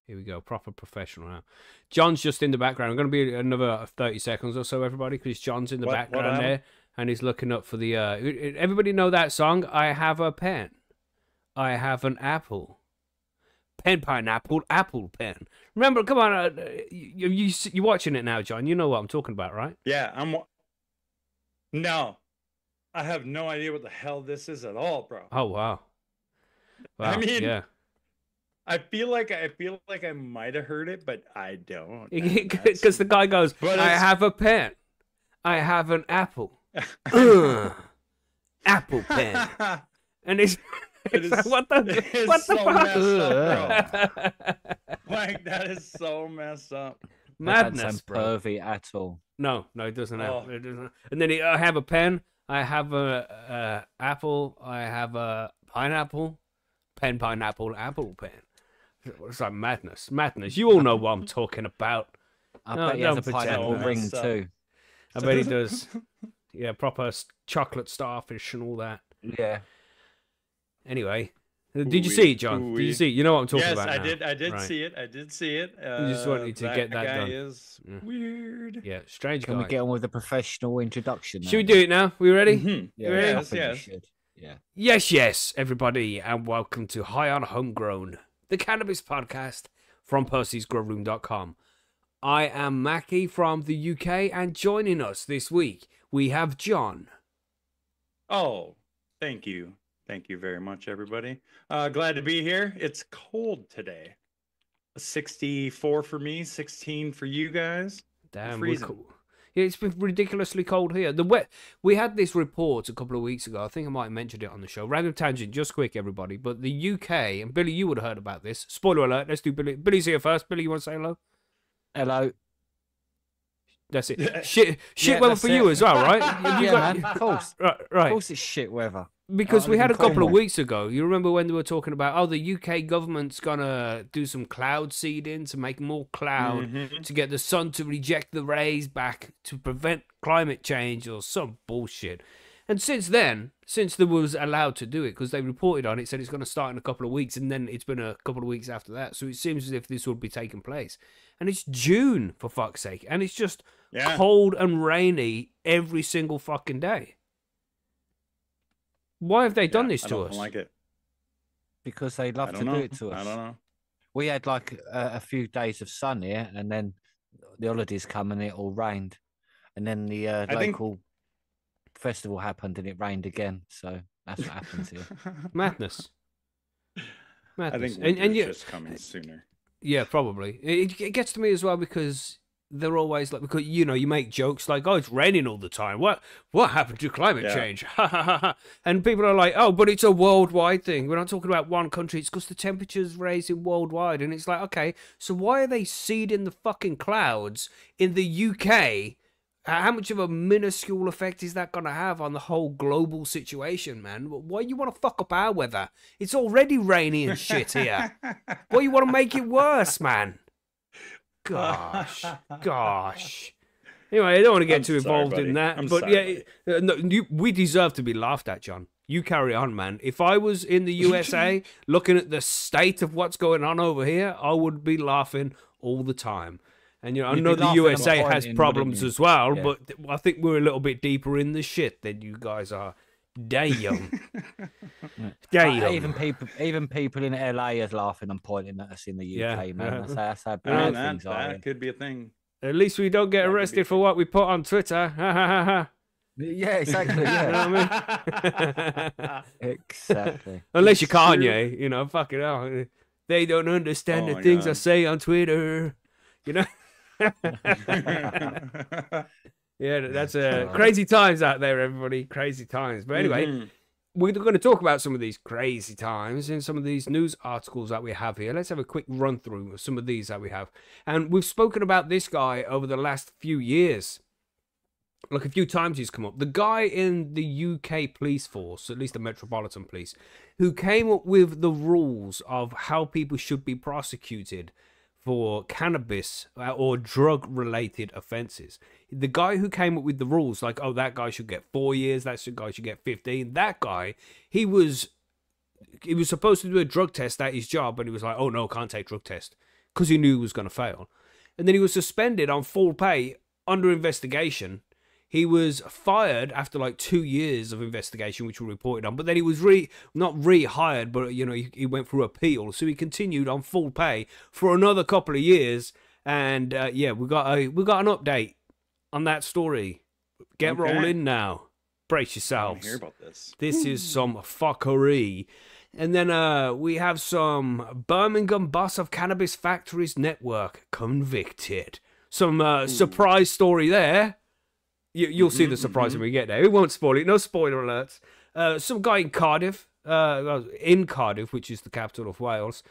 Here we go. Proper professional now. John's just in the background. I'm going to be another 30 seconds or so, everybody, because John's in the background there, and he's looking up for the... everybody know that song? I have a pen. I have an apple. Pen, pineapple, apple, pen. Remember, come on. You're watching it now, John. You know what I'm talking about, right? Yeah, No. I have no idea what the hell this is at all, bro. Oh, wow. I mean... Yeah. I feel like I might have heard it, but I don't. Because the guy goes, I have a pen. I have an apple. Apple pen. And it's like, what the so fuck? Messed up, bro. Like, that is so messed up. Madness, bro. Pervy at all. No, it doesn't have. It doesn't. And then I have a pen. I have a apple. I have a pineapple. Pen, pineapple, apple pen. It's like madness. You all know what I'm talking about. I bet he has a pineapple ring too. I bet he does. Yeah, proper chocolate starfish and all that. Yeah. Anyway, did you see it, John? Did you see it? You know what I'm talking about now. Yes, I did see it. I did see it. You just wanted to get that guy done. Is weird. Yeah, strange guy. Can we get on with the professional introduction now? Should we do it now? We ready? Mm-hmm. Yeah, ready? Yes, everybody, and welcome to High on Homegrown, the Cannabis podcast from Percy'sGrowroom.com. I am Mackie from the UK, and joining us this week, we have John. Oh, thank you. Thank you very much, everybody. Glad to be here. It's cold today. 64 for me, 16 for you guys. Damn, we're cool. Yeah, it's been ridiculously cold here. We had this report a couple of weeks ago. I think I might have mentioned it on the show. Random tangent, just quick, everybody. But the UK, and Billy, you would have heard about this. Spoiler alert, let's do Billy. Billy's here first. Billy, you want to say hello? Hello. That's it. Shit weather for you as well, right? Man, of course. Right. Of course it's shit weather. Because we had a couple of weeks ago, you remember when they were talking about, the UK government's going to do some cloud seeding to make more cloud to get the sun to reject the rays back to prevent climate change or some bullshit. And since then, since they was allowed to do it, because they reported on it, said it's going to start in a couple of weeks, and then it's been a couple of weeks after that. So it seems as if this would be taking place. And it's June, for fuck's sake. And it's just cold and rainy every single fucking day. Why have they done this to us? I don't like it. Because they love to do it to us. I don't know. We had like a few days of sun here, and then the holidays come and it all rained. And then the local festival happened and it rained again. So that's what happens here. Madness. I think winter's just coming sooner. Yeah, probably. It gets to me as well because they're always like, because you make jokes like, oh, it's raining all the time. What happened to climate change? And people are like, oh, but it's a worldwide thing. We're not talking about one country. It's because the temperature's raising worldwide. And it's like, okay, so why are they seeding the fucking clouds in the UK? How much of a minuscule effect is that going to have on the whole global situation, man? Why you want to fuck up our weather? It's already rainy and shit here. Why you want to make it worse, man? Gosh. Anyway, I don't want to get too involved in that. We deserve to be laughed at, John. You carry on, man. If I was in the USA looking at the state of what's going on over here, I would be laughing all the time. And I know the USA has problems as well, but I think we're a little bit deeper in the shit than you guys are. Damn. Even people in LA are laughing and pointing at us in the UK, man. That's how bad things are. That could be a thing. At least we don't get arrested for what we put on Twitter. Yeah, exactly. Yeah. You know what I mean? Exactly. Unless you're Kanye, fuck it out. They don't understand the things I say on Twitter. Yeah, that's crazy times out there, everybody. Crazy times. But anyway, we're going to talk about some of these crazy times in some of these news articles that we have here. Let's have a quick run through of some of these that we have. And we've spoken about this guy over the last few years. Like a few times he's come up. The guy in the UK police force, at least the Metropolitan Police, who came up with the rules of how people should be prosecuted for cannabis or drug-related offences. The guy who came up with the rules, like, oh, that guy should get 4 years, that guy should get 15. That guy, he was supposed to do a drug test at his job, and he was like, oh, no, can't take drug test. because he knew he was going to fail. And then he was suspended on full pay under investigation. He was fired after like 2 years of investigation, which we reported on. But then he was not rehired, but you know, he went through appeal, so he continued on full pay for another couple of years. And yeah, we got an update on that story. Get rolling now. Brace yourselves. I want to hear about this. This is some fuckery. And then we have some Birmingham boss of cannabis factories network convicted. Some surprise story there. You'll see the surprise when we get there. We won't spoil it. No spoiler alerts. Some guy in Cardiff, which is the capital of Wales,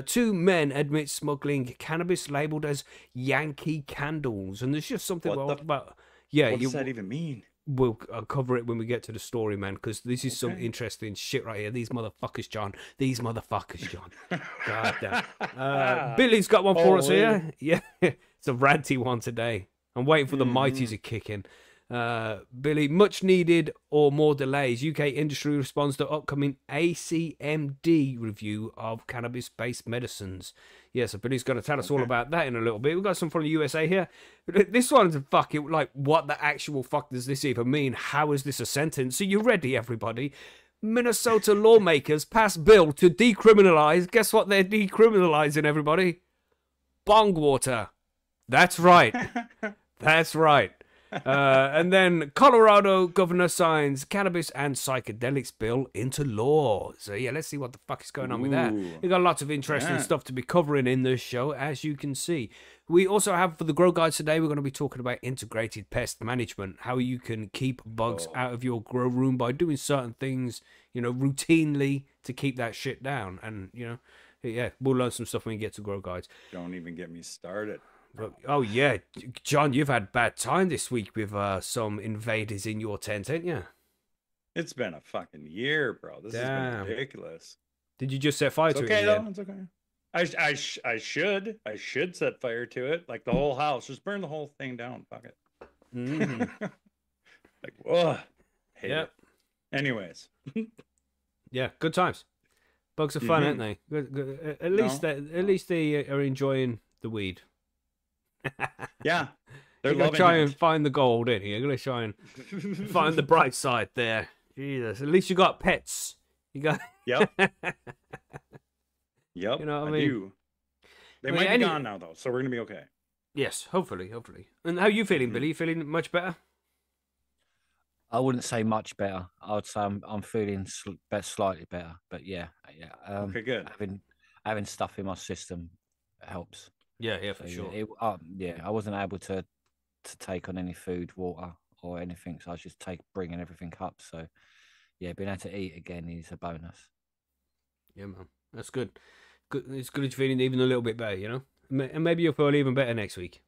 2 men admit smuggling cannabis labelled as Yankee Candles. And there's just something about... Yeah, what does that even mean? We'll cover it when we get to the story, man, because this is some interesting shit right here. These motherfuckers, John. God damn. Billy's got one for us here. Yeah, it's a ranty one today. I'm waiting for the mighties to kick in. Billy, much needed or more delays. UK industry responds to upcoming ACMD review of cannabis-based medicines. Yeah, so Billy's going to tell us all about that in a little bit. We've got some from the USA here. This one's fucking like, what the actual fuck does this even mean? How is this a sentence? So you ready, everybody? Minnesota lawmakers pass bill to decriminalize. Guess what they're decriminalizing, everybody? Bong water. That's right. That's right. And then Colorado governor signs cannabis and psychedelics bill into law. So yeah, let's see what the fuck is going on with that. We've got lots of interesting stuff to be covering in this show, as you can see. We also have, for the Grow Guides today, we're going to be talking about integrated pest management, how you can keep bugs out of your grow room by doing certain things, you know, routinely to keep that shit down. And, you know, yeah, we'll learn some stuff when we get to Grow Guides. Don't even get me started. Oh, yeah. John, you've had bad time this week with some invaders in your tent, ain't you? It's been a fucking year, bro. This has been ridiculous. Did you just set fire to it? It's okay, though. It's okay. I should set fire to it. Like the whole house. Just burn the whole thing down. Fuck it. Like, whoa. Hate it. Anyways. Yeah, good times. Bugs are fun, aren't they? Good. At least they are enjoying the weed. Yeah, they're gonna try and find the gold in here. You're gonna try and find the bright side there. Jesus, at least you got pets. You got. Yep. You know what I mean? Do. They might be gone now though, so we're gonna be okay. Yes, hopefully. And how are you feeling, Billy? You feeling much better? I wouldn't say much better. I would say I'm feeling slightly better. But yeah. Okay, good. Having stuff in my system helps. Yeah, for sure. I wasn't able to take on any food, water, or anything, so I was just bringing everything up. So, yeah, being able to eat again is a bonus. Yeah, man, that's good. Good, it's good. You're feeling even a little bit better, you know, and maybe you'll feel even better next week.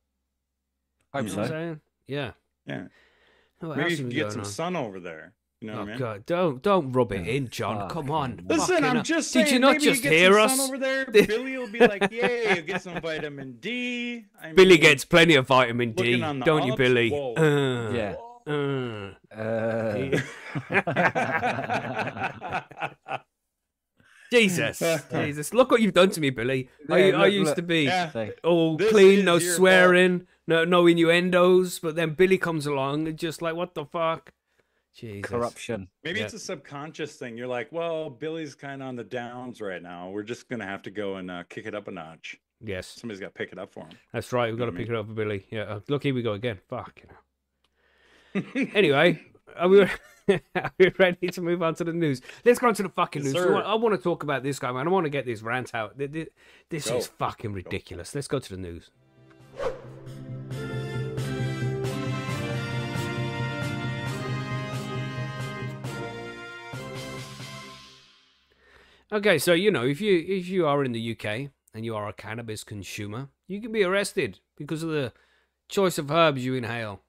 Hope so. What I'm saying? Yeah. Maybe you can get some sun over there. You know what I mean? God, don't rub it in, John. Come on. Listen, I'm just saying. Did you not maybe just you get hear some us? sun over there. Billy will be like, "Yay, you get some vitamin D." Billy gets plenty of vitamin D, don't you, Billy? Yeah. Jesus! Look what you've done to me, Billy. I used to be all clean, no swearing, no innuendos, but then Billy comes along and just like, what the fuck? Jesus. Corruption. Maybe it's a subconscious thing. You're like, well, Billy's kind of on the downs right now. We're just gonna have to go and kick it up a notch. Yes. Somebody's got to pick it up for him. That's right. We've got to pick it up for Billy. Yeah. Look, here we go again. Fuck. Anyway, are we ready to move on to the news? Let's go on to the fucking news. I want to talk about this guy, man. I want to get this rant out. This is fucking ridiculous. Let's go to the news. Okay, so you know, if you are in the UK and you are a cannabis consumer, you can be arrested because of the choice of herbs you inhale.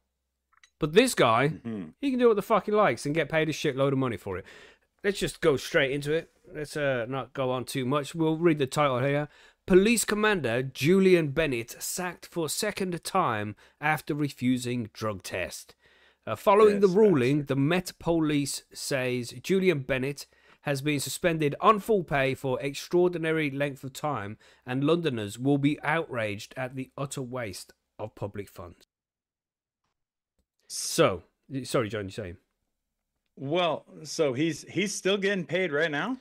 But this guy, he can do what the fuck he likes and get paid a shitload of money for it. Let's just go straight into it. Let's not go on too much. We'll read the title here. Police Commander Julian Bennett sacked for second time after refusing drug test. Following the ruling, the Met Police says Julian Bennett has been suspended on full pay for extraordinary length of time, and Londoners will be outraged at the utter waste of public funds. So, sorry, John, you're saying? Well, so he's still getting paid right now?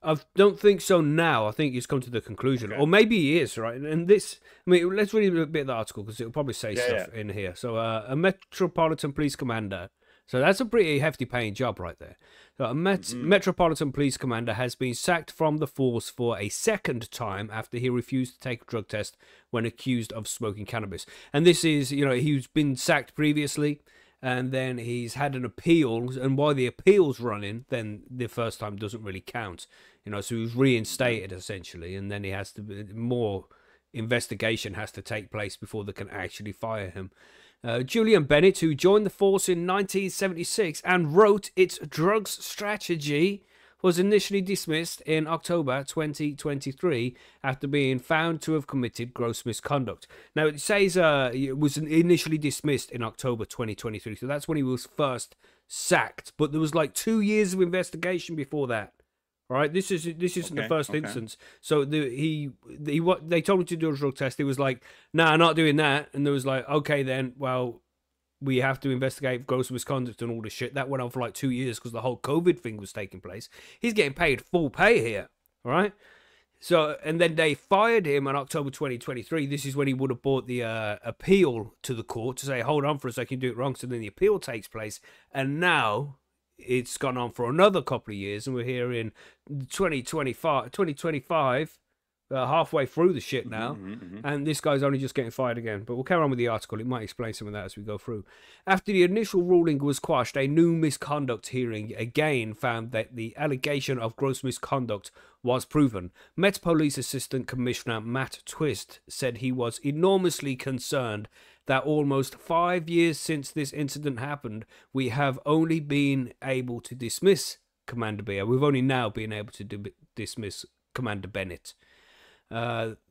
I don't think so now. I think he's come to the conclusion. Okay. Or maybe he is, right? And this, I mean, let's read a bit of the article because it'll probably say stuff in here. So, a Metropolitan Police Commander. So that's a pretty hefty paying job right there. So a Metropolitan Police Commander has been sacked from the force for a second time after he refused to take a drug test when accused of smoking cannabis. And this is, you know, he's been sacked previously, and then he's had an appeal, and while the appeal's running, then the first time doesn't really count. You know, so he was reinstated essentially, and then he has to be, more investigation has to take place before they can actually fire him. Julian Bennett, who joined the force in 1976 and wrote its drugs strategy, was initially dismissed in October 2023 after being found to have committed gross misconduct. Now, it says it was initially dismissed in October 2023, so that's when he was first sacked. But there was like 2 years of investigation before that. Right, this isn't the first instance. So they told him to do a drug test. He was like, "Nah, not doing that." And there was like, "Okay, then, well, we have to investigate gross misconduct and all this shit." That went on for like 2 years because the whole COVID thing was taking place. He's getting paid full pay here, all right? So, and then they fired him in October 2023. This is when he would have brought the appeal to the court to say, "Hold on for a second, you do it wrong." So then the appeal takes place, and now it's gone on for another couple of years, and we're here in 2025, halfway through the shit now, and this guy's only just getting fired again. But we'll carry on with the article. It might explain some of that as we go through. After the initial ruling was quashed, a new misconduct hearing again found that the allegation of gross misconduct was proven. Met Police Assistant Commissioner Matt Twist said he was enormously concerned that almost 5 years since this incident happened, we have only been able to dismiss Commander Beer. We've only now been able to dismiss Commander Bennett.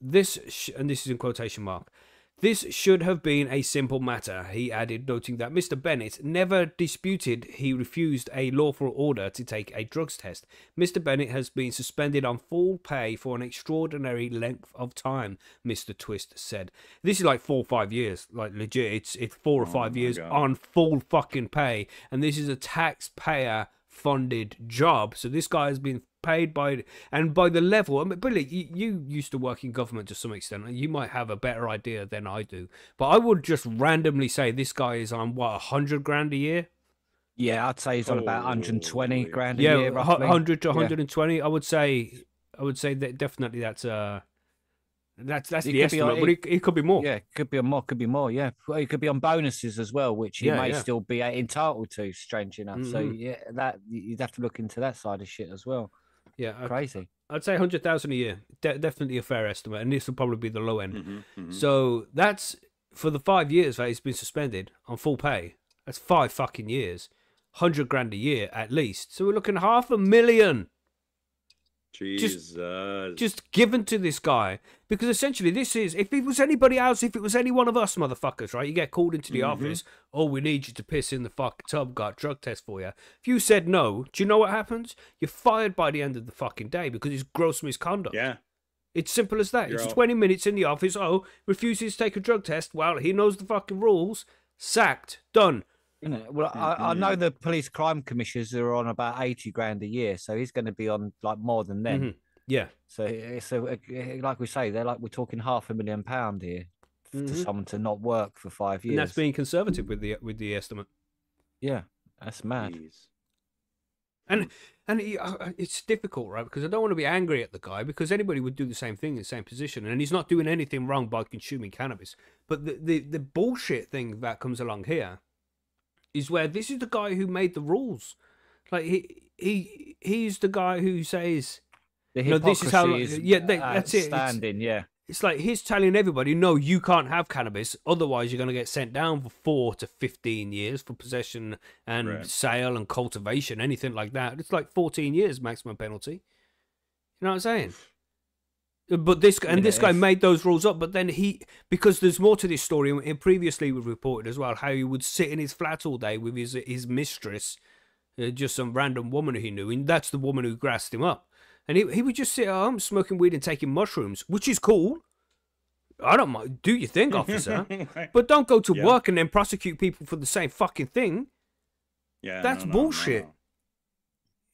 This is in quotation mark. "This should have been a simple matter," he added, noting that Mr. Bennett never disputed he refused a lawful order to take a drugs test. "Mr. Bennett has been suspended on full pay for an extraordinary length of time," Mr. Twist said. This is like 4 or 5 years, like legit. It's 4 or 5 years on full fucking pay, and this is a taxpayer funded job. So this guy has been paid by the level. I mean, Billy, you used to work in government to some extent, and you might have a better idea than I do. But I would just randomly say this guy is on what, 100 grand a year? Yeah, I'd say he's on about 120 grand a year. Yeah, 100 to 120. I would say that definitely that's the estimate. But it could be more. Yeah, could be more. Yeah, well, it could be on bonuses as well, which he may still be entitled to. Strange enough. So yeah, that you'd have to look into that side of shit as well. Yeah, crazy. I'd say 100,000 a year. Definitely a fair estimate, and this will probably be the low end. So that's for the 5 years that he's been suspended on full pay. That's 5 fucking years, 100 grand a year at least. So we're looking at $500,000. Jesus. Just given to this guy, because essentially this is, if it was anybody else, if it was any one of us motherfuckers, right, you get called into the office, "Oh, we need you to piss in the fucking tub, got a drug test for you." If you said no, do you know what happens? You're fired by the end of the fucking day because it's gross misconduct. Yeah, it's simple as that. It's 20 minutes in the office. "Oh, refuses to take a drug test." Well, he knows the fucking rules. Sacked. Done. Well, I know the police crime commissioners are on about 80 grand a year, so he's going to be on like more than them. Yeah. So it's like we say, we're talking £500,000 here for someone to not work for 5 years. And that's being conservative with the estimate. Yeah, that's mad. Jeez. And it's difficult, right? Because I don't want to be angry at the guy, because anybody would do the same thing in the same position, and he's not doing anything wrong by consuming cannabis. But the bullshit thing that comes along here is where this is the guy who made the rules. Like he's the guy who says, the hypocrisy this is how. That's it. Standing, It's like he's telling everybody, "No, you can't have cannabis. Otherwise, you're going to get sent down for 4 to 15 years for possession and sale and cultivation, anything like that." It's like 14 years maximum penalty. You know what I'm saying? But this guy made those rules up. But then because there's more to this story. And previously we've reported as well how he would sit in his flat all day with his mistress, just some random woman he knew, and that's the woman who grassed him up. And he would just sit at home smoking weed and taking mushrooms, which is cool. I don't mind. Do your thing, officer. But don't go to work and then prosecute people for the same fucking thing. Yeah, that's bullshit. No.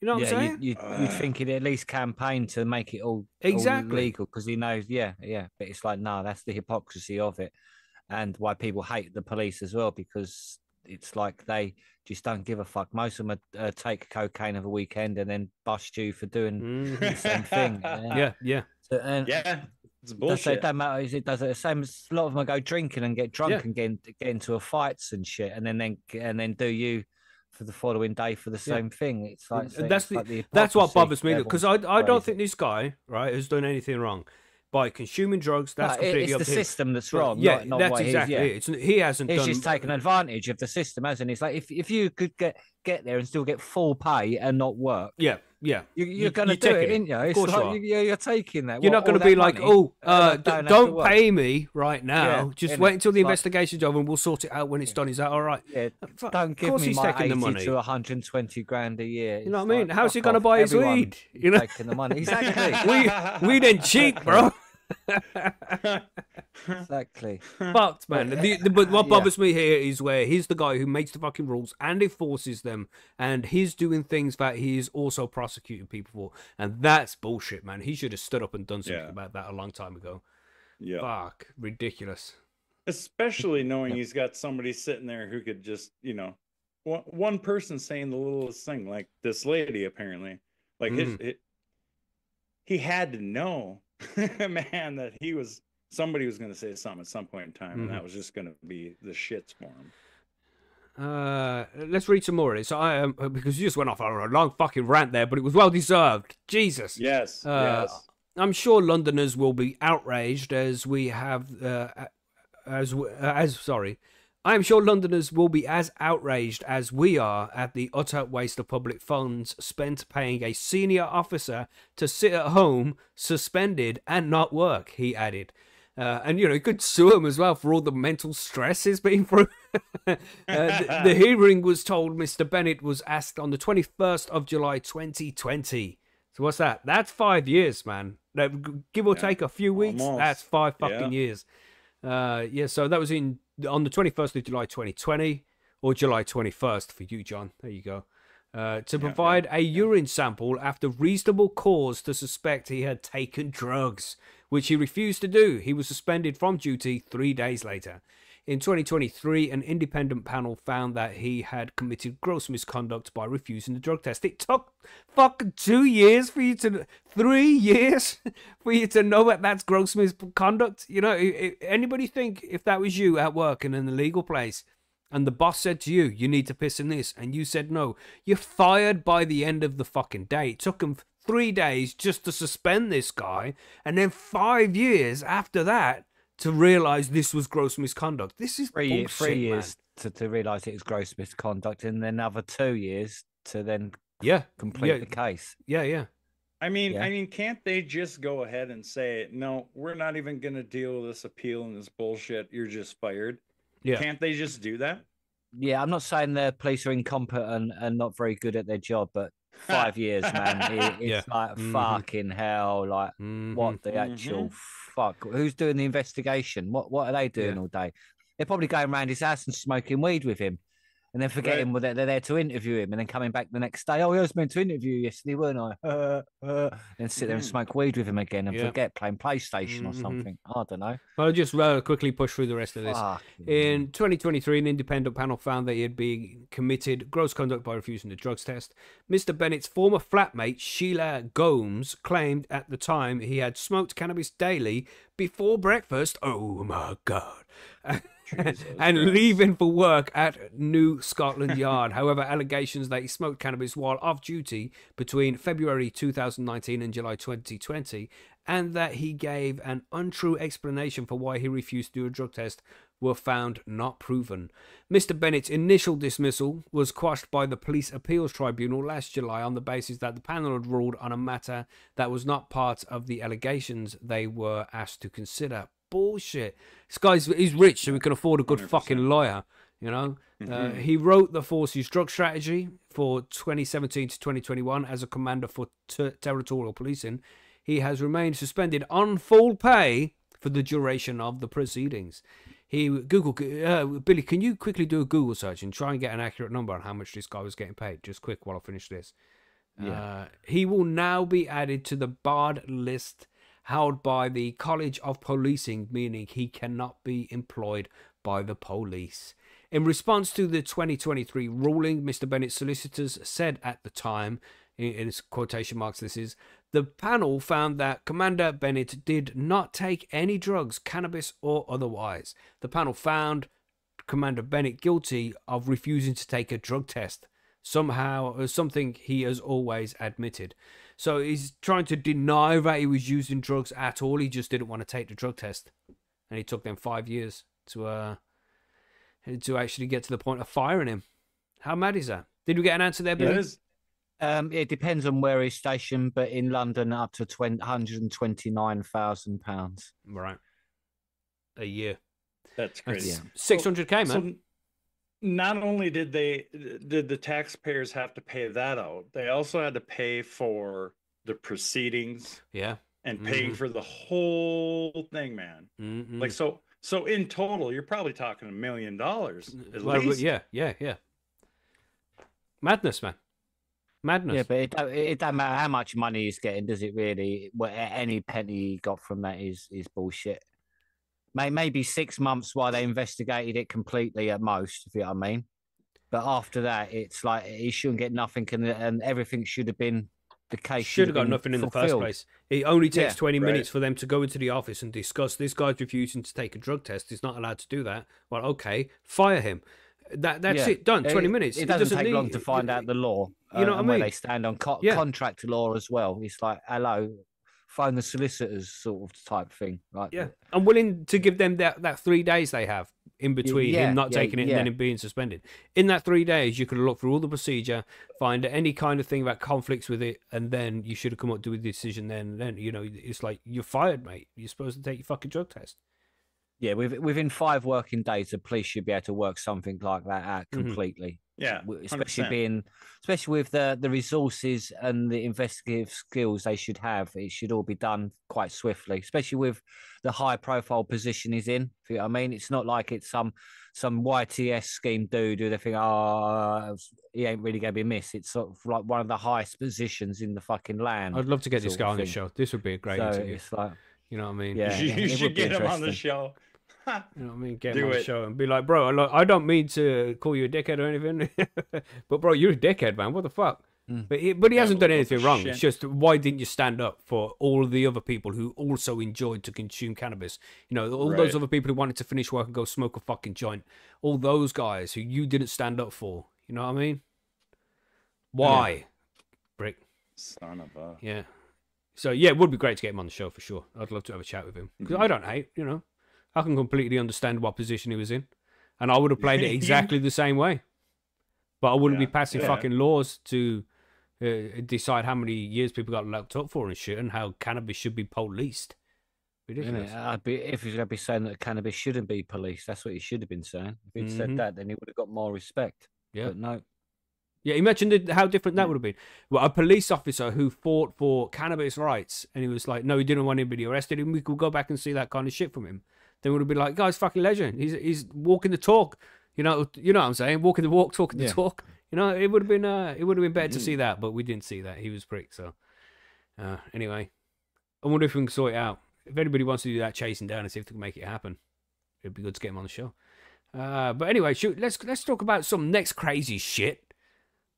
You know what I'm saying? You'd think he'd at least campaign to make it all legal, because he knows, But it's like, no, that's the hypocrisy of it, and why people hate the police as well, because it's like they just don't give a fuck. Most of them take cocaine of a weekend and then bust you for doing the same thing. Yeah. So, it's bullshit. It doesn't matter. It does it the same as a lot of them go drinking and get drunk and get into fights and shit, and then do you for the following day for the same thing. It's like that's what bothers me, because I don't think this guy has done anything wrong by consuming drugs. That's completely it's the system that's wrong. Yeah, not that's exactly it. He hasn't. He's just taken advantage of the system, hasn't he? It's like if you could get there and still get full pay and not work. Yeah. You're going to do it, aren't you? It's like you're taking that. You're not going to be like, don't pay me right now. Just wait until the investigation's over and we'll sort it out when it's done. Is that all right? Yeah. Don't give me my 80 to 120 grand a year. You know what I mean? How's he going to buy his weed? You know, taking the money. Exactly. Weed ain't cheap, bro. Exactly. Fucked, man. But what bothers me here is where he's the guy who makes the fucking rules and enforces them, and he's doing things that he's also prosecuting people for, and that's bullshit, man. He should have stood up and done something about that a long time ago. Yeah. Fuck. Ridiculous. Especially knowing he's got somebody sitting there who could just, one person saying the littlest thing, like this lady apparently, like he had to know, man, that somebody was going to say something at some point in time, and that was just going to be the shits for him. Let's read some more of this. Because you just went off on a long fucking rant there, but it was well deserved. Jesus. Yes. I'm sure Londoners will be outraged I am sure Londoners will be as outraged as we are at the utter waste of public funds spent paying a senior officer to sit at home, suspended, and not work, he added. And, you could sue him as well for all the mental stress he's been through. The hearing was told Mr. Bennett was asked on the 21st of July, 2020. So what's that? That's 5 years, man. Give or take a few weeks. Almost. That's 5 fucking years. So that was on the 21st of July 2020, or July 21st for you, John. There you go. To provide a urine sample after reasonable cause to suspect he had taken drugs, which he refused to do. He was suspended from duty 3 days later. In 2023, an independent panel found that he had committed gross misconduct by refusing the drug test. It took fucking 2 years for you to, 3 years for you to know that that's gross misconduct. Anybody think if that was you at work in an illegal place and the boss said to you, you need to piss in this, and you said no, you're fired by the end of the fucking day. It took him 3 days just to suspend this guy, and then 5 years after that to realise this was gross misconduct. This is 3 years to realise it was gross misconduct, and then another 2 years to then complete the case. Yeah. I mean, can't they just go ahead and say, no, we're not even going to deal with this appeal and this bullshit. You're just fired. Yeah. Can't they just do that? Yeah, I'm not saying the police are incompetent and not very good at their job, but 5 years, man, it's like fucking hell. Like, what the actual fuck? Who's doing the investigation? What are they doing all day? They're probably going around his house and smoking weed with him, and then forgetting that they're there to interview him, and then coming back the next day. Oh, I was meant to interview you yesterday, weren't I? And sit there and smoke weed with him again, and forget playing PlayStation or something. I don't know. I'll just quickly push through the rest of this. In 2023, an independent panel found that he had been committed gross conduct by refusing the drugs test. Mr. Bennett's former flatmate, Sheila Gomes, claimed at the time he had smoked cannabis daily before breakfast. Oh my God. And leaving for work at New Scotland Yard. However, allegations that he smoked cannabis while off duty between February 2019 and July 2020, and that he gave an untrue explanation for why he refused to do a drug test, were found not proven. Mr. Bennett's initial dismissal was quashed by the Police Appeals Tribunal last July on the basis that the panel had ruled on a matter that was not part of the allegations they were asked to consider. Bullshit. This guy's he's rich, so he can afford a good 100%. Fucking lawyer. You know, he wrote the force's drug strategy for 2017 to 2021 as a commander for territorial policing. He has remained suspended on full pay for the duration of the proceedings. Billy, can you quickly do a Google search and try and get an accurate number on how much this guy was getting paid? Just quick while I finish this. Yeah. He will now be added to the barred list held by the College of Policing, meaning he cannot be employed by the police. In response to the 2023 ruling, Mr. Bennett's solicitors said at the time, in quotation marks this is, the panel found that Commander Bennett did not take any drugs, cannabis or otherwise. The panel found Commander Bennett guilty of refusing to take a drug test, something he has always admitted. So he's trying to deny that he was using drugs at all. He just didn't want to take the drug test. And it took them 5 years to actually get to the point of firing him. How mad is that? Did we get an answer there, Billy? It depends on where he's stationed, but in London, up to £129,000. Right. A year. That's crazy. 600K, man. So not only did the taxpayers have to pay that out, they also had to pay for the proceedings. Yeah. And paying for the whole thing, man. Like, so in total, you're probably talking $1 million at least. Yeah. Madness, man. Madness. Yeah, but it don't matter how much money he's getting, does it really? Any penny he got from that is bullshit. Maybe 6 months while they investigated it completely at most, if you know what I mean. But after that, it's like he shouldn't get nothing, and everything should have been the case. Should have got nothing in the first place. It only takes 20 minutes for them to go into the office and discuss. This guy's refusing to take a drug test. He's not allowed to do that. Well, okay, fire him. That's it. Done. 20 minutes. It doesn't take long to find out the law. You know what I mean? Where they stand on contract law as well. It's like, hello, phone the solicitors sort of type thing. Like, I'm willing to give them that 3 days they have in between him not taking it and then him being suspended. In that 3 days, you could look through all the procedure, find any kind of thing about conflicts with it, and then you should have come up with a decision then. Then, you know, it's like, you're fired, mate. You're supposed to take your fucking drug test. Yeah, within 5 working days, the police should be able to work something like that out completely. Yeah, especially with the resources and the investigative skills they should have. It should all be done quite swiftly, especially with the high profile position he's in. You know what I mean? It's not like it's some YTS scheme dude who they think, he ain't really going to be missed. It's sort of like one of the highest positions in the fucking land. I'd love to get this guy on the show. This would be a great interview. It's like, you know what I mean? Yeah, you should get him on the show. You know what I mean? Get him on the show and be like, bro, I don't mean to call you a dickhead or anything, but bro, you're a dickhead, man. What the fuck? But he hasn't done anything wrong. It's just, why didn't you stand up for all the other people who also enjoyed to consume cannabis? You know, all those other people who wanted to finish work and go smoke a fucking joint. All those guys who you didn't stand up for. You know what I mean? Why? Brick. Son of a... Yeah. So, yeah, it would be great to get him on the show for sure. I'd love to have a chat with him. Because I don't hate, you know. I can completely understand what position he was in. And I would have played it exactly the same way. But I wouldn't be passing fucking laws to decide how many years people got locked up for and shit, and how cannabis should be policed. Ridiculous. If he's going to be saying that cannabis shouldn't be policed, that's what he should have been saying. If he'd said that, then he would have got more respect. Yeah. But no. Yeah, he mentioned how different that would have been. Well, a police officer who fought for cannabis rights, and he was like, no, he didn't want anybody arrested, and we could go back and see that kind of shit from him. They would have been like, guy's fucking legend. He's walking the talk. You know what I'm saying? Walking the walk, talking the talk. You know, it would have been better to see that, but we didn't see that. He was prick. So anyway, I wonder if we can sort it out. If anybody wants to do that, chasing down and see if they can make it happen, it'd be good to get him on the show. But anyway, let's talk about some next crazy shit.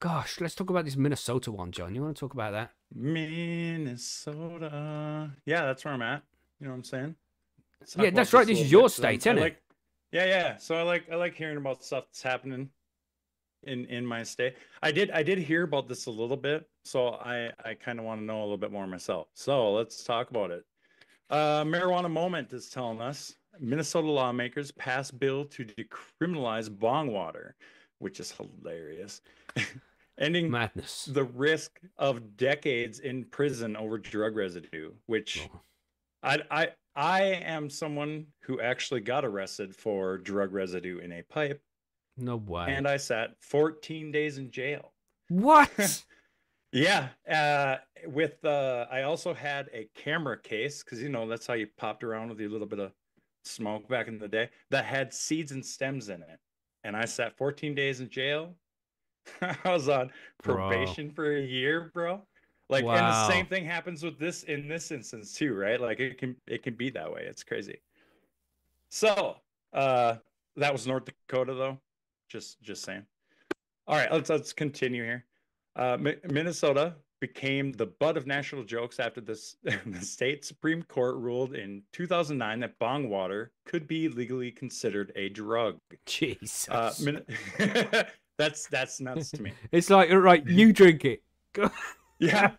Gosh, let's talk about this Minnesota one, John. You want to talk about that? Minnesota. Yeah, that's where I'm at. You know what I'm saying? Yeah, that's right. This is your state, isn't it? Yeah. So I like hearing about stuff that's happening in my state. I did hear about this a little bit, so I kind of want to know a little bit more myself. So let's talk about it. Marijuana Moment is telling us Minnesota lawmakers pass bill to decriminalize bong water, which is hilarious. Ending madness, the risk of decades in prison over drug residue, which I am someone who actually got arrested for drug residue in a pipe. No way. And I sat 14 days in jail. What? Yeah. I also had a camera case, because that's how you popped around with your little bit of smoke back in the day, that had seeds and stems in it. And I sat 14 days in jail. I was on probation for a year, bro. Like, and the same thing happens with this in this instance too, right? Like it can be that way. It's crazy. So that was North Dakota, though. Just saying. All right, let's continue here. Minnesota became the butt of national jokes after this. The state Supreme Court ruled in 2009 that bong water could be legally considered a drug. Jesus. That's nuts to me. It's like, right, you drink it. Yeah.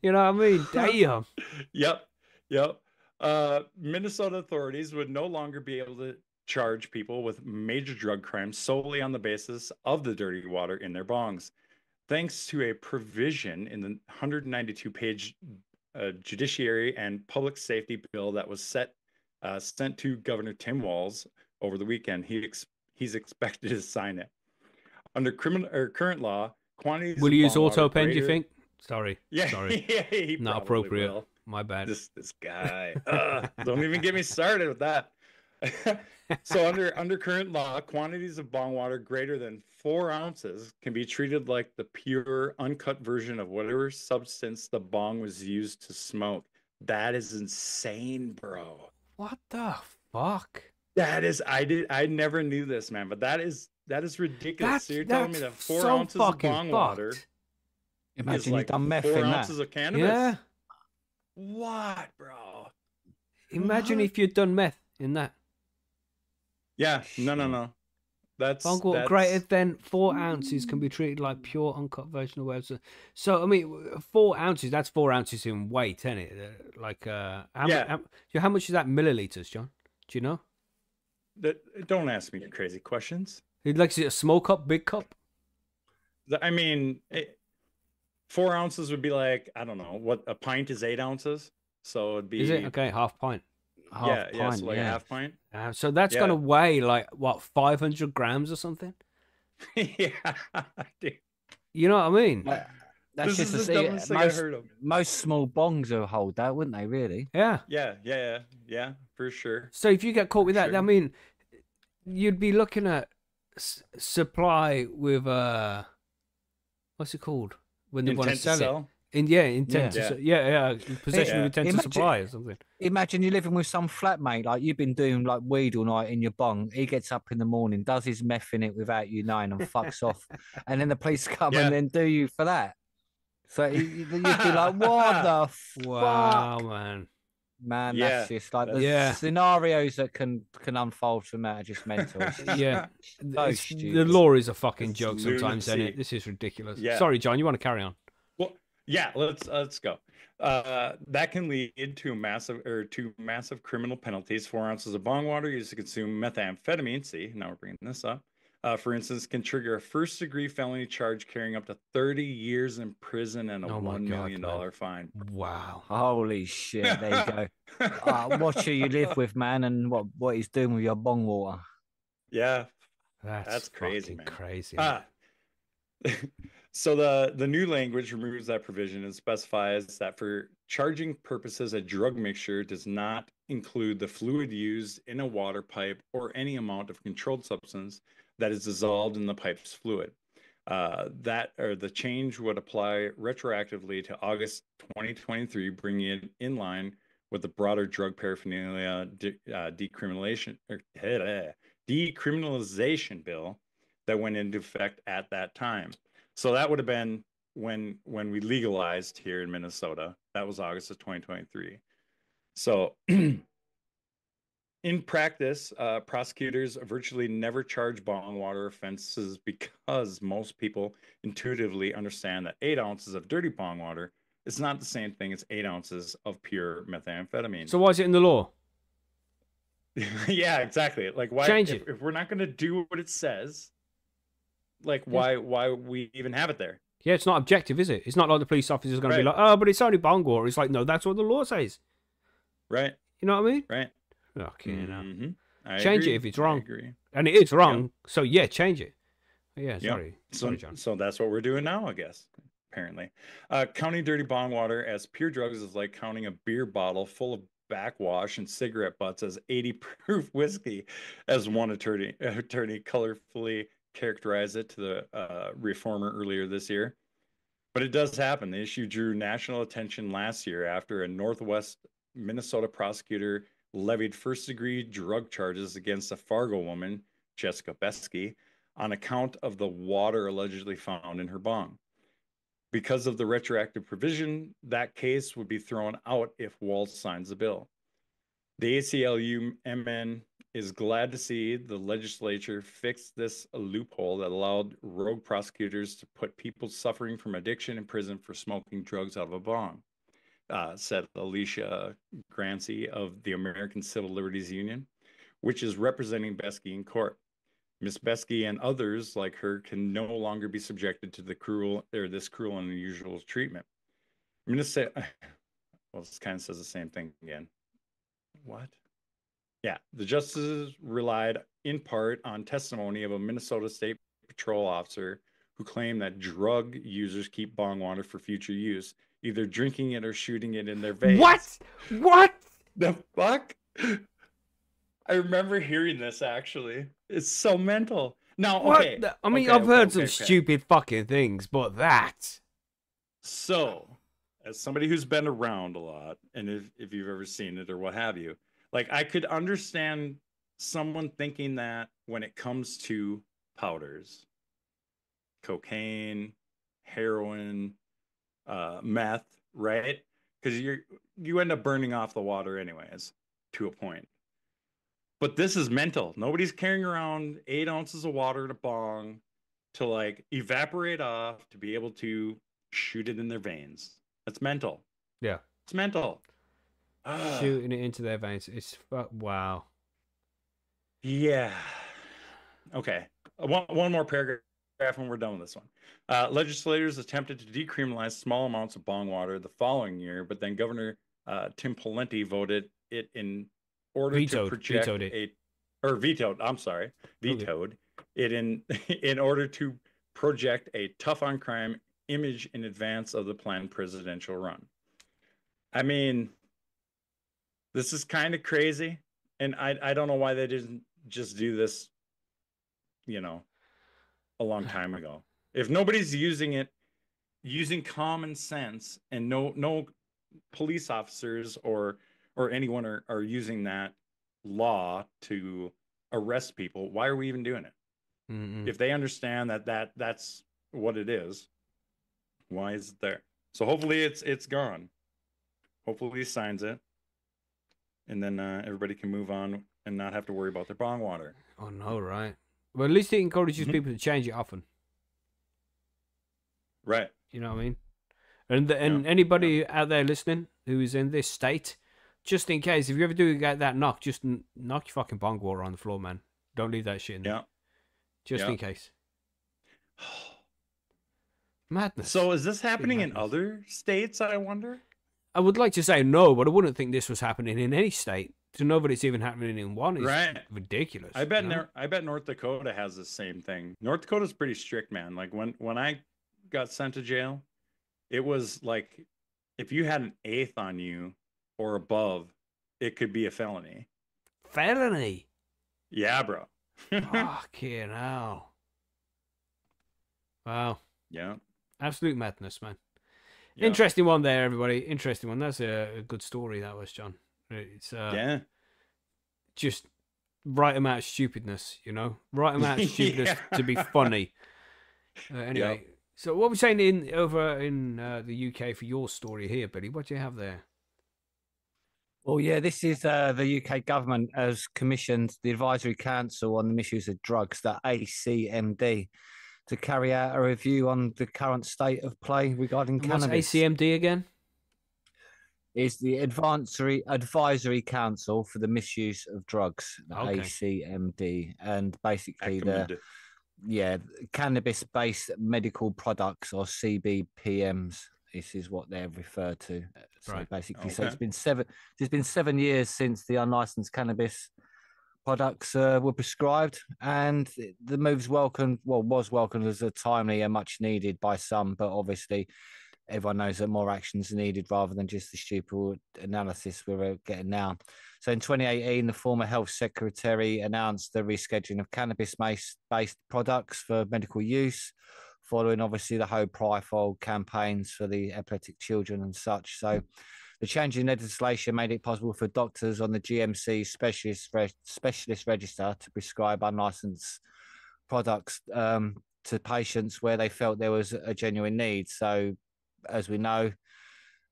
You know what I mean? Damn. Yep. Minnesota authorities would no longer be able to charge people with major drug crimes solely on the basis of the dirty water in their bongs, thanks to a provision in the 192-page Judiciary and Public Safety bill that was sent to Governor Tim Walz over the weekend. He's expected to sign it. Under current law, quantities. Will you use auto pen? Do you think? Sorry. Yeah. Sorry. Yeah, he not appropriate. Will. My bad. This guy. Don't even get me started with that. So under current law, quantities of bong water greater than 4 ounces can be treated like the pure, uncut version of whatever substance the bong was used to smoke. That is insane, bro. What the fuck? That is, I never knew this, man, but that is ridiculous. So you're telling me that 4 ounces of bong water. Imagine like you've done meth 4 in ounces that. of cannabis. Yeah. What, bro? Imagine if you'd done meth in that. Yeah. No. That's bong water greater than 4 ounces can be treated like pure uncut version of whatever. So I mean, 4 ounces. That's 4 ounces in weight, isn't it? Like how much is that milliliters, John? Do you know? Don't ask me crazy questions. Like, is it a small cup, big cup? I mean, 4 ounces would be like, I don't know, what a pint is 8 ounces. So it'd be. Is it? Okay, half pint. Half pint, so like a half pint. So that's going to weigh like, what, 500 grams or something? Yeah, dude. You know what I mean? That's this just is the dumbest thing I heard of. Most small bongs will hold that, wouldn't they, really? Yeah. Yeah, for sure. So if you get caught with that, I mean, you'd be looking at supply with, what's it called? When they want to sell it. Intent to possession with intent to supply or something. Imagine you're living with some flatmate, like you've been doing like weed all night in your bong. He gets up in the morning, does his meth in it without you knowing, and fucks off. And then the police come and then do you for that. So you'd be like, what the fuck? Wow, man. Man, that's just like the scenarios that can unfold from that are just mental. Yeah. So stupid. The law is a fucking joke sometimes, isn't it? This is ridiculous. Yeah. Sorry, John, you want to carry on? Well, yeah, let's go. That can lead to massive criminal penalties. 4 ounces of bong water used to consume methamphetamine. See, now we're bringing this up. For instance, can trigger a first-degree felony charge carrying up to 30 years in prison and a $1 million fine. Wow. Holy shit. There you go. Watch who you live with, man, and what he's doing with your bong water. Yeah. That's crazy, man. Crazy. So the new language removes that provision and specifies that for charging purposes, a drug mixture does not include the fluid used in a water pipe or any amount of controlled substance that is dissolved in the pipe's fluid. The change would apply retroactively to August 2023, bringing it in line with the broader drug paraphernalia decriminalization bill that went into effect at that time. So that would have been when we legalized here in Minnesota. That was August of 2023. So in practice, prosecutors virtually never charge bong water offenses because most people intuitively understand that 8 ounces of dirty bong water is not the same thing as 8 ounces of pure methamphetamine. So why is it in the law? Yeah, exactly. Like, why change it if we're not going to do what it says? Like, why we even have it there? Yeah, it's not objective, is it? It's not like the police officer's going to be like, oh, but it's only bong water. It's like, no, that's what the law says. Right. You know what I mean? Right. Okay, Change it if it's wrong. I agree. And it is wrong. Yep. So yeah, change it. Yeah, Yep. sorry. Sorry, John. So that's what we're doing now, I guess. Apparently. Counting dirty bong water as pure drugs is like counting a beer bottle full of backwash and cigarette butts as 80 proof whiskey, as one attorney colorfully characterized it to the Reformer earlier this year. But it does happen. The issue drew national attention last year after a Northwest Minnesota prosecutor levied first-degree drug charges against a Fargo woman, Jessica Besky, on account of the water allegedly found in her bong. Because of the retroactive provision, that case would be thrown out if Walz signs the bill. The ACLU-MN is glad to see the legislature fix this loophole that allowed rogue prosecutors to put people suffering from addiction in prison for smoking drugs out of a bong, said Alicia Grancy of the American Civil Liberties Union, which is representing Besky in court. Miss Besky and others like her can no longer be subjected to this cruel and unusual treatment. Minnesota, well, this kind of says the same thing again. What? Yeah, the justices relied in part on testimony of a Minnesota State Patrol officer who claimed that drug users keep bong water for future use, either drinking it or shooting it in their veins. What? The fuck? I remember hearing this, actually. It's so mental. Now, okay. I mean, I've heard some stupid fucking things, but that. So, as somebody who's been around a lot, and if you've ever seen it or what have you, like, I could understand someone thinking that when it comes to powders, cocaine, heroin, meth, right? Because you end up burning off the water anyways, to a point. But this is mental. Nobody's carrying around 8 ounces of water in a bong to like evaporate off to be able to shoot it in their veins. That's mental. Yeah. It's mental. Shooting it into their veins. It's wow. Yeah. Okay. One more paragraph and we're done with this one. Legislators attempted to decriminalize small amounts of bong water the following year, but then Governor Tim Pawlenty voted it in order to project vetoed it in order to project a tough on crime image in advance of the planned presidential run. I mean, this is kind of crazy, and I don't know why they didn't just do this, a long time ago. If nobody's using common sense, and no police officers or anyone are using that law to arrest people, why are we even doing it? Mm-hmm. If they understand that's what it is, why is it there? So hopefully it's gone. Hopefully he signs it, and then everybody can move on and not have to worry about their bong water. Oh no, right? Well, at least it encourages people to change it often. Right. You know what I mean? And anybody out there listening who is in this state, just in case, if you ever do get that knock, just knock your fucking bong water on the floor, man. Don't leave that shit in there. Yeah. Just in case. Madness. So is this happening in other states, I wonder? I would like to say no, but I wouldn't think this was happening in any state. To know that it's even happening in one is ridiculous. I bet North Dakota has the same thing. North Dakota's pretty strict, man. Like when I got sent to jail, it was like if you had an eighth on you or above, it could be a felony. Felony? Yeah, bro. Fucking hell. Wow. Yeah. Absolute madness, man. Yeah. Interesting one there, everybody. Interesting one. That's a good story, that was, John. It's just right amount of stupidness, right amount of stupidness to be funny. Anyway, so what we're saying over in the UK for your story here, Billy, what do you have there? Well, yeah, this is the UK government has commissioned the Advisory Council on the Misuse of Drugs, the ACMD, to carry out a review on the current state of play regarding cannabis. What's ACMD again? Is the Advisory Council for the Misuse of Drugs, the ACMD, and basically cannabis-based medical products, or CBPMs. This is what they're referred to. So basically, so it's been 7 years since the unlicensed cannabis products were prescribed, and the move's welcomed. Well, was welcomed as a timely and much needed by some, but obviously everyone knows that more actions are needed rather than just the stupid analysis we're getting now. So in 2018, the former health secretary announced the rescheduling of cannabis-based products for medical use, following obviously the whole profile campaigns for the epileptic children and such. So the change in legislation made it possible for doctors on the GMC specialist register to prescribe unlicensed products to patients where they felt there was a genuine need. So as we know,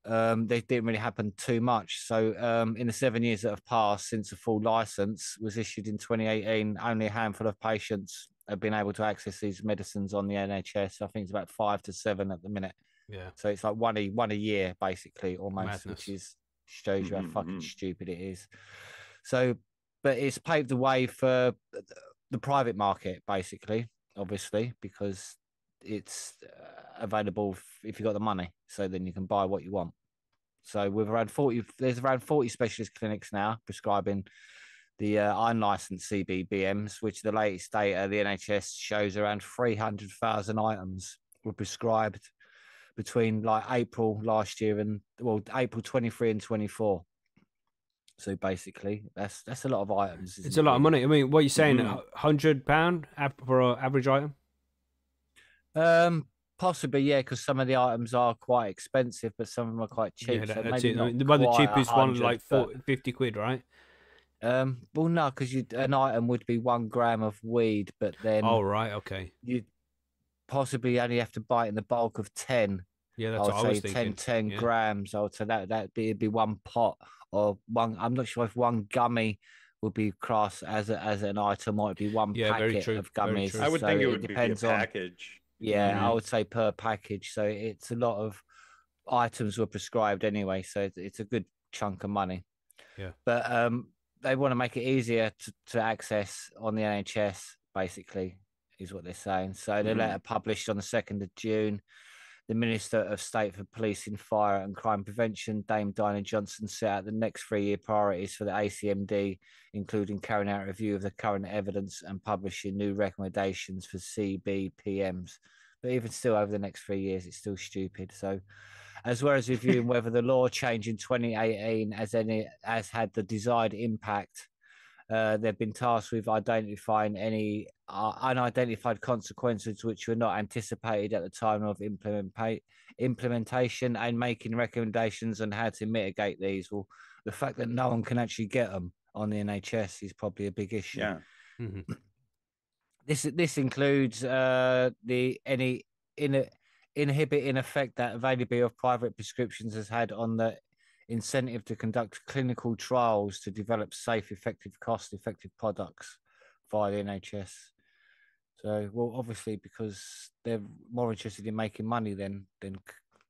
they didn't really happen too much. So in the 7 years that have passed since the full license was issued in 2018, only a handful of patients have been able to access these medicines on the NHS. I think it's about 5 to 7 at the minute. Yeah. So it's like one a year, basically, almost, Madness. which shows you how fucking stupid it is. So, but it's paved the way for the private market, basically, obviously, because it's available if you've got the money. So then you can buy what you want. So with there's around 40 specialist clinics now prescribing the unlicensed CBBMs, which the latest data the NHS shows around 300,000 items were prescribed between like April last year and April 23 and 24. So basically, that's a lot of items. It's a lot of money. I mean, what are you saying? £100 for an average item? Possibly, yeah, because some of the items are quite expensive, but some of them are quite cheap. Yeah, so that's maybe it. not The cheapest one, like but 50 quid, right? well, no, because an item would be 1 gram of weed, but then right, okay. you'd possibly only have to buy it in the bulk of 10. Yeah, that's I would what I say was thinking. 10 yeah. grams. I would say that'd be 1 pot or one. I'm not sure if 1 gummy would be classed as an item, or it'd be 1 packet of gummies. I would think it would be a package. Yeah, I would say per package. So it's a lot of items were prescribed anyway. So it's a good chunk of money. Yeah. But they want to make it easier to access on the NHS, basically, is what they're saying. So the letter published on the 2nd of June, the Minister of State for Policing, Fire and Crime Prevention, Dame Diana Johnson, set out the next 3-year priorities for the ACMD, including carrying out a review of the current evidence and publishing new recommendations for CBPMs. But even still, over the next 3 years, it's still stupid. So, as well as reviewing whether the law change in 2018 has had the desired impact, they've been tasked with identifying any unidentified consequences which were not anticipated at the time of implementation and making recommendations on how to mitigate these. Well, the fact that no one can actually get them on the NHS is probably a big issue. Yeah. Mm-hmm. This includes inhibiting effect that availability of private prescriptions has had on the incentive to conduct clinical trials to develop safe, effective, cost-effective products via the NHS. So, well, obviously, because they're more interested in making money than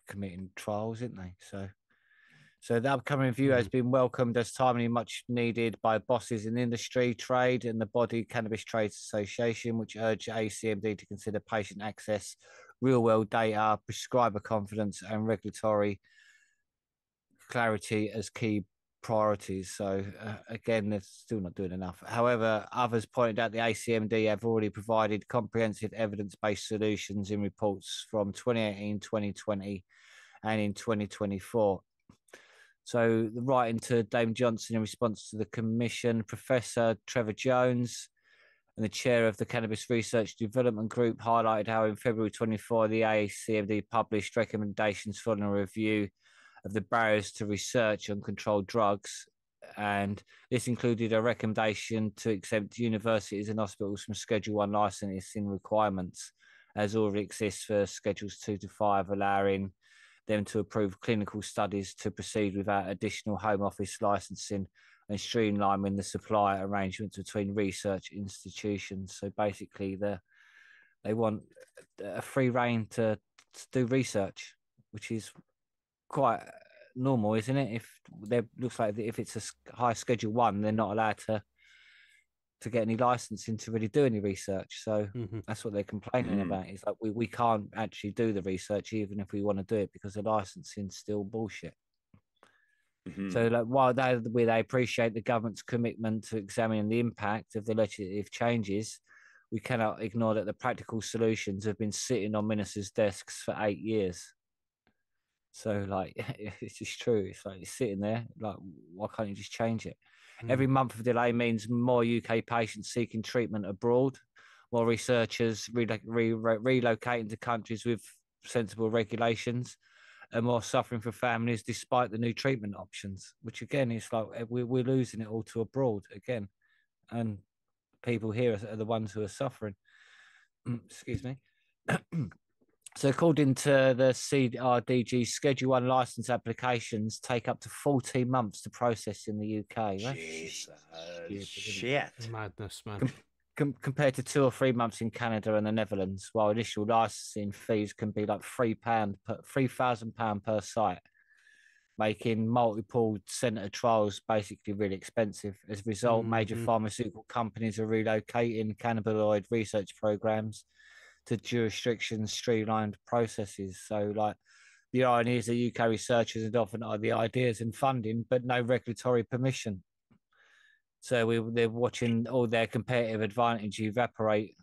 committing trials, isn't they? So the upcoming review has been welcomed as timely, much needed by bosses in industry, trade, and the body Cannabis Trades Association, which urge ACMD to consider patient access, real-world data, prescriber confidence, and regulatory clarity as key priorities. So again, they're still not doing enough. However, others pointed out the ACMD have already provided comprehensive evidence-based solutions in reports from 2018, 2020, and in 2024. So the writing to Dame Johnson in response to the commission, Professor Trevor Jones and the chair of the Cannabis Research Development Group highlighted how in February 24, the ACMD published recommendations following a review of the barriers to research on controlled drugs. And this included a recommendation to exempt universities and hospitals from Schedule 1 licensing requirements, as already exists for Schedules 2 to 5, allowing them to approve clinical studies to proceed without additional home office licensing and streamlining the supply arrangements between research institutions. So basically, they want a free reign to do research, which is quite normal, isn't it? If there looks like if it's a high Schedule 1, they're not allowed to get any licensing to really do any research. So that's what they're complaining about. It's like we can't actually do the research even if we want to do it because the licensing's still bullshit. So, like, while they appreciate the government's commitment to examining the impact of the legislative changes, we cannot ignore that the practical solutions have been sitting on ministers' desks for 8 years. So, like, it's just true. It's like it's sitting there. Like, why can't you just change it? Every month of delay means more UK patients seeking treatment abroad, more researchers relocating to countries with sensible regulations, and more suffering for families despite the new treatment options, which again is like we're losing it all to abroad again. And people here are the ones who are suffering. Excuse me. So according to the CRDG, Schedule 1 license applications take up to 14 months to process in the UK. Jesus, shit. Madness, man. Compared to 2 or 3 months in Canada and the Netherlands, while initial licensing fees can be like £3,000 per site, making multiple centre trials basically really expensive. As a result, major pharmaceutical companies are relocating cannabinoid research programs to jurisdictions streamlined processes. So, like, the irony is the UK researchers have often had the ideas and funding, but no regulatory permission. So they're watching all their competitive advantage evaporate,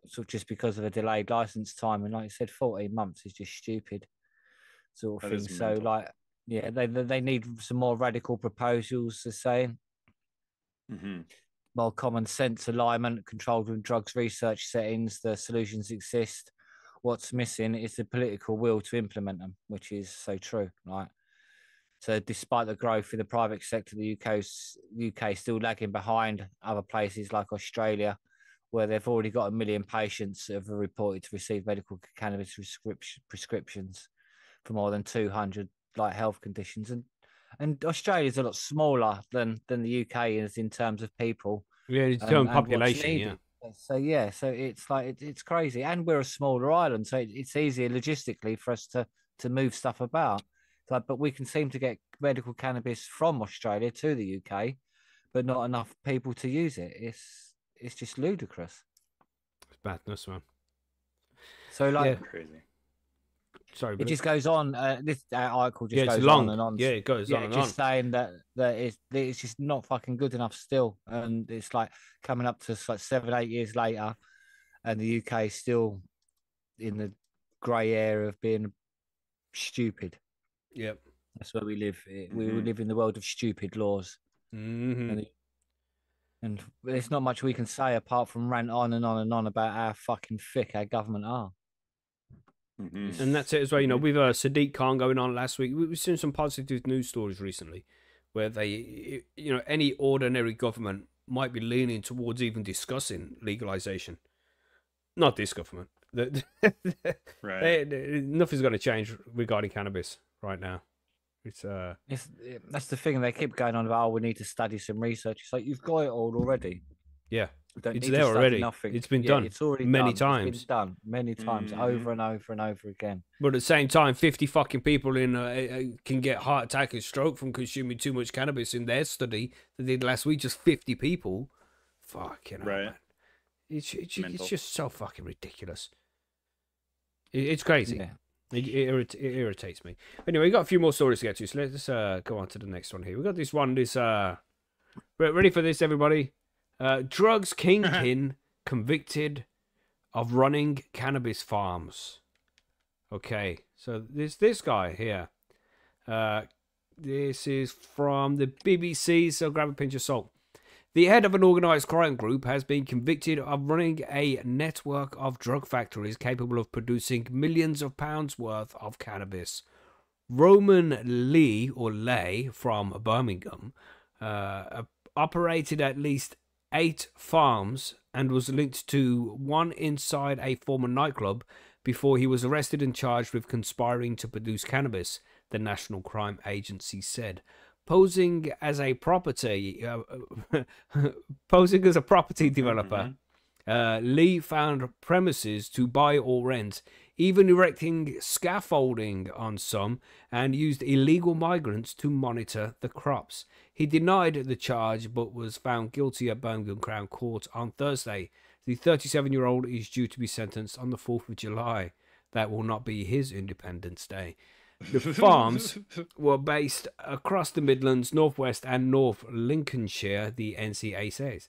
sort of just because of a delayed license time. And like I said, 14 months is just stupid, sort of thing. So, like, yeah, they need some more radical proposals, they're saying. More common sense alignment, controlled with drugs research settings, the solutions exist. What's missing is the political will to implement them, which is so true, right? So despite the growth in the private sector, the UK is still lagging behind other places like Australia, where they've already got 1 million patients that have reported to receive medical cannabis prescriptions for more than 200 like health conditions. And Australia's a lot smaller than the UK is in terms of people. Yeah, it's own population, yeah. So yeah, so it's like it's crazy, and we're a smaller island, so it's easier logistically for us to move stuff about. Like, but we can seem to get medical cannabis from Australia to the UK, but not enough people to use it. It's just ludicrous. It's madness, man. So, like, crazy. Sorry, it just goes on. This article just goes long. on and on. Yeah, it goes on and just on. saying that it's just not fucking good enough still, and it's like coming up to like 7-8 years later, and the UK is still in the grey area of being stupid. Yep, that's where we live. We live in the world of stupid laws, and there's not much we can say apart from rant on and on and on about how fucking thick our government are. And that's it as well. You know, with Sadiq Khan going on last week, we've seen some positive news stories recently where they, you know, any ordinary government might be leaning towards even discussing legalization. Not this government. Right. Nothing's going to change regarding cannabis right now. That's the thing. They keep going on about, we need to study some research. It's like, you've got it all already. Yeah. It's there already. Nothing. It's been done. It's already many done. times. It's been done many times, over and over and over again. But at the same time, 50 fucking people can get heart attack and stroke from consuming too much cannabis in their study they did last week. Just 50 people. Fucking hell, man. It's just so fucking ridiculous. It's crazy. Yeah. It irritates me. Anyway, we got a few more stories to get to, so let's go on to the next one here. We got this one. Ready for this, everybody? Drugs kingpin convicted of running cannabis farms. Okay, so this guy here. This is from the BBC, so grab a pinch of salt. The head of an organised crime group has been convicted of running a network of drug factories capable of producing millions of pounds worth of cannabis. Roman Lee, or Lay, from Birmingham, operated at least 8 farms and was linked to one inside a former nightclub before he was arrested and charged with conspiring to produce cannabis, the National Crime Agency said. Posing as a property developer, Lee found premises to buy or rent, even erecting scaffolding on some, and used illegal migrants to monitor the crops. He denied the charge but was found guilty at Birmingham Crown Court on Thursday. The 37-year-old is due to be sentenced on the 4th of July. That will not be his Independence Day. The farms were based across the Midlands, Northwest and North Lincolnshire, the NCA says.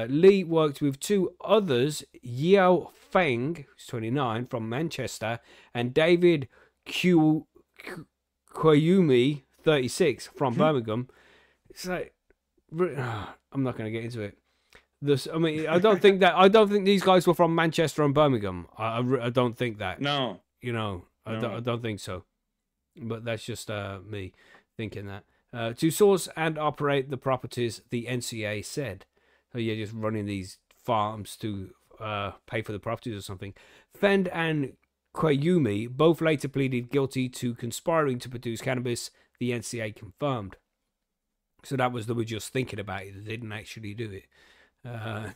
Lee worked with two others, Yao Feng, who's 29, from Manchester, and David Kwayumi, 36, from Birmingham. It's like, I'm not going to get into it. I don't think these guys were from Manchester and Birmingham. I don't think that. No. I don't think so. But that's just me thinking that. To source and operate the properties, the NCA said. So you're just running these farms to pay for the properties or something. Fend and Kwayumi both later pleaded guilty to conspiring to produce cannabis, the NCA confirmed. So that was they were just thinking about it. They didn't actually do it. Okay.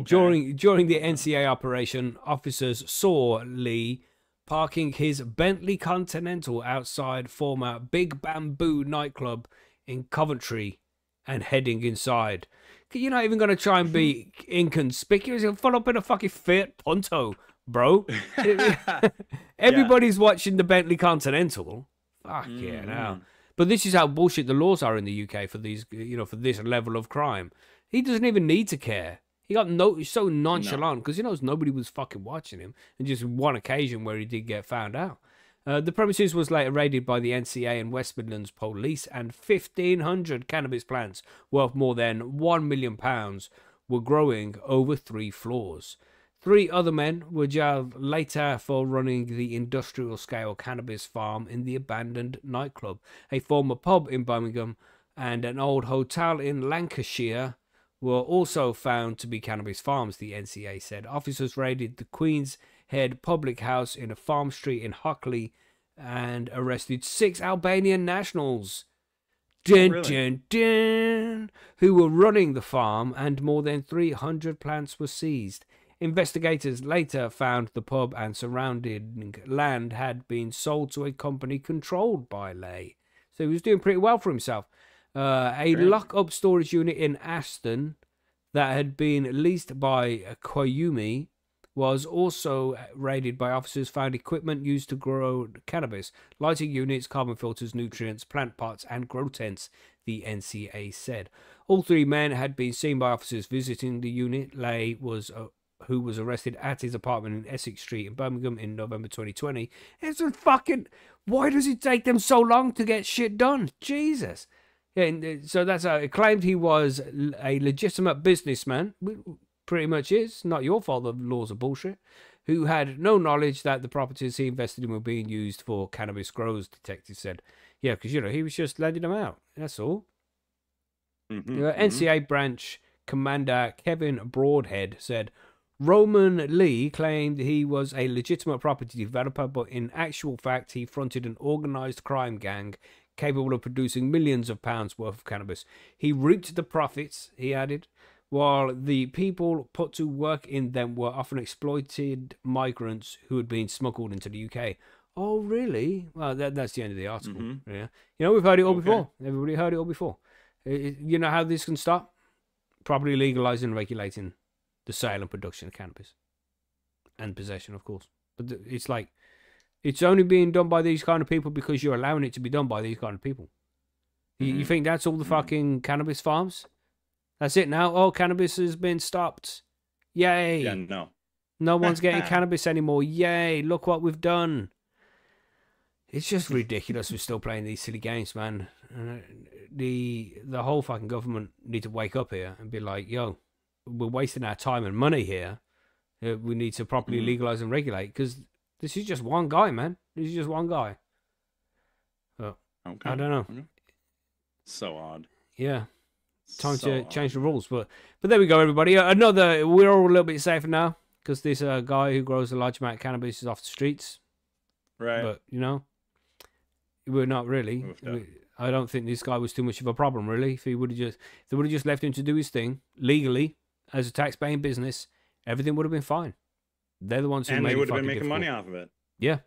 During the NCA operation, officers saw Lee parking his Bentley Continental outside former Big Bamboo nightclub in Coventry and heading inside. You're not even going to try and be inconspicuous. You'll fall up in a fucking Fiat Punto, bro. Everybody's watching the Bentley Continental. Fuck yeah, now. But this is how bullshit the laws are in the UK for these, for this level of crime. He doesn't even need to care. He got so nonchalant because he knows nobody was fucking watching him, and just one occasion where he did get found out. The premises was later raided by the NCA and West Midlands police, and 1,500 cannabis plants worth more than £1 million were growing over 3 floors. 3 other men were jailed later for running the industrial-scale cannabis farm in the abandoned nightclub, a former pub in Birmingham, and an old hotel in Lancashire were also found to be cannabis farms, the NCA said. Officers raided the Queen's Head public house in a farm street in Hockley and arrested 6 Albanian nationals who were running the farm, and more than 300 plants were seized. Investigators later found the pub and surrounding land had been sold to a company controlled by Lay. So he was doing pretty well for himself. A lock-up storage unit in Aston that had been leased by Kwayumi was also raided by officers, found equipment used to grow cannabis, lighting units, carbon filters, nutrients, plant pots, and grow tents, the NCA said. All 3 men had been seen by officers visiting the unit. Lay was who was arrested at his apartment in Essex Street in Birmingham in November 2020. It's a fucking... Why does it take them so long to get shit done? Jesus. Yeah, so that's how it claimed he was a legitimate businessman. Pretty much is. Not your fault the laws are bullshit. Who had no knowledge that the properties he invested in were being used for cannabis grows, detectives said. Yeah, because, he was just lending them out. That's all. NCA branch commander Kevin Broadhead said, Roman Lee claimed he was a legitimate property developer, but in actual fact he fronted an organised crime gang capable of producing millions of pounds worth of cannabis. He reaped the profits, he added, while the people put to work in them were often exploited migrants who had been smuggled into the UK. Oh, really? Well, that's the end of the article. Yeah, we've heard it all before. Everybody heard it all before. You know how this can stop? Properly legalising and regulating the sale and production of cannabis. And possession, of course. But it's like, it's only being done by these kind of people because you're allowing it to be done by these kind of people. You think that's all the fucking cannabis farms? That's it now? Oh, cannabis has been stopped. Yay. Yeah, no. No one's getting cannabis anymore. Yay, look what we've done. It's just ridiculous we're still playing these silly games, man. The whole fucking government need to wake up here and be like, yo, we're wasting our time and money here. We need to properly legalise and regulate, because this is just one guy, man. This is just one guy. So, I don't know. So odd. Yeah. Time to change the rules. But there we go, everybody. We're all a little bit safer now, because this guy who grows a large amount of cannabis is off the streets. Right. But, we're not really. I don't think this guy was too much of a problem, really. If they would have just left him to do his thing legally as a tax-paying business, everything would have been fine. They're the ones who made it fucking difficult. And they would have been making money off of it. Yeah.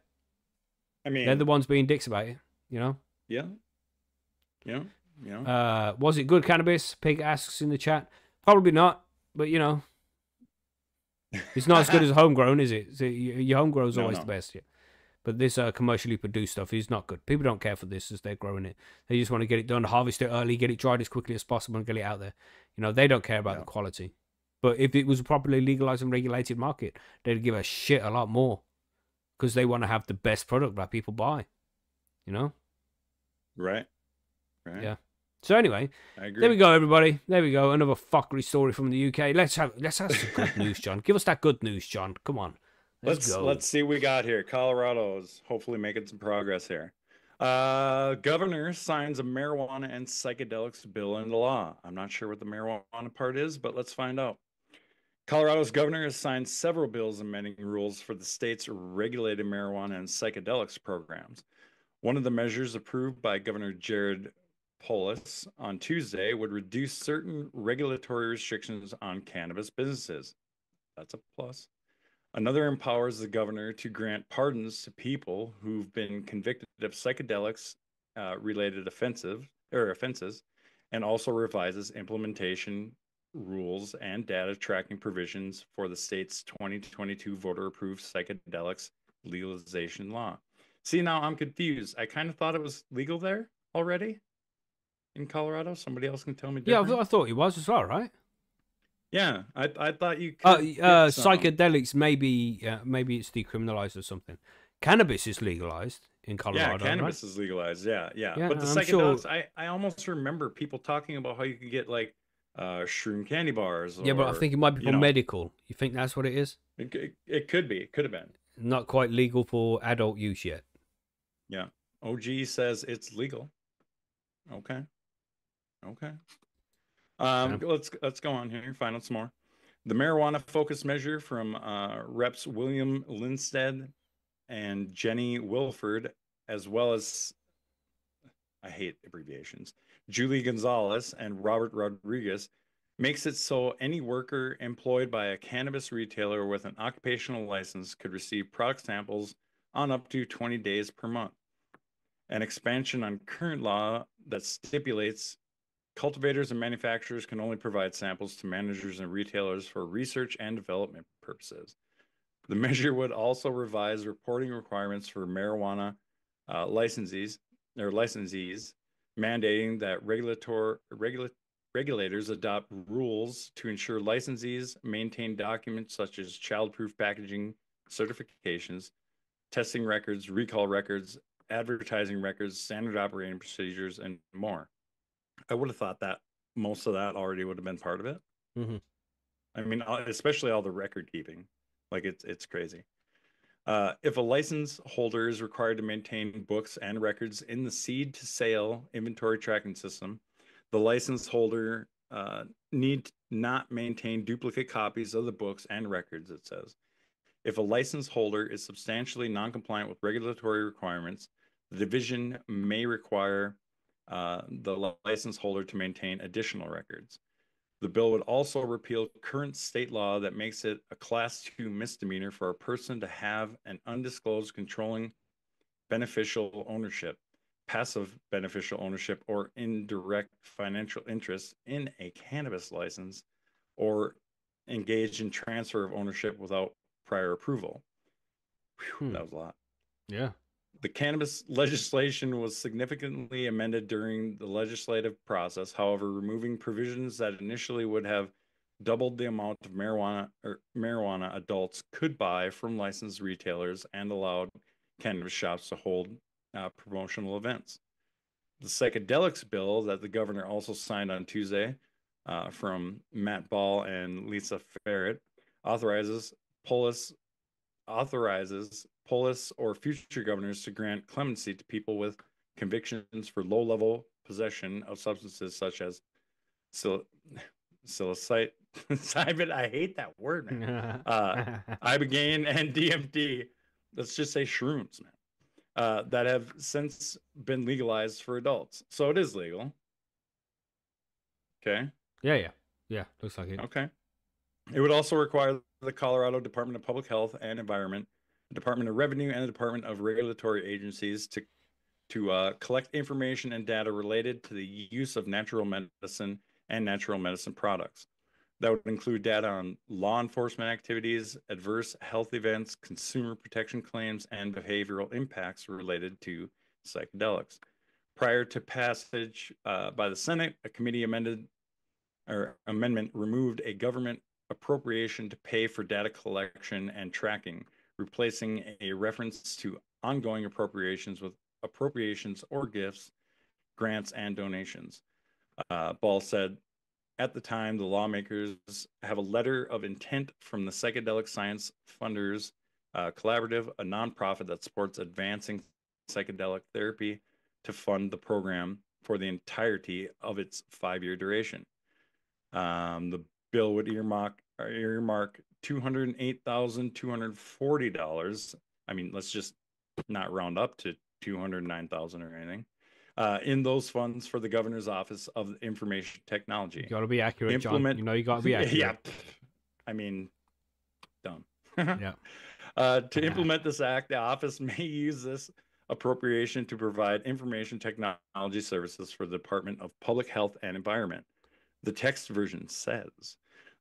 I mean, they're the ones being dicks about it, Yeah. Was it good cannabis? Pig asks in the chat. Probably not, but it's not as good as homegrown, is it? So your homegrown is always the best. Yeah. But this commercially produced stuff is not good. People don't care for this as they're growing it. They just want to get it done, harvest it early, get it dried as quickly as possible, and get it out there. You know, they don't care about the quality. But if it was a properly legalized and regulated market, they'd give a shit a lot more because they want to have the best product that people buy. You know? Right. Yeah. So anyway, I agree. there we go, everybody. There we go. Another fuckery story from the UK. Let's have some good news, John. Give us that good news, John. Come on. Let's go. Let's see what we got here. Colorado's hopefully making some progress here. Governor signs a marijuana and psychedelics bill into law. I'm not sure what the marijuana part is, but let's find out. Colorado's governor has signed several bills amending rules for the state's regulated marijuana and psychedelics programs. One of the measures approved by Governor Jared Polis on Tuesday would reduce certain regulatory restrictions on cannabis businesses. That's a plus. Another empowers the governor to grant pardons to people who've been convicted of psychedelics related offenses, and also revises implementation rules and data tracking provisions for the state's 2022 voter-approved psychedelics legalization law. See, now I'm confused. I kind of thought it was legal there already in Colorado. Somebody else can tell me different. Yeah, I thought it was as well, right? Yeah, I thought you could psychedelics, maybe it's decriminalized or something. Cannabis is legalized in Colorado. Yeah, cannabis is legalized. Yeah. But the psychedelics, I almost remember people talking about how you could get like shroom candy bars. Yeah, but I think it might be for medical. You think that's what it is? It could be. It could have been. Not quite legal for adult use yet. Yeah. OG says it's legal. Okay. Let's go on here. Find out some more. The marijuana focus measure from Reps William Linstead and Jenny Wilford, as well as, I hate abbreviations, Julie Gonzalez and Robert Rodriguez, makes it so any worker employed by a cannabis retailer with an occupational license could receive product samples on up to 20 days per month. An expansion on current law that stipulates cultivators and manufacturers can only provide samples to managers and retailers for research and development purposes. The measure would also revise reporting requirements for marijuana licensees, mandating that regulators adopt rules to ensure licensees maintain documents such as childproof packaging certifications, testing records, recall records, advertising records, standard operating procedures, and more. I would have thought that most of that already would have been part of it. Mm-hmm. I mean, especially all the record keeping, like it's crazy. If a license holder is required to maintain books and records in the seed to sale inventory tracking system, the license holder need not maintain duplicate copies of the books and records, it says. If a license holder is substantially non-compliant with regulatory requirements, the division may require the license holder to maintain additional records. The bill would also repeal current state law that makes it a Class 2 misdemeanor for a person to have an undisclosed controlling beneficial ownership, passive beneficial ownership, or indirect financial interest in a cannabis license, or engage in transfer of ownership without prior approval. Whew, that was a lot. Yeah. The cannabis legislation was significantly amended during the legislative process, however, removing provisions that initially would have doubled the amount of marijuana adults could buy from licensed retailers and allowed cannabis shops to hold promotional events. The psychedelics bill that the governor also signed on Tuesday from Matt Ball and Lisa Ferret authorizes Polis or future governors to grant clemency to people with convictions for low-level possession of substances such as psilocybin. I hate that word, man. Ibogaine and DMT. Let's just say shrooms, man. That have since been legalized for adults. So it is legal. Okay. Yeah. Looks like it. Okay. It would also require the Colorado Department of Public Health and Environment, the Department of Revenue, and the Department of Regulatory Agencies to collect information and data related to the use of natural medicine and natural medicine products. That would include data on law enforcement activities, adverse health events, consumer protection claims, and behavioral impacts related to psychedelics. Prior to passage by the Senate, a committee amendment removed a government appropriation to pay for data collection and tracking, replacing a reference to ongoing appropriations with appropriations or gifts, grants, and donations. Ball said, at the time, the lawmakers have a letter of intent from the Psychedelic Science Funders Collaborative, a nonprofit that supports advancing psychedelic therapy, to fund the program for the entirety of its 5-year duration. The bill would earmark $208,240. I mean, let's just not round up to 209,000 or anything. In those funds for the governor's office of information technology. You got to be accurate, John. You know you got to be accurate. Yeah, I mean, dumb. Yeah. To implement this act, the office may use this appropriation to provide information technology services for the Department of Public Health and Environment. The text version says,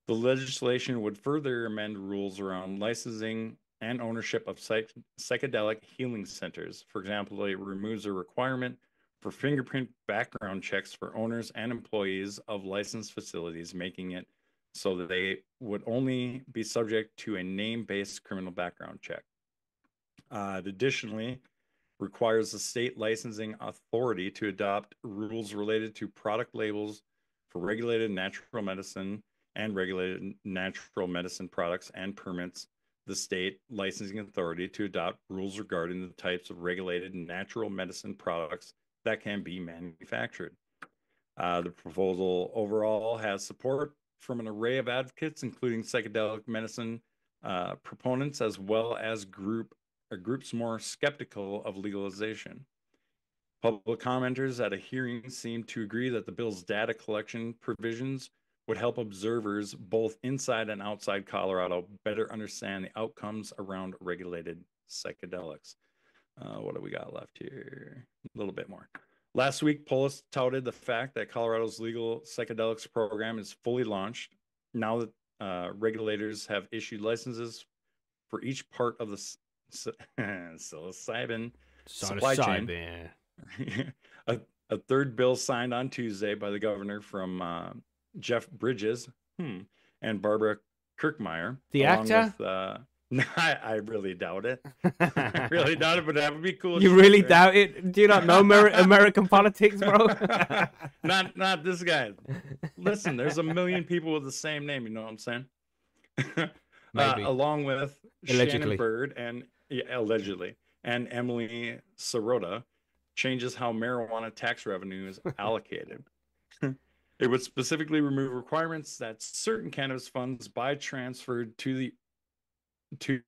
the legislation would further amend rules around licensing and ownership of psychedelic healing centers. For example, it removes a requirement for fingerprint background checks for owners and employees of licensed facilities, making it so that they would only be subject to a name-based criminal background check. It additionally requires the state licensing authority to adopt rules related to product labels for regulated natural medicine and regulated natural medicine products, and permits the state licensing authority to adopt rules regarding the types of regulated natural medicine products that can be manufactured. The proposal overall has support from an array of advocates, including psychedelic medicine proponents, as well as groups more skeptical of legalization. Public commenters at a hearing seemed to agree that the bill's data collection provisions would help observers both inside and outside Colorado better understand the outcomes around regulated psychedelics. What do we got left here? A little bit more. Last week, Polis touted the fact that Colorado's legal psychedelics program is fully launched. Now that regulators have issued licenses for each part of the psilocybin supply chain. A third bill signed on Tuesday by the governor from Jeff Bridges and Barbara Kirkmeyer. The actor? With, I really doubt it. I really doubt it, but that would be cool. You really doubt it? Do you not know American politics, bro? Not this guy. Listen, there's a million people with the same name. You know what I'm saying? Along with Shannon Bird and allegedly and Emily Sirota, changes how marijuana tax revenue is allocated. It would specifically remove requirements that certain cannabis funds be transferred to the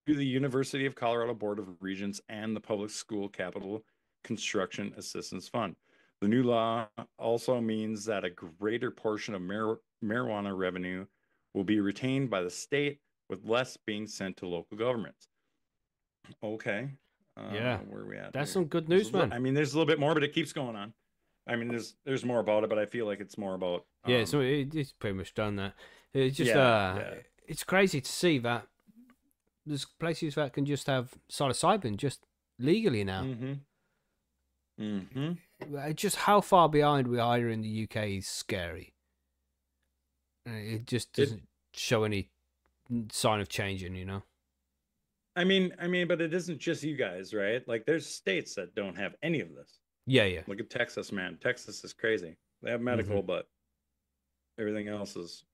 University of Colorado Board of Regents and the Public School Capital Construction Assistance Fund. The new law also means that a greater portion of marijuana revenue will be retained by the state, with less being sent to local governments. Okay. Yeah. Where are we at? That's some good news, man. I mean, there's a little bit more, but it keeps going on. I mean, there's more about it, but I feel like it's more about... yeah, so it's pretty much done that. It's just, it's crazy to see that there's places that can just have psilocybin just legally now. Just how far behind we are in the UK is scary. It just doesn't show any sign of changing, you know? I mean, but it isn't just you guys, right? Like, there's states that don't have any of this. Yeah. Look at Texas, man. Texas is crazy. They have medical, but everything else is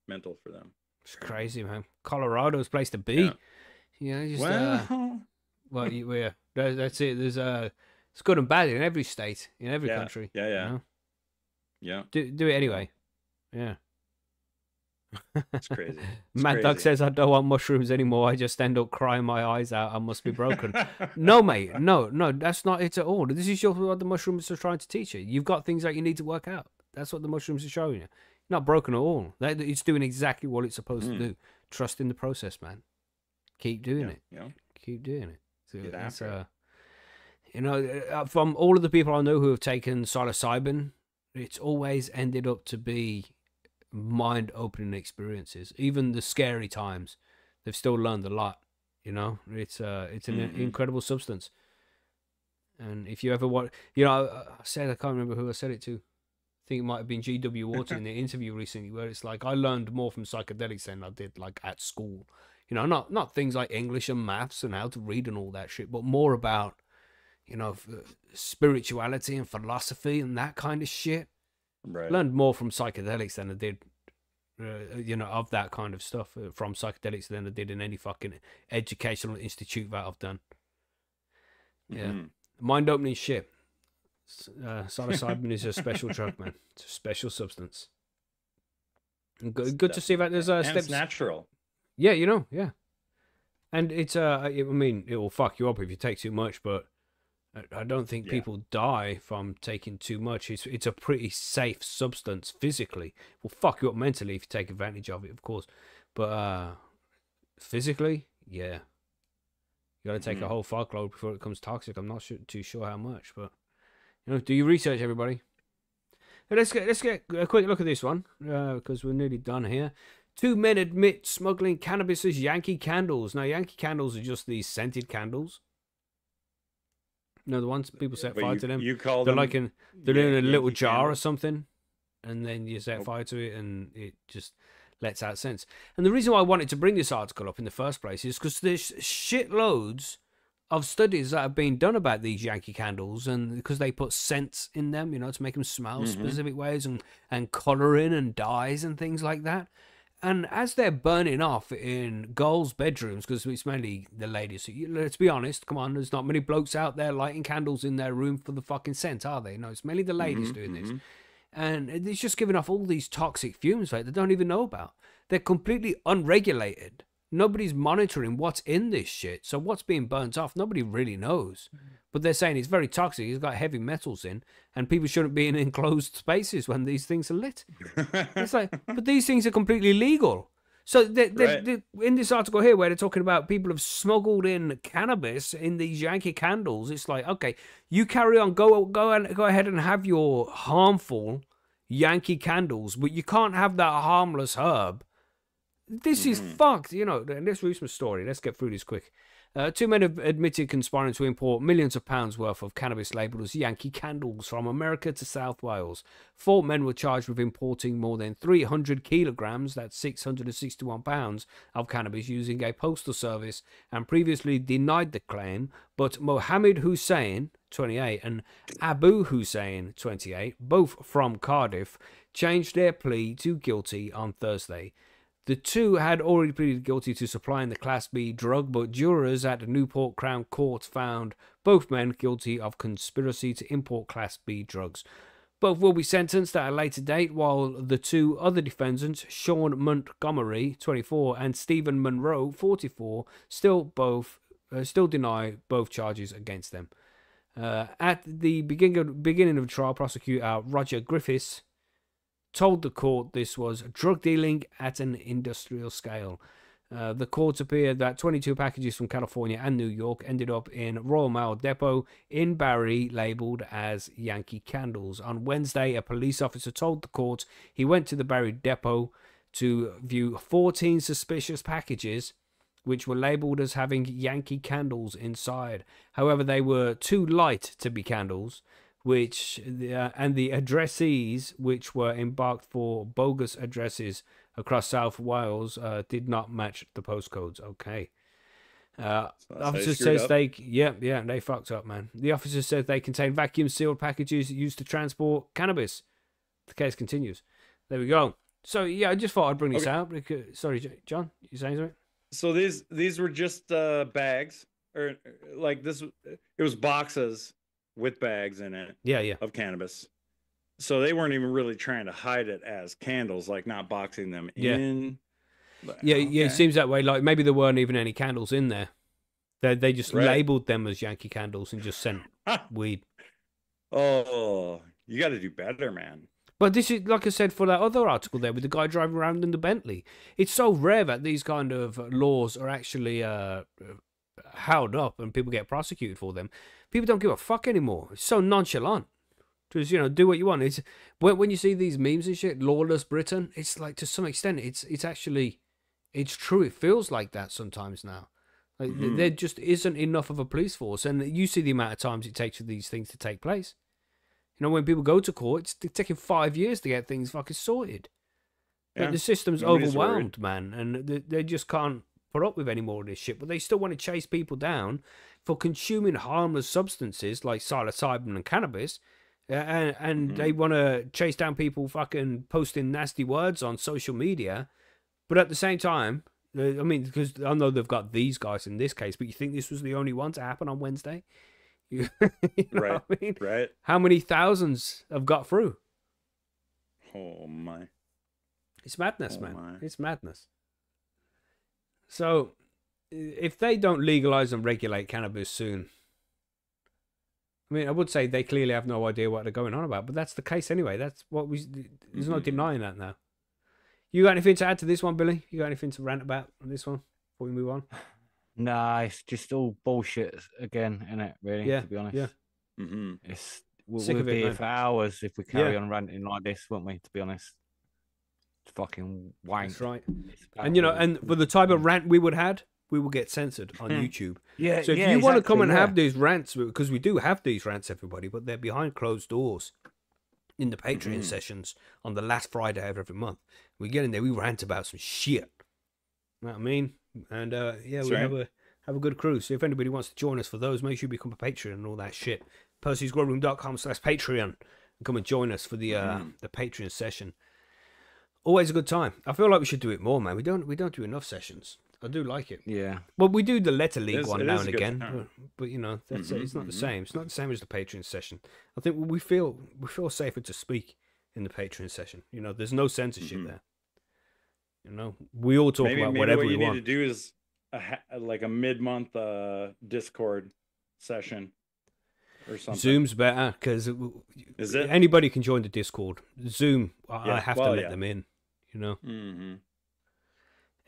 mental for them. It's crazy, man. Colorado's a place to be. Yeah. Just, that's it. There's it's good and bad in every state, in every country. Yeah. You know? Yeah. Do it anyway. Yeah. It's crazy. Mad Dog says, I don't want mushrooms anymore. I just end up crying my eyes out. I must be broken. No, mate. No, that's not it at all. This is what the mushrooms are trying to teach you. You've got things that you need to work out. That's what the mushrooms are showing you. You're not broken at all. It's doing exactly what it's supposed to do. Trust in the process, man. Keep doing it. Yeah. Keep doing it. So get after it. You know, from all of the people I know who have taken psilocybin, it's always ended up to be mind-opening experiences. Even the scary times, they've still learned a lot. You know, it's an incredible substance. And if you ever want, you know, I can't remember who I said it to. I think it might have been G.W. Wharton in the interview recently, where it's like, I learned more from psychedelics than I did like at school. You know, not things like English and maths and how to read and all that shit, but more about, you know, spirituality and philosophy and that kind of shit. Right. Learned more from psychedelics than I did, you know, of that kind of stuff from psychedelics than I did in any fucking educational institute that I've done. Yeah. Mind-opening shit. Psilocybin is a special drug, man. It's a special substance. And good to see that there's steps. It's natural. Yeah, you know, yeah. And it's I mean, it will fuck you up if you take too much, but I don't think people die from taking too much. It's a pretty safe substance physically. It will fuck you up mentally if you take advantage of it, of course. But physically, yeah. You got to take a whole fuckload before it becomes toxic. I'm not too sure how much, but you know, do your research, everybody. Now, let's get a quick look at this one because we're nearly done here. 2 men admit smuggling cannabis as Yankee Candles. Now, Yankee Candles are just these scented candles. You know, the ones people set fire to them. You call they're them, like they're in a little Yankee jar Candle. or something, and then you set fire to it, and it just lets out scents. And the reason why I wanted to bring this article up in the first place is because there's shitloads of studies that have been done about these Yankee Candles, and because they put scents in them, you know, to make them smell specific ways, and colouring and dyes and things like that. And as they're burning off in girls' bedrooms, because it's mainly the ladies, so let's be honest, come on, there's not many blokes out there lighting candles in their room for the fucking scent, are they? No, it's mainly the ladies doing this. And it's just giving off all these toxic fumes that they don't even know about. They're completely unregulated. Nobody's monitoring what's in this shit. So what's being burnt off, nobody really knows. But they're saying it's very toxic. It's got heavy metals in, and people shouldn't be in enclosed spaces when these things are lit. It's like, but these things are completely legal. So in this article here, where they're talking about people have smuggled in cannabis in these Yankee Candles, it's like, okay, you carry on, go ahead and have your harmful Yankee Candles, but you can't have that harmless herb. This is fucked, you know. Let's read some story. Let's get through this quick. 2 men have admitted conspiring to import millions of pounds worth of cannabis labelled as Yankee Candles from America to South Wales. 4 men were charged with importing more than 300 kilograms, that's 661 pounds, of cannabis using a postal service, and previously denied the claim. But Mohammed Hussein, 28, and Abu Hussein, 28, both from Cardiff, changed their plea to guilty on Thursday. The two had already pleaded guilty to supplying the Class B drug, but jurors at the Newport Crown Court found both men guilty of conspiracy to import Class B drugs. Both will be sentenced at a later date, while the 2 other defendants, Sean Montgomery, 24, and Stephen Monroe, 44, still deny both charges against them. At the beginning of the trial, prosecutor Roger Griffiths told the court this was drug dealing at an industrial scale. The court appeared that 22 packages from California and New York ended up in Royal Mail Depot in Barrie, labelled as Yankee Candles. On Wednesday, a police officer told the court he went to the Barrie Depot to view 14 suspicious packages which were labelled as having Yankee Candles inside. However, they were too light to be candles, and the addressees, which were embarked for bogus addresses across South Wales, did not match the postcodes. Okay. The officer says they fucked up, man. The officer says they contain vacuum sealed packages used to transport cannabis. The case continues. There we go. So yeah, I just thought I'd bring this out because, sorry, John, you saying something? So these were just bags, or like this. It was boxes with bags in it, of cannabis. So they weren't even really trying to hide it as candles, like not boxing them in. Yeah, it seems that way. Like maybe there weren't even any candles in there. They just labeled them as Yankee Candles and just sent weed. Oh, you got to do better, man. But this is, like I said, for that other article there with the guy driving around in the Bentley. It's so rare that these kind of laws are actually held up and people get prosecuted for them. People don't give a fuck anymore. It's so nonchalant. Because, you know, do what you want. It's when you see these memes and shit, lawless Britain, it's like, to some extent, it's actually, it's true. It feels like that sometimes now. Like there just isn't enough of a police force. And you see the amount of times it takes for these things to take place. You know, when people go to court, it's taking 5 years to get things fucking sorted. But the system's overwhelmed, man. And they just can't put up with any more of this shit. But they still want to chase people down for consuming harmless substances like psilocybin and cannabis. And they want to chase down people fucking posting nasty words on social media. But at the same time, I mean, because I know they've got these guys in this case, but you think this was the only one to happen on Wednesday? You know right. what I mean? Right. How many thousands have got through? Oh, my. It's madness, man. It's madness. So, if they don't legalize and regulate cannabis soon, I mean, I would say they clearly have no idea what they're going on about, but that's the case anyway. That's what there's no denying that now. You got anything to add to this one, Billy? You got anything to rant about on this one before we move on? Nah, it's just all bullshit again, isn't it? Really, to be honest. Yeah. It's we'll be here for hours if we carry on ranting like this, won't we? To be honest, it's fucking wank. That's right. And you know, and for the type of rant we would have, we will get censored on YouTube. Yeah. So if you want to come and have these rants, because we do have these rants, everybody, but they're behind closed doors in the Patreon sessions on the last Friday of every month. We get in there, we rant about some shit. You know what I mean? And we have a good crew. So if anybody wants to join us for those, make sure you become a Patreon and all that shit. Percy'sGrowroom.com/Patreon and come and join us for the Patreon session. Always a good time. I feel like we should do it more, man. We don't do enough sessions. I do like it. Yeah. Well, we do the Letter League one now and again, but you know, that's it's not the same. It's not the same as the Patreon session. I think we feel safer to speak in the Patreon session. You know, there's no censorship there. You know, we all talk about whatever we want. Maybe what you need to do is like a mid-month Discord session or something. Zoom's better because anybody can join the Discord. Zoom, I have to let them in. You know.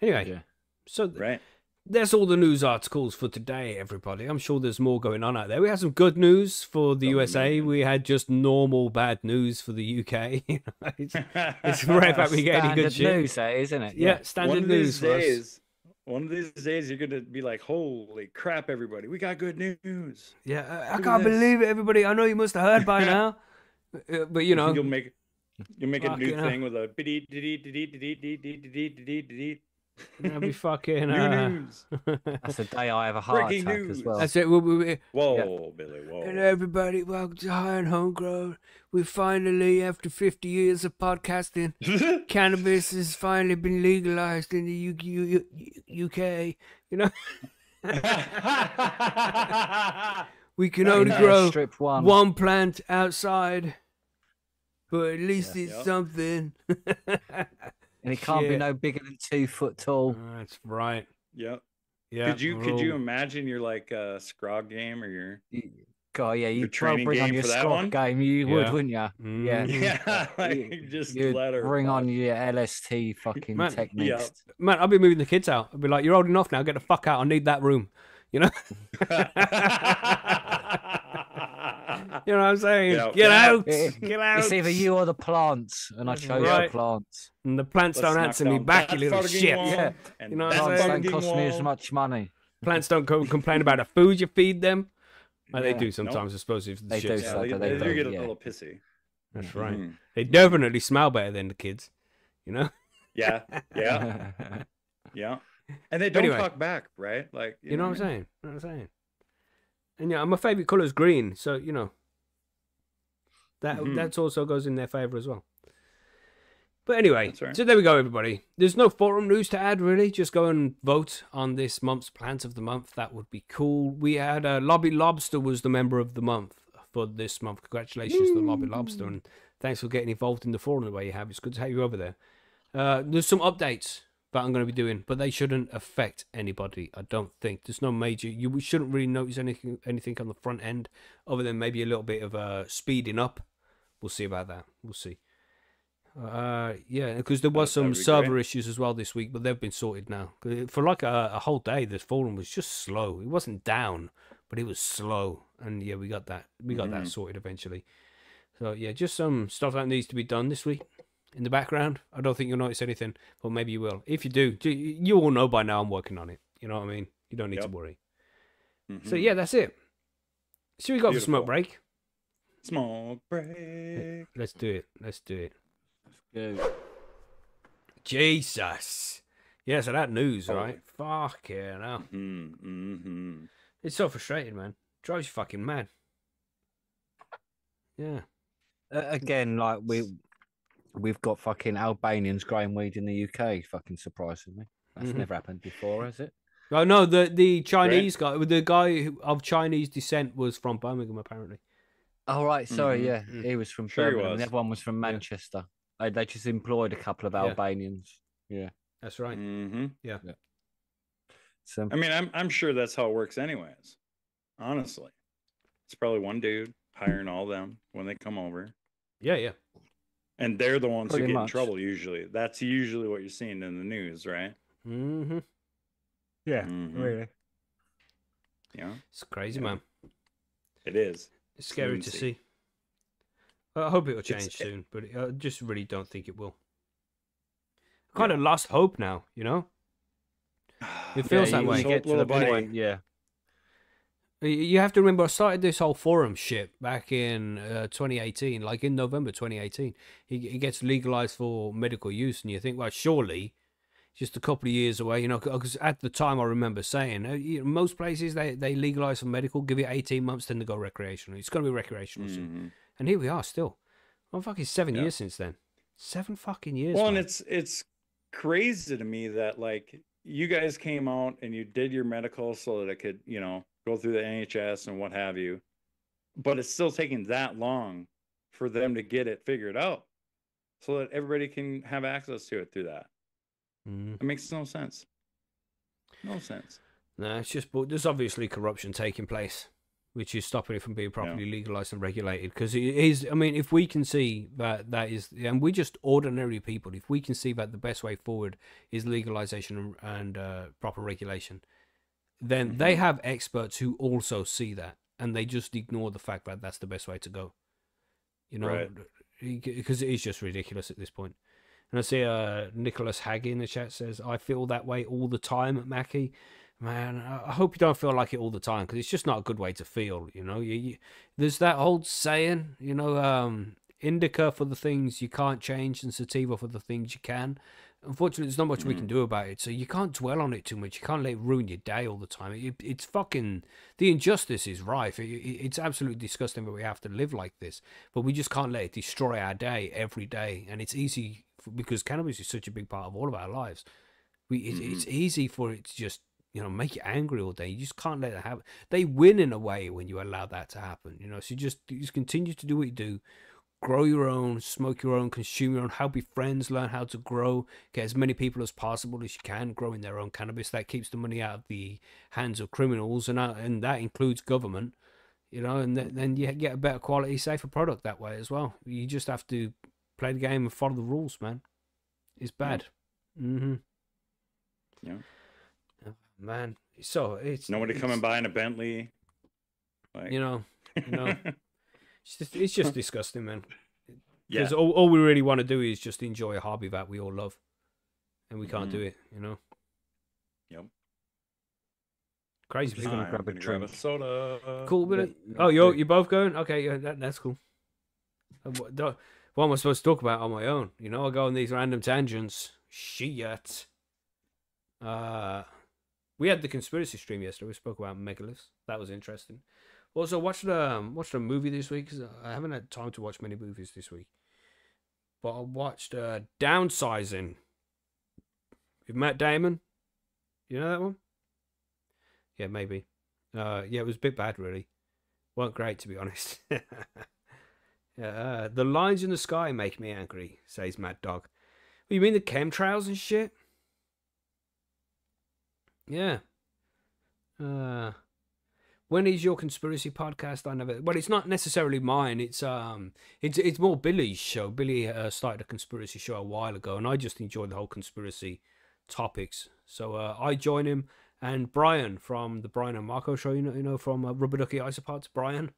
Anyway, so that's all the news articles for today, everybody. I'm sure there's more going on out there. We had some good news for the USA. We had just normal bad news for the UK. It's rare that we get any good shit. News, isn't it? Yeah, standard news for us. One of these days, you're going to be like, holy crap, everybody. We got good news. Yeah, I can't believe it, everybody. I know you must have heard by now. But, you know. You'll make a new thing with a... That'd be fucking... news. That's the day I have a heart Breaking attack news. as well. That's it. Whoa, Billy, whoa. And everybody, welcome to High and Homegrown. We finally, after 50 years of podcasting, cannabis has finally been legalized in the UK. You know? We can only grow one plant outside, but at least it's something. And it can't be no bigger than 2 foot tall. That's right. Yep. Yeah. Could you imagine your like Scrog game or your God, yeah, you'd training bring on game your for that Scrog one? game, you would, wouldn't you? Yeah. Yeah, like just let her bring on your LST fucking techniques. Yeah. Man, I'll be moving the kids out. I'll be like, you're old enough now, get the fuck out. I need that room. You know? You know what I'm saying? Get out! Get out! It's either you or the plants, and I chose the plants. And the plants don't answer me back, you little shit. Yeah. You know what I'm Plants saying? don't cost me as much money. Plants don't go complain about the food you feed them. Well, they do sometimes, I suppose. If they do, they do get a little pissy. That's right. They definitely smell better than the kids, you know? Yeah. And they don't talk back, right? Like you know what I'm saying? And yeah, my favorite color is green, so you know that also goes in their favor as well. But anyway, so there we go, everybody. There's no forum news to add, really. Just go and vote on this month's plant of the month. That would be cool. We had Lobby Lobster was the member of the month for this month. Congratulations to Lobby Lobster, and thanks for getting involved in the forum the way you have. It's good to have you over there. There's some updates that I'm going to be doing, but they shouldn't affect anybody, I don't think. There's no major... We shouldn't really notice anything on the front end, other than maybe a little bit of speeding up. We'll see about that. We'll see. Yeah, because there was some server issues as well this week, but they've been sorted now. For like a whole day, this forum was just slow. It wasn't down, but it was slow. And yeah, we got that. We got that sorted eventually. So yeah, just some stuff that needs to be done this week in the background. I don't think you'll notice anything, but maybe you will. If you do, you all know by now I'm working on it. You know what I mean? You don't need to worry. So yeah, that's it. So we got for smoke break. Smoke break. Let's do it. Let's do it. Let's go. Jesus. Yeah, so that news, right? Fuck yeah, no. It's so frustrating, man. Drives you fucking mad. Yeah. Again, like we've got fucking Albanians growing weed in the UK. Fucking surprisingly, that's never happened before, has it? Oh no, the Chinese guy, the guy of Chinese descent was from Birmingham, apparently. Oh right, sorry, yeah, he was from Birmingham. Was. The other one was from Manchester. They just employed a couple of Albanians. Yeah, that's right. Yeah. So I mean, I'm sure that's how it works, anyways. Honestly, it's probably one dude hiring all them when they come over. Yeah. And they're the ones who get in trouble usually. That's usually what you're seeing in the news, right? Yeah, really. Yeah. It's crazy, man. It is. It's scary to see. I hope it'll change soon, but I just really don't think it will. I kind of lost hope now, you know? It feels that way. Get to the point, yeah. You have to remember, I started this whole forum shit back in 2018, like in November 2018. It gets legalized for medical use, and you think, well, surely, just a couple of years away, you know, because at the time I remember saying, you know, most places they legalize for medical, give it 18 months, then they go recreational. It's going to be recreational soon. And here we are still. Well, fucking 7 years since then. 7 fucking years. Well, man. and it's crazy to me that, like, you guys came out and you did your medical so that it could, you know, go through the NHS and what have you. But it's still taking that long for them to get it figured out so that everybody can have access to it through that. It makes no sense. No sense. No, it's just, but there's obviously corruption taking place, which is stopping it from being properly legalized and regulated. Because it is, I mean, if we can see that is, and we're just ordinary people, if we can see that the best way forward is legalization and proper regulation, then they have experts who also see that, and they just ignore the fact that that's the best way to go. You know, because it is just ridiculous at this point. And I see Nicholas Haggy in the chat says, I feel that way all the time, Mackie. Man, I hope you don't feel like it all the time, because it's just not a good way to feel, you know. There's that old saying, you know, indica for the things you can't change and sativa for the things you can. Unfortunately, there's not much we can do about it, so you can't dwell on it too much. You can't let it ruin your day all the time. It's fucking... The injustice is rife. It's absolutely disgusting that we have to live like this, but we just can't let it destroy our day every day. And it's easy, because cannabis is such a big part of all of our lives. It's easy for it to just, you know, make you angry all day. You just can't let it happen. They win in a way when you allow that to happen, you know. So you just continue to do what you do. Grow your own, smoke your own, consume your own, help your friends learn how to grow, get as many people as possible as you can growing their own cannabis. That keeps the money out of the hands of criminals, and that includes government, you know, and then you get a better quality, safer product that way as well. You just have to play the game and follow the rules, man. It's bad. Yeah. Man, so it's... Nobody coming by in a Bentley. Like... You know. It's just disgusting, man. Because all we really want to do is just enjoy a hobby that we all love, and we can't do it, you know. Yep. Crazy. Just gonna grab a soda. Cool, Billy. Oh, you're both going? Okay, yeah, that's cool. What am I supposed to talk about on my own? You know, I go on these random tangents. Shit. We had the conspiracy stream yesterday. We spoke about megaliths. That was interesting. Also, watched a movie this week, because I haven't had time to watch many movies this week. But I watched Downsizing with Matt Damon. You know that one? Yeah, maybe. Yeah, it was a bit bad, really. Weren't great, to be honest. The lines in the sky make me angry, says Mad Dog. What, you mean the chemtrails and shit? Yeah. When is your conspiracy podcast? I never... Well, it's not necessarily mine. It's more Billy's show. Billy started a conspiracy show a while ago, and I just enjoy the whole conspiracy topics. So I join him, and Brian from the Brian and Marco show, you know from Rubber Ducky Isopods, Brian.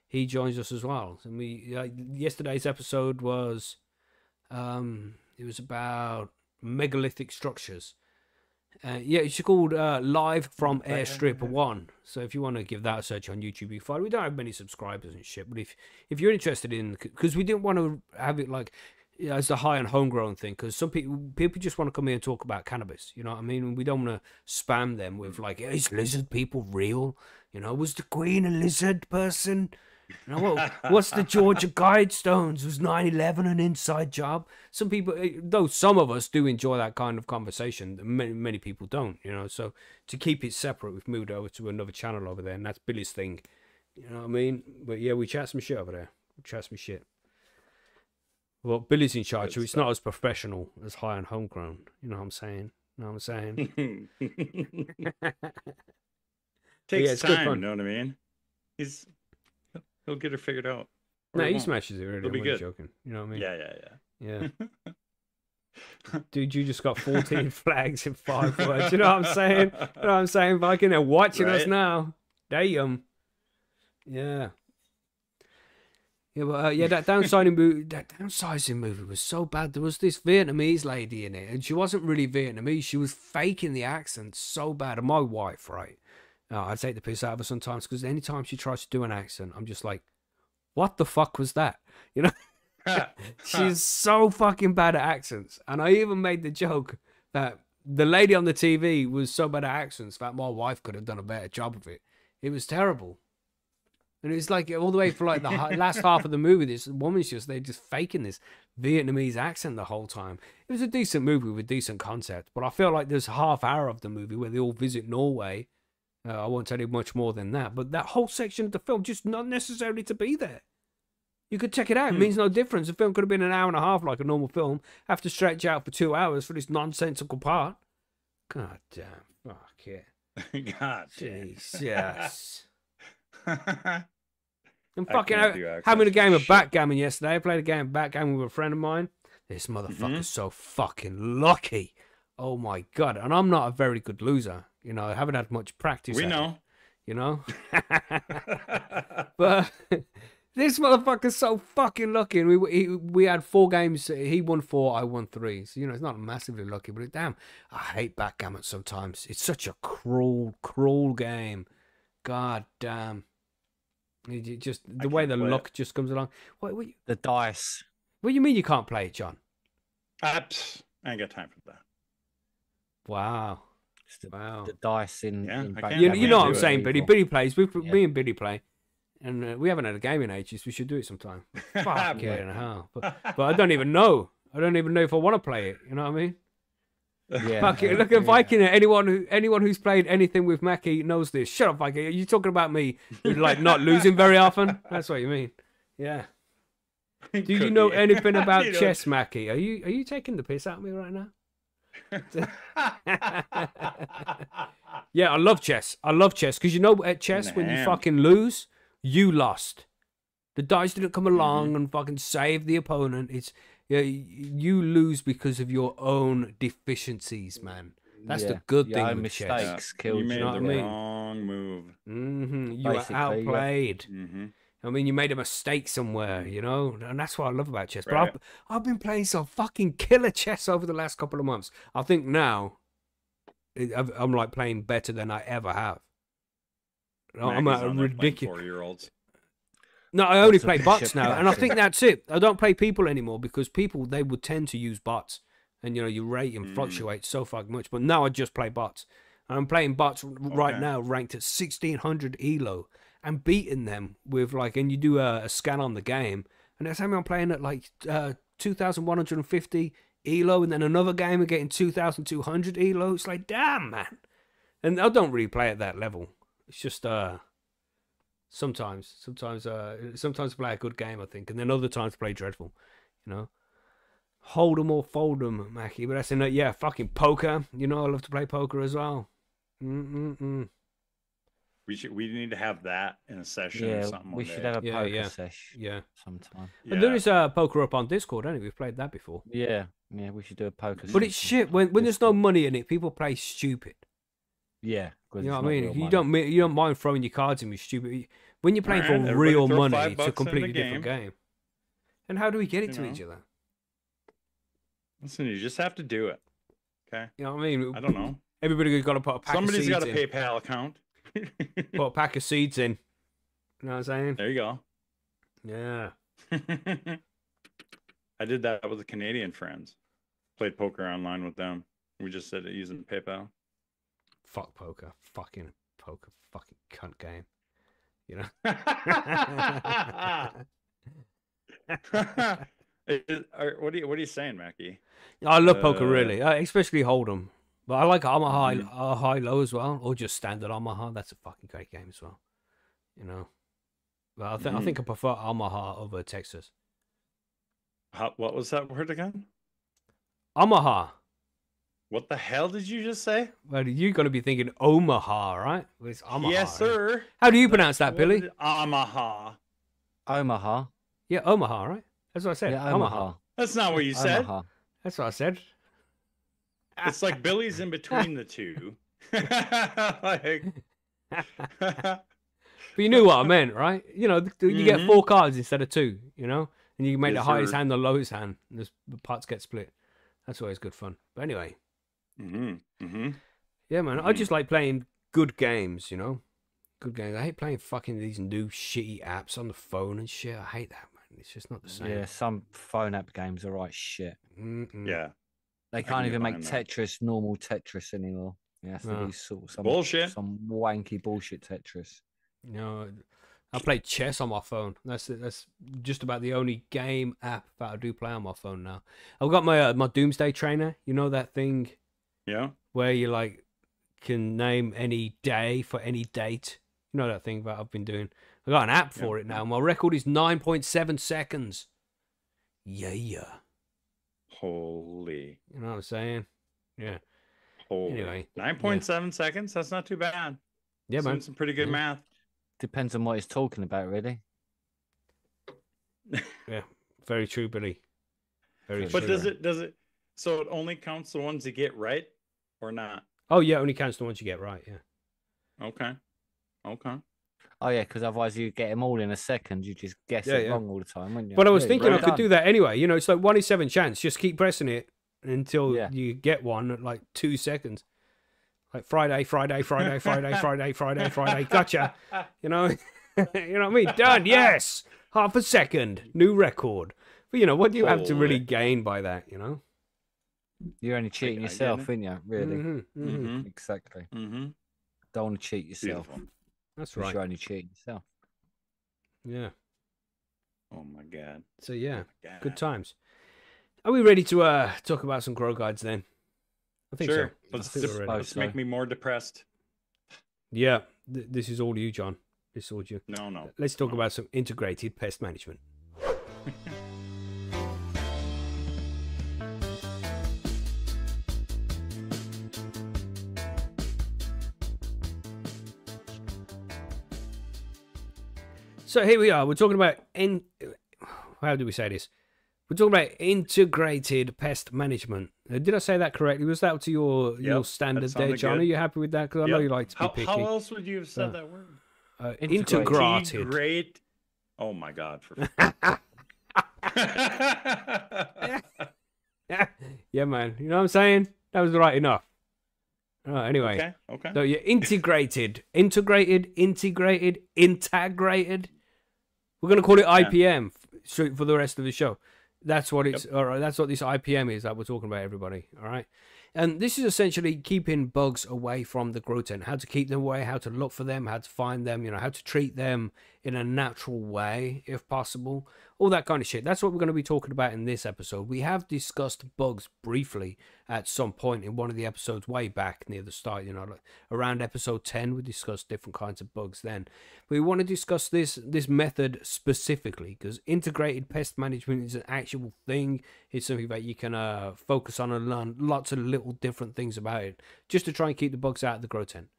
he joins us as well. And we yesterday's episode was it was about megalithic structures. Yeah, it's called Live from Airstrip 1. So if you want to give that a search on YouTube, you find we don't have many subscribers and shit. But if you're interested in, because we didn't want to have it like as a high and homegrown thing, because some people just want to come here and talk about cannabis. You know what I mean? We don't want to spam them with like, is lizard people real? You know, was the Queen a lizard person? You know, what's the Georgia Guidestones? Was 9/11 an inside job? Some people, though some of us do enjoy that kind of conversation, many people don't, you know. So to keep it separate, we've moved over to another channel over there, and that's Billy's thing. You know what I mean? But yeah, we chat some shit over there. We chat some shit. Well, Billy's in charge, so it's not as professional as high and homegrown. You know what I'm saying? You know what I'm saying? Takes time, you know what I mean? He'll get it figured out. No, he smashes it really. I'm not joking. You know what I mean? Yeah. Dude, you just got 14 flags in 5 words. You know what I'm saying? You know what I'm saying? Viking, they're watching us now. Damn. Yeah. Yeah, but that downsizing movie was so bad. There was this Vietnamese lady in it, and she wasn't really Vietnamese. She was faking the accent so bad. And my wife, right? I take the piss out of her sometimes, because anytime she tries to do an accent, I'm just like, what the fuck was that? You know? She's so fucking bad at accents. And I even made the joke that the lady on the TV was so bad at accents that my wife could have done a better job of it. It was terrible. And it was like all the way for like the last half of the movie, this woman's they're just faking this Vietnamese accent the whole time. It was a decent movie with decent concept, but I feel like there's half hour of the movie where they all visit Norway. I won't tell you much more than that, but that whole section of the film just not necessarily to be there. You could check it out. It means no difference. The film could have been an hour and a half like a normal film. Have to stretch out for 2 hours for this nonsensical part. God damn. Fuck it. God damn. Jesus. I'm fucking having a game of backgammon yesterday. I played a game of backgammon with a friend of mine. This motherfucker's so fucking lucky. Oh my God. And I'm not a very good loser. You know, I haven't had much practice. We know. You know? But this motherfucker's so fucking lucky. And we had 4 games. He won 4, I won 3. So, you know, it's not massively lucky. But damn, I hate backgammon sometimes. It's such a cruel, cruel game. God damn. You just the way the luck just comes along. What the dice. What do you mean you can't play it, John? I ain't got time for that. Wow. The dice in you know what I'm saying, Billy. Billy plays. Me and Billy play, and we haven't had a game in ages. We should do it sometime. Fuck yeah, but I don't even know. I don't even know if I want to play it. You know what I mean? Yeah. Fuck it. Look at Viking. Anyone who's played anything with Mackie knows this. Shut up, Viking. Are you talking about me? With, like not losing very often? That's what you mean. Yeah. Do you know anything about chess, Mackie? Are you taking the piss out of me right now? Yeah, I love chess. I love chess because you know at chess when you fucking lose, you lost. The dice didn't come along and fucking save the opponent. It's you lose because of your own deficiencies, man. That's the good thing with chess. You made the wrong move. You were outplayed. I mean, you made a mistake somewhere, you know, and that's what I love about chess. But I've been playing some fucking killer chess over the last couple of months. I think now I'm like playing better than I ever have. I'm a ridiculous 4-year-olds. No, I only play bots now, and I think that's it. I don't play people anymore because people they would tend to use bots, and you know your rating fluctuates so fucking much. But now I just play bots, and I'm playing bots right now, ranked at 1600 elo. And beating them with like, and you do a scan on the game, and that's how I'm playing at like 2,150 elo, and then another game and getting 2,200 elo. It's like, damn, man. And I don't really play at that level. It's just sometimes play a good game, I think, and then other times play dreadful. You know, hold 'em or fold 'em, Mackie. But that's in fucking poker. You know, I love to play poker as well. We need to have that in a session or something. We should have a poker session. Yeah, sometime. And there is a poker up on Discord, ain't it? We've played that before. Yeah, we should do a poker session. But it's shit when there's no money in it. People play stupid. Yeah, you know what I mean. You don't mind throwing your cards in with stupid. when you're playing Alright, for everybody real throw money, $5 it's a in the completely different game. And how do we get it You to know. each other? Listen, you just have to do it. Okay. You know what I mean? I don't know. Everybody's got to put a pack Somebody's of got seeds a in. PayPal account. Put a pack of seeds in. You know what I'm saying? There you go. Yeah. I did that with the Canadian friends. Played poker online with them. We just said it using PayPal. Fuck poker. Fucking poker. Fucking cunt game. You know? What are you saying, Mackie? I love poker, really. Especially Hold'em. But I like Omaha high-low as well. Or just standard Omaha. That's a fucking great game as well. You know? But I think I prefer Omaha over Texas. What was that word again? Omaha. What the hell did you just say? Well, you're going to be thinking Omaha, right? Well, it's Omaha. Yes, sir. How do you pronounce that, Billy? Omaha. Omaha. Yeah, Omaha, right? That's what I said. Yeah, Omaha. That's not what you said. Omaha. That's what I said. It's like Billy's in between the two. But you knew what I meant, right? You know, you get 4 cards instead of 2, you know? And you make the highest hand the lowest hand. And the parts get split. That's always good fun. But anyway. Yeah, man. I just like playing good games, you know? Good games. I hate playing fucking these new shitty apps on the phone and shit. I hate that, man. It's just not the same. Yeah, some phone app games are right shit. Yeah. They can't even make Tetris normal Tetris anymore. It has to be sort of some bullshit. Some wanky bullshit Tetris. You know, I play chess on my phone. That's just about the only game app that I do play on my phone now. I've got my my Doomsday Trainer. You know that thing? Yeah. Where you like can name any day for any date. You know that thing that I've been doing. I got an app for it now. My record is 9.7 seconds. Yeah. Holy. You know what I'm saying? Yeah. Holy. Anyway. 9.7 seconds? That's not too bad. Yeah, man. Some pretty good math. Depends on what he's talking about, really. Yeah. Very true, Billy. Very But true. does it so it only counts the ones you get right or not? Oh yeah, only counts the ones you get right, yeah. Okay. Oh yeah, because otherwise you get them all in a second. You just guess it wrong all the time, wouldn't you? But I was thinking right. I could do that anyway. You know, it's like 1 in 7 chance. Just keep pressing it until you get one at like 2 seconds. Like Friday. Gotcha. You know, you know what I mean? Done. Yes. Half a second. New record. But you know, what do you have to really gain by that? You know, you're only cheating yourself, aren't you? Really? Exactly. Don't want to cheat yourself. Beautiful. That's right. You're only cheating yourself. Yeah. Oh my god. So yeah, good times. Are we ready to talk about some grow guides then? I think sure. so. Let's make me more depressed. Yeah, this is all you, John. This is all you. No. Let's talk about some integrated pest management. So here we are. We're talking about how do we say this? We're talking about integrated pest management. Did I say that correctly? Was that to your standard there, John? Good. Are you happy with that? Because I know you like to be picky. How else would you have said that word? Integrated. Oh my God! Yeah, man. You know what I'm saying? That was right enough. Anyway. Okay. So you're integrated. We're going to call it IPM for the rest of the show. That's what it's all right. That's what this IPM is that we're talking about, everybody. All right. And this is essentially keeping bugs away from the grow tent, how to keep them away, how to look for them, how to find them, you know, how to treat them in a natural way, if possible, all that kind of shit. That's what we're going to be talking about in this episode. We have discussed bugs briefly at some point in one of the episodes way back near the start, you know, like around episode 10, we discussed different kinds of bugs then. We want to discuss this method specifically because integrated pest management is an actual thing. It's something that you can focus on and learn lots of little different things about it just to try and keep the bugs out of the grow tent.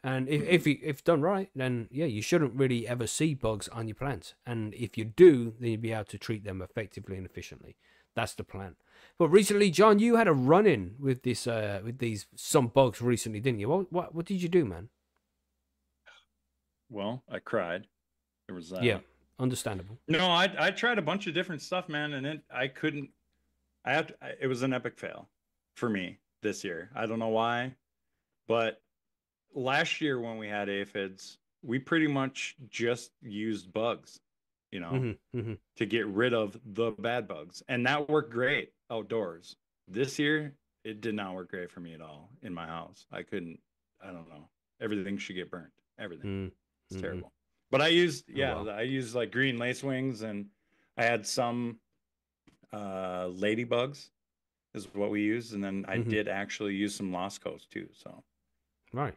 And if done right, then yeah, you shouldn't really ever see bugs on your plants. And if you do, then you'll be able to treat them effectively and efficiently. That's the plan. But recently, John, you had a run-in with this with some bugs recently, didn't you? What did you do, man? Well, I cried. There was Yeah, understandable. No, I tried a bunch of different stuff, man, and I couldn't. It was an epic fail for me this year. I don't know why, but last year when we had aphids, we pretty much just used bugs, to get rid of the bad bugs, and that worked great outdoors. This year, it did not work great for me at all in my house. I couldn't. I don't know. Everything should get burnt. Everything. It's terrible. But I used I used like green lacewings, and I had some ladybugs is what we used, and then I did actually use some Lost Coast too. So right.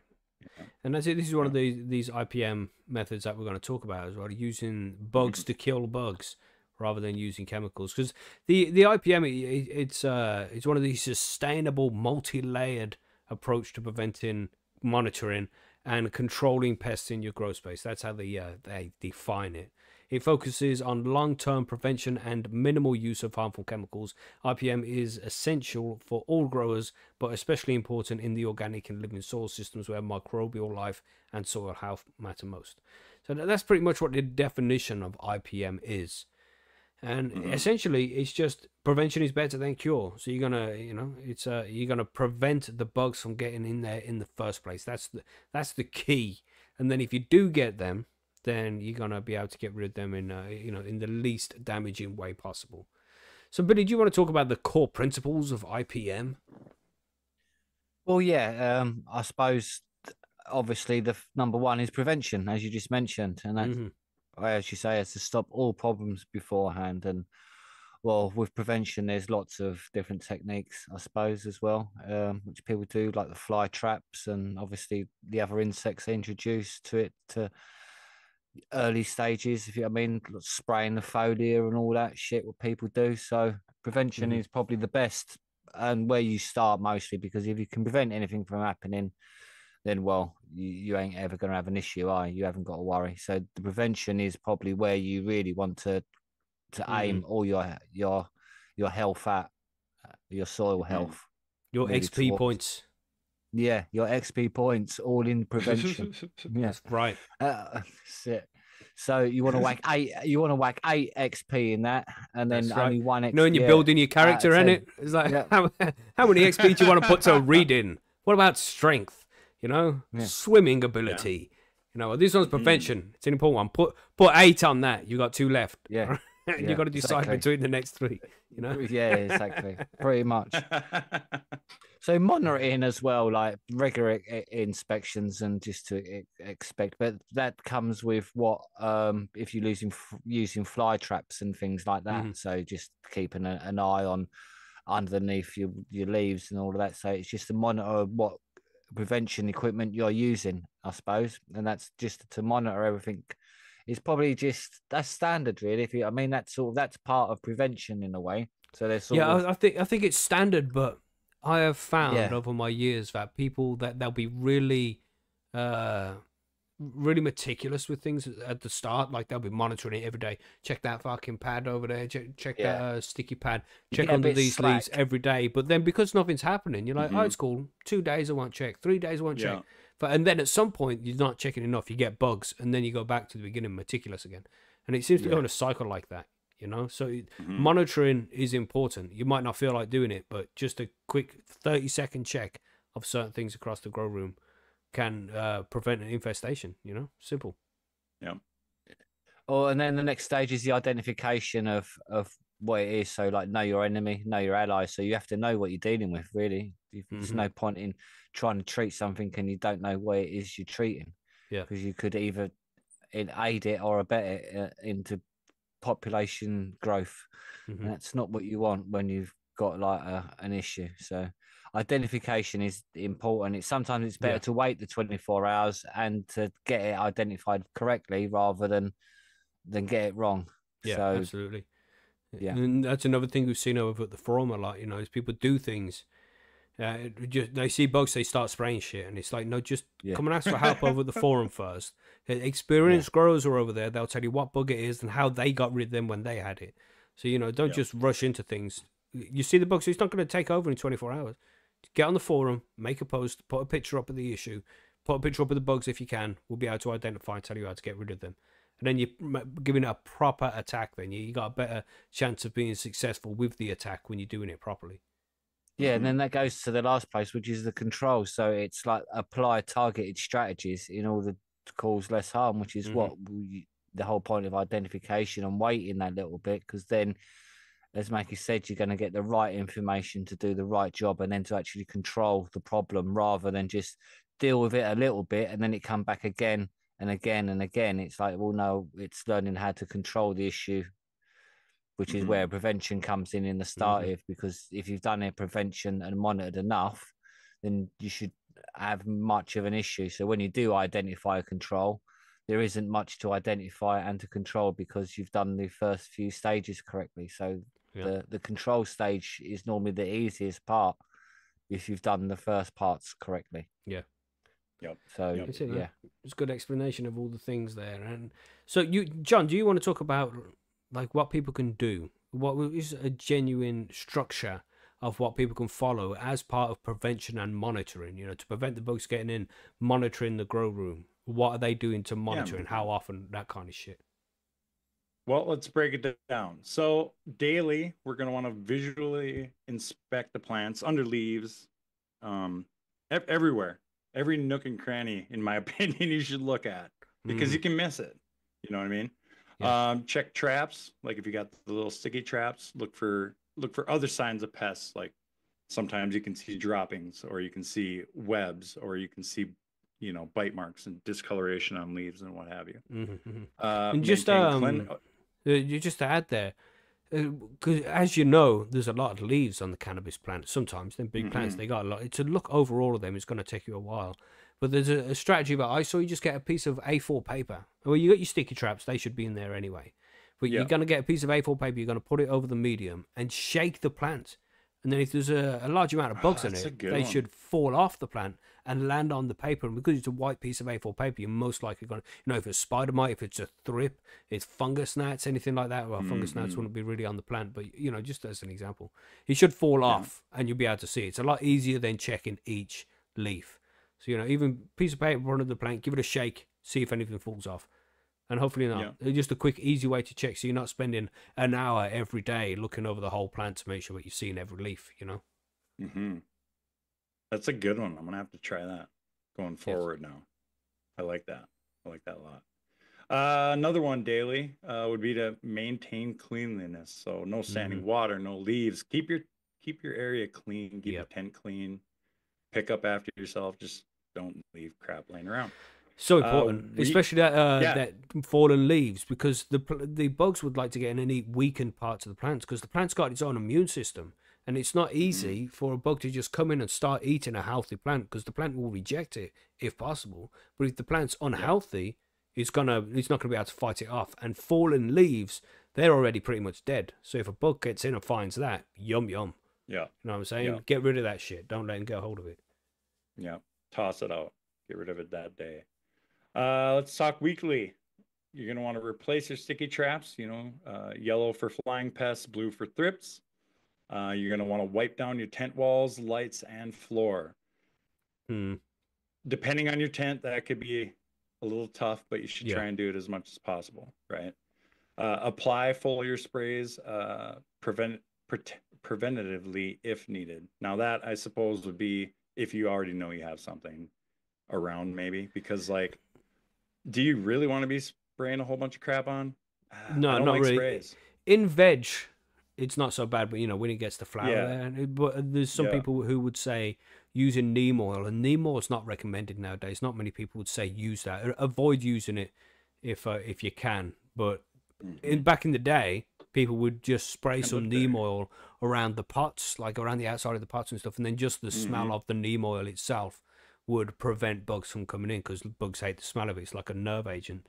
And that's it. This is one of these IPM methods that we're going to talk about as well, using bugs to kill bugs rather than using chemicals. Because the IPM, it's one of these sustainable, multi-layered approach to preventing, monitoring, and controlling pests in your grow space. That's how they define it. It focuses on long-term prevention and minimal use of harmful chemicals. IPM is essential for all growers, but especially important in the organic and living soil systems where microbial life and soil health matter most. So that's pretty much what the definition of IPM is. And essentially, it's just prevention is better than cure. So you're gonna, you're gonna prevent the bugs from getting in there in the first place. That's the key. And then if you do get them, then you're gonna be able to get rid of them in in the least damaging way possible. So, Billy, do you want to talk about the core principles of IPM? Well, yeah, I suppose obviously the number one is prevention, as you just mentioned, and that, as you say, is to stop all problems beforehand. And well, with prevention, there's lots of different techniques, I suppose, as well, which people do, like the fly traps, and obviously the other insects they introduce to it to early stages, if you know what I mean, spraying the foliar and all that shit what people do. So prevention is probably the best and where you start mostly, because if you can prevent anything from happening, then well, you ain't ever going to have an issue, are you? You haven't got to worry. So the prevention is probably where you really want to aim all your health at, your soil health, your XP points. Yeah, your XP points, all in prevention. Yeah, that's right. So you want to whack eight. You want to whack 8 XP in that, and then only 1 XP. When you're building your character in it, it's like how many XP do you want to put to reading? What about strength? Swimming ability. This one's prevention. It's an important one. Put 8 on that. You got 2 left. Yeah. You got to decide between the next 3. Yeah, exactly. Pretty much. So monitoring as well, like regular inspections and just to expect, but that comes with what if you're using fly traps and things like that. So just keeping an eye on underneath your leaves and all of that. So it's just to monitor what prevention equipment you're using, I suppose, and that's just to monitor everything. It's probably just that's standard, really. That's part of prevention in a way. So there's I think it's standard, but I have found over my years that people they'll be really, really meticulous with things at the start. Like they'll be monitoring it every day. Check that fucking pad over there. Check that sticky pad. Check under these leaves every day. But then because nothing's happening, you're like, oh, it's cool. 2 days I won't check. 3 days I won't check. And then at some point you're not checking enough. You get bugs, and then you go back to the beginning, meticulous again. And it seems to go in a cycle like that. So monitoring is important. You might not feel like doing it, but just a quick 30-second check of certain things across the grow room can prevent an infestation. Simple. Yeah. Oh, and then the next stage is the identification of what it is. So like know your enemy, know your ally. So you have to know what you're dealing with, really. There's no point in trying to treat something and you don't know what it is you're treating. Yeah. Because you could either aid it or abet it into population growth. And that's not what you want when you've got like an issue. So identification is important. Sometimes it's better to wait the 24 hours and to get it identified correctly rather than get it wrong. Yeah, so, absolutely. Yeah, and that's another thing we've seen over at the forum a lot. Is people do things. They see bugs, they start spraying shit, and it's like, no, just come and ask for help over at the forum first. Experienced growers are over there; they'll tell you what bug it is and how they got rid of them when they had it. So don't just rush into things. You see the bug, so it's not going to take over in 24 hours. Get on the forum, make a post, put a picture up of the issue, put a picture up of the bugs if you can. We'll be able to identify and tell you how to get rid of them. and then you're giving it a proper attack. Then you got a better chance of being successful with the attack when you're doing it properly. Yeah, and then that goes to the last place, which is the control. So it's like apply targeted strategies in order to cause less harm, which is the whole point of identification and waiting that little bit, because then, as Mackie said, you're going to get the right information to do the right job and then to actually control the problem rather than just deal with it a little bit and then it come back again and again and again. It's like, well, no, it's learning how to control the issue, which is where prevention comes in the start of, because if you've done it prevention and monitored enough, then you should have much of an issue. So when you do identify a control, there isn't much to identify and to control because you've done the first few stages correctly. So the control stage is normally the easiest part if you've done the first parts correctly. Yeah. Yep. So it's yeah, it's a good explanation of all the things there. And so John, do you want to talk about like what people can do? What is a genuine structure of what people can follow as part of prevention and monitoring? You know, to prevent the bugs getting in, monitoring the grow room. What are they doing to monitor and how often? That kind of shit. Well, let's break it down. So daily, we're going to want to visually inspect the plants under leaves, everywhere, every nook and cranny. In my opinion, you should look at because you can miss it. You know what I mean? Yeah. Check traps. Like if you got the little sticky traps, look for other signs of pests. Like sometimes you can see droppings, or you can see webs, or you can see, you know, bite marks and discoloration on leaves and what have you. And just just to add there, because as you know, there's a lot of leaves on the cannabis plant. Sometimes them big plants, they got a lot. To look over all of them is going to take you a while. But there's a strategy that I saw. You just get a piece of A4 paper. Well, you got your sticky traps; they should be in there anyway. But you're going to get a piece of A4 paper. You're going to put it over the medium and shake the plant. And then if there's a large amount of bugs in it, they should fall off the plant and land on the paper. And because it's a white piece of A4 paper, you're most likely going to, you know, if it's spider mite, if it's a thrip, it's fungus gnats, anything like that. Well, fungus gnats wouldn't be really on the plant, but, you know, just as an example, it should fall off and you'll be able to see it. It's a lot easier than checking each leaf. So, you know, even piece of paper under the plant, give it a shake, see if anything falls off. And hopefully not. Yeah. Just a quick, easy way to check, so you're not spending an hour every day looking over the whole plant to make sure that you've seen every leaf, you know? That's a good one. I'm going to have to try that going forward now. I like that. I like that a lot. Another one daily would be to maintain cleanliness. So no standing water, no leaves. Keep your area clean. Keep your tent clean. Pick up after yourself. Just don't leave crap laying around. So important, especially that fallen leaves, because the bugs would like to get in and eat weakened parts of the plants, because the plant's got its own immune system, and it's not easy for a bug to just come in and start eating a healthy plant, because the plant will reject it if possible. But if the plant's unhealthy, it's not gonna be able to fight it off. And fallen leaves, they're already pretty much dead. So if a bug gets in and finds that, yum yum. Yeah, you know what I'm saying? Get rid of that shit. Don't let him get hold of it. Yeah, toss it out. Get rid of it that day. Let's talk weekly. You're going to want to replace your sticky traps, you know, yellow for flying pests, blue for thrips. You're going to want to wipe down your tent walls, lights, and floor. Depending on your tent, that could be a little tough, but you should try and do it as much as possible, right? Apply foliar sprays preventatively if needed. Now that, I suppose, would be if you already know you have something around, maybe, because, like, do you really want to be spraying a whole bunch of crap on? No, not really. Sprays. In veg, it's not so bad, but, you know, when it gets to flower there, but there's some people who would say using neem oil, and neem oil is not recommended nowadays. Not many people would say use that. Avoid using it if you can. But back in the day, people would just spray some neem oil around the pots, like around the outside of the pots and stuff, and then just the smell of the neem oil itself would prevent bugs from coming in, because bugs hate the smell of it. It's like a nerve agent.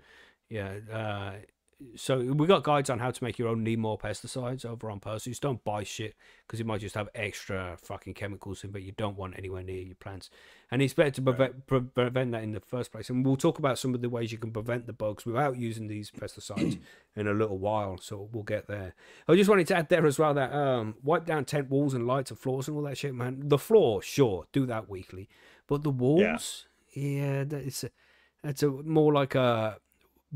So we got guides on how to make your own neem oil pesticides over on Percy. Just don't buy shit, because it might just have extra fucking chemicals in, but you don't want anywhere near your plants. And it's better to prevent that in the first place. And we'll talk about some of the ways you can prevent the bugs without using these pesticides in a little while, so we'll get there. I just wanted to add there as well that wipe down tent walls and lights and floors and all that shit, man. The floor, sure, do that weekly. But the walls, that's a more like a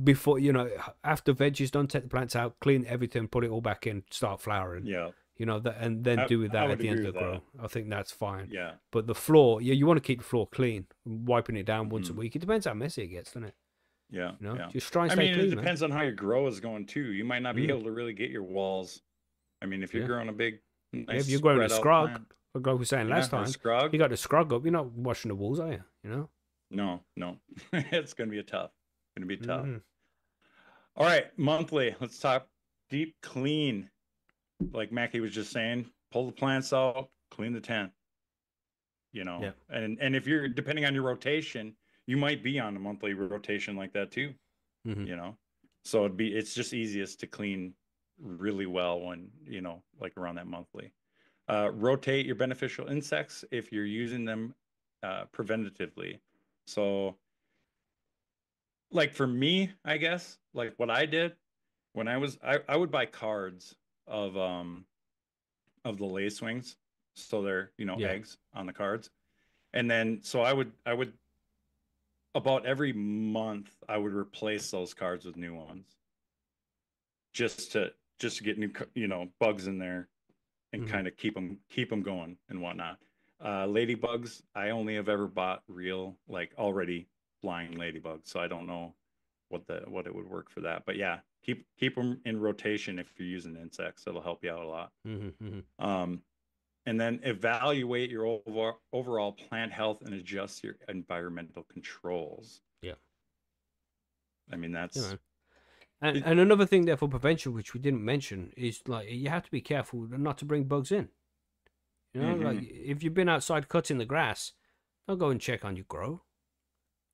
before, you know, after veg is done, take the plants out, clean everything, put it all back in, start flowering. Yeah. You know, that, and then do with that at the end of the grow. I think that's fine. Yeah. But the floor, yeah, you want to keep the floor clean, wiping it down once a week. It depends how messy it gets, doesn't it? Yeah. You know, yeah. just try and stay clean. It depends on how your grow is going too. You might not be able to really get your walls. I mean, if you're growing a big, nice if you're growing a scrog, like I was saying last time, scrog, you got the scrog up. You're not washing the walls, are you? You know? No. It's gonna be tough. All right, monthly. Let's talk deep clean. Like Mackie was just saying, pull the plants out, clean the tent. You know, and if you're depending on your rotation, you might be on a monthly rotation like that too. You know, so it's just easiest to clean really well when, you know, like around that monthly. Rotate your beneficial insects if you're using them preventatively. So like for me, I guess, like what I did when I would buy cards of the lacewings, so they're, you know, eggs on the cards. And then so I would about every month I would replace those cards with new ones, just to get new, you know, bugs in there and kind of keep them going and whatnot. Ladybugs, I only have ever bought real, like already flying ladybugs, so I don't know what it would work for that. But yeah, keep them in rotation if you're using insects. It'll help you out a lot. And then evaluate your overall plant health and adjust your environmental controls. Yeah. I mean, that's... And another thing there for prevention, which we didn't mention, is like you have to be careful not to bring bugs in. You know, like if you've been outside cutting the grass, don't go and check on your grow.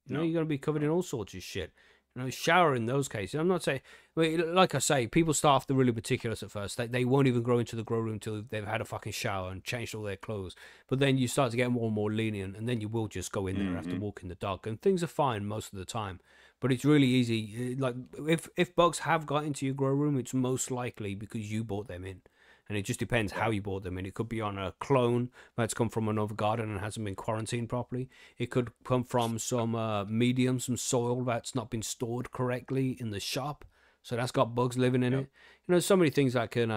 You know, you're going to be covered in all sorts of shit. You know, shower in those cases. I'm not saying, like I say, people start off the really meticulous at first. They won't even grow into the grow room until they've had a fucking shower and changed all their clothes. But then you start to get more and more lenient, and then you will just go in there after walking the dog, and things are fine most of the time. But it's really easy. Like if bugs have got into your grow room, it's most likely because you brought them in. And it just depends how you bought them in. It could be on a clone that's come from another garden and hasn't been quarantined properly. It could come from some medium, some soil that's not been stored correctly in the shop. So that's got bugs living in it. You know, so many things that can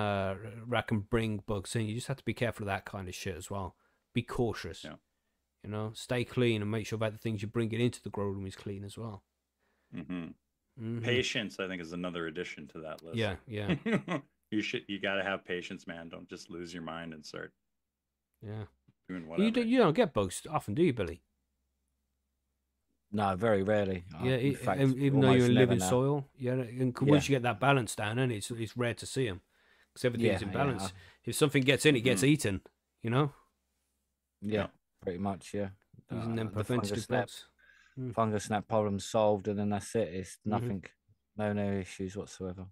bring bugs in. You just have to be careful of that kind of shit as well. Be cautious. Yeah. You know, stay clean and make sure that the things you bring it into the grow room is clean as well. Patience, I think, is another addition to that list. Yeah. You got to have patience, man. Don't just lose your mind and start doing whatever. You don't get bugs often, do you, Billy? No, very rarely. Yeah, in fact, even though you're in living soil. Yeah, and once you get that balance down, and it's rare to see them because everything's in balance. Yeah. If something gets in, it gets eaten. You know. Yeah, pretty much. Yeah. Using them preventative bugs. Fungus snap problem solved, and then that's it. It's nothing, no issues whatsoever.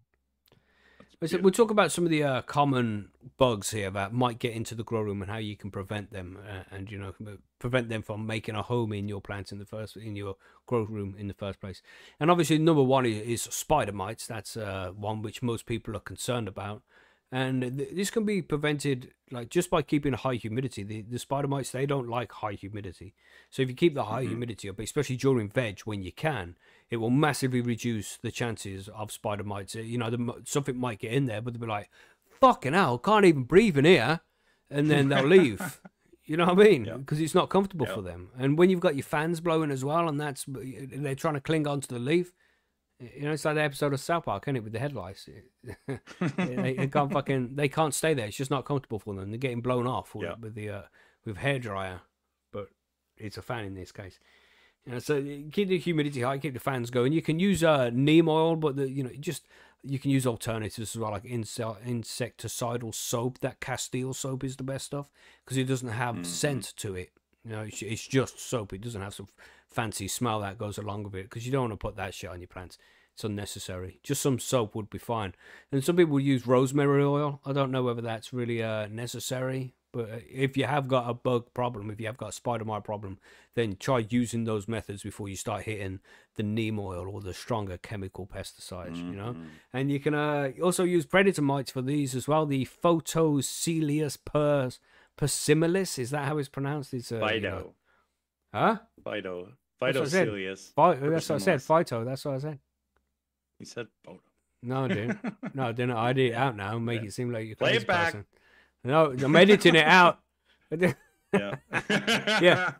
So we'll talk about some of the common bugs here that might get into the grow room and how you can prevent them, and you know, prevent them from making a home in your plants in your grow room in the first place. And obviously, number one is spider mites. That's one which most people are concerned about. And this can be prevented like just by keeping high humidity. The spider mites, they don't like high humidity. So if you keep the high humidity up, especially during veg when you can, it will massively reduce the chances of spider mites. You know, something might get in there, but they'll be like, fucking hell, can't even breathe in here. And then they'll leave. You know what I mean? Because it's not comfortable for them. And when you've got your fans blowing as well, and they're trying to cling onto the leaf, you know, it's like the episode of South Park, isn't it, with the head lice? They can't stay there. It's just not comfortable for them. They're getting blown off with hairdryer, but it's a fan in this case. You know, so keep the humidity high, keep the fans going. You can use neem oil, but you can use alternatives as well, like insecticidal soap. That Castile soap is the best stuff because it doesn't have scent to it. You know, it's just soap. It doesn't have some fancy smell that goes along with it because you don't want to put that shit on your plants. It's unnecessary. Just some soap would be fine. And some people use rosemary oil. I don't know whether that's really necessary, but if you have got a bug problem, if you have got a spider mite problem, then try using those methods before you start hitting the neem oil or the stronger chemical pesticides, you know. And you can also use predator mites for these as well. The Photocelius persimilis, is that how it's pronounced? It's Fido. You know, huh? Photocelius. That's what I said. Phyto. That's what I said. He said photo. No, I didn't. No, I didn't. I edit it out now and make it seem like you're a Play crazy it back. person. No, I'm editing it out. Yeah. Yeah.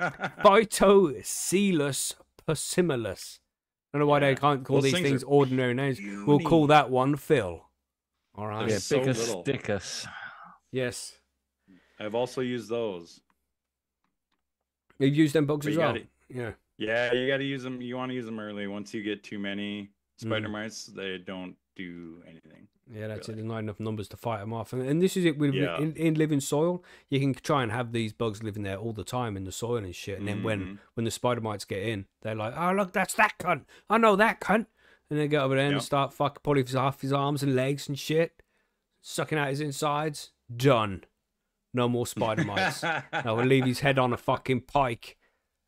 Phytocelus persimilis. I don't know why they can't call these things ordinary names. We'll call that one Phil. All right. Yeah, so Bickus little. Dickus. Yes. I've also used those. You've used them bugs as well. Yeah, you got to use them. You want to use them early. Once you get too many spider mites, they don't do anything. Yeah, that's it. There's not enough numbers to fight them off. And this is it. In living soil, you can try and have these bugs living there all the time in the soil and shit. And then when the spider mites get in, they're like, oh, look, that's that cunt. I know that cunt. And they get over there and start pulling off his arms and legs and shit, sucking out his insides. Done. No more spider mites. We'll leave his head on a fucking pike.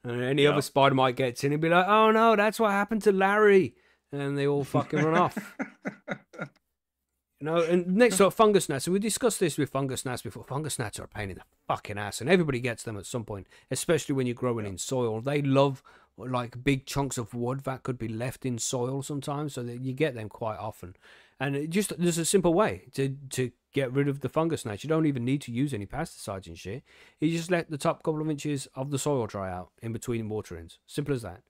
And any other spider mite gets in, he'll be like, oh no, that's what happened to Larry. And they all fucking run off. And next up, fungus gnats. So we discussed this with fungus gnats before. Fungus gnats are a pain in the fucking ass, and everybody gets them at some point, especially when you're growing in soil. They love like big chunks of wood that could be left in soil sometimes, so that you get them quite often. And there's a simple way to get rid of the fungus gnats. You don't even need to use any pesticides and shit. You just let the top couple of inches of the soil dry out in between waterings. Simple as that.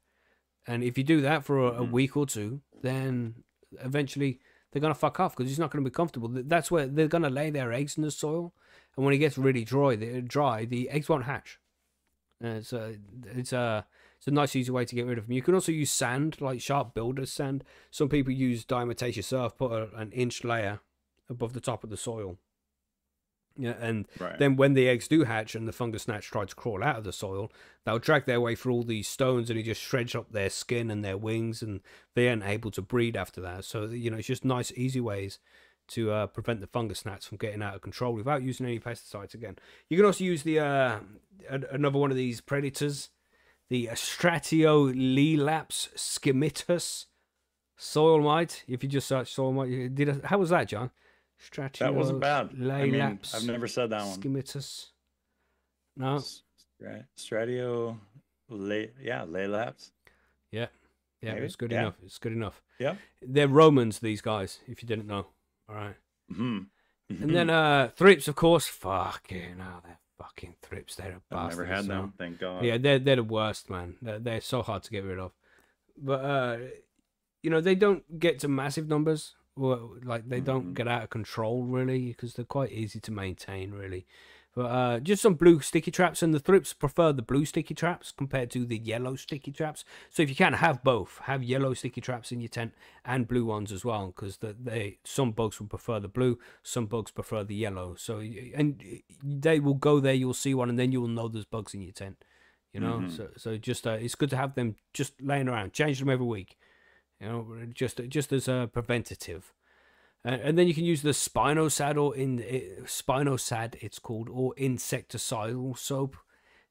And if you do that for a week or two, then eventually they're going to fuck off because it's not going to be comfortable. That's where they're going to lay their eggs in the soil. And when it gets really dry, the eggs won't hatch. It's a nice, easy way to get rid of them. You can also use sand, like sharp builder's sand. Some people use diatomaceous earth, put an inch layer above the top of the soil. Yeah, and then when the eggs do hatch and the fungus gnats try to crawl out of the soil, they'll drag their way through all these stones and it just shreds up their skin and their wings, and they aren't able to breed after that. So, it's just nice, easy ways to prevent the fungus gnats from getting out of control without using any pesticides again. You can also use the another one of these predators, the Stratiolelaps scimittus soil mite. If you just search soil mite, how was that, John? That wasn't bad. I mean, I've never said that one. Scimittus. No. Lelaps. Yeah. Yeah, maybe? It's good enough. It's good enough. Yeah. They're Romans, these guys, if you didn't know. All right. Mm-hmm. And then thrips, of course. Fucking hell, they're fucking thrips. They're a bastard. I've never had them, thank God. Yeah, they're the worst, man. They're so hard to get rid of. But, they don't get to massive numbers. Well, like they don't get out of control really because they're quite easy to maintain really. But just some blue sticky traps, and the thrips prefer the blue sticky traps compared to the yellow sticky traps. So if you can have both, have yellow sticky traps in your tent and blue ones as well, because some bugs will prefer the blue, some bugs prefer the yellow. So and they will go there, you'll see one, and then you'll know there's bugs in your tent. So just it's good to have them just laying around. Change them every week. Just as a preventative. And then you can use the Spinosad Spinosad, it's called, or insecticidal soap.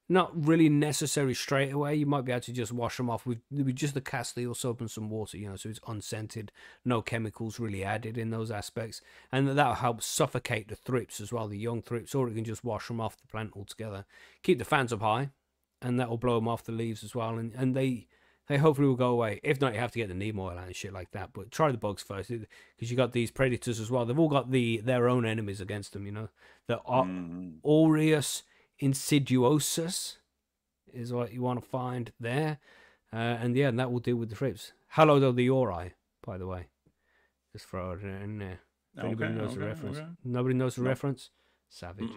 Not really necessary straight away. You might be able to just wash them off with just the castile soap and some water, so it's unscented, no chemicals really added in those aspects. And that'll help suffocate the thrips as well, the young thrips, or you can just wash them off the plant altogether. Keep the fans up high, and that will blow them off the leaves as well. And they hopefully will go away. If not, you have to get the neem oil out and shit like that. But try the bugs first, because you got these predators as well. They've all got their own enemies against them. The Aureus insidiosus is what you want to find there. And that will deal with the thrips. Hello, the Ori, by the way. Just throw it in there. If anybody knows the reference. Nobody knows the reference? Savage.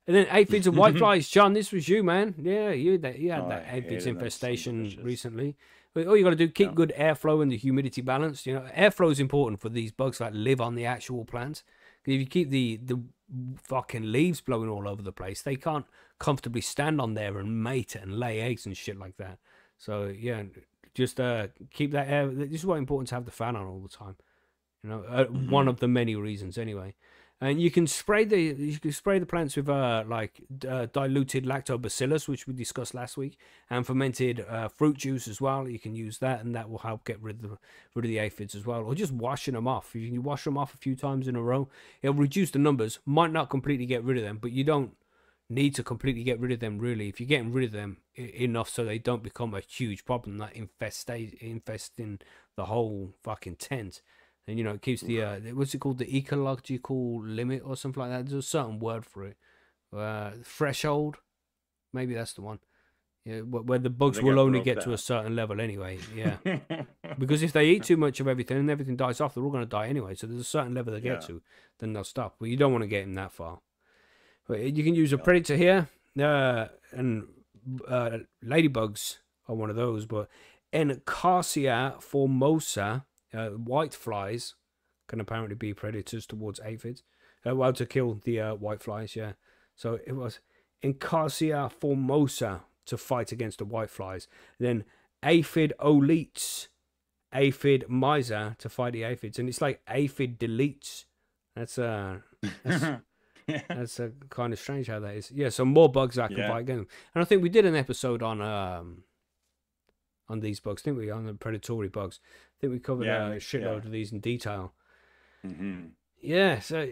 And then aphids and whiteflies. John, this was you, man. Yeah, you had that aphids infestation recently. But all you got to do, keep good airflow and the humidity balance. Airflow is important for these bugs that live on the actual plant. If you keep the fucking leaves blowing all over the place, they can't comfortably stand on there and mate and lay eggs and shit like that. So, just keep that air. This is why it's important to have the fan on all the time. One of the many reasons anyway. And you can spray the plants with diluted lactobacillus, which we discussed last week, and fermented fruit juice as well. You can use that, and that will help get rid of the aphids as well. Or just washing them off. If you can wash them off a few times in a row, it'll reduce the numbers. Might not completely get rid of them, but you don't need to completely get rid of them. Really, if you're getting rid of them enough so they don't become a huge problem that infesting the whole fucking tent, and it keeps the what's it called, the ecological limit or something like that. There's a certain word for it. Threshold, maybe that's the one. Yeah, where the bugs will only get to a certain level anyway. Yeah, because if they eat too much of everything and everything dies off, they're all going to die anyway. So there's a certain level they get to, then they'll stop. But you don't want to get them that far. But you can use a predator here, and ladybugs are one of those. But Encarsia formosa, white flies can apparently be predators towards aphids. Well, to kill the white flies, yeah. So it was Encarsia formosa to fight against the white flies. Then aphid oletes, aphid miser to fight the aphids, and it's like aphid deletes. That's that's kind of strange how that is. Yeah, so more bugs that can fight again. And I think we did an episode on these bugs, didn't we? On the predatory bugs. I think we covered a shitload of these in detail. Mm-hmm. Yeah, so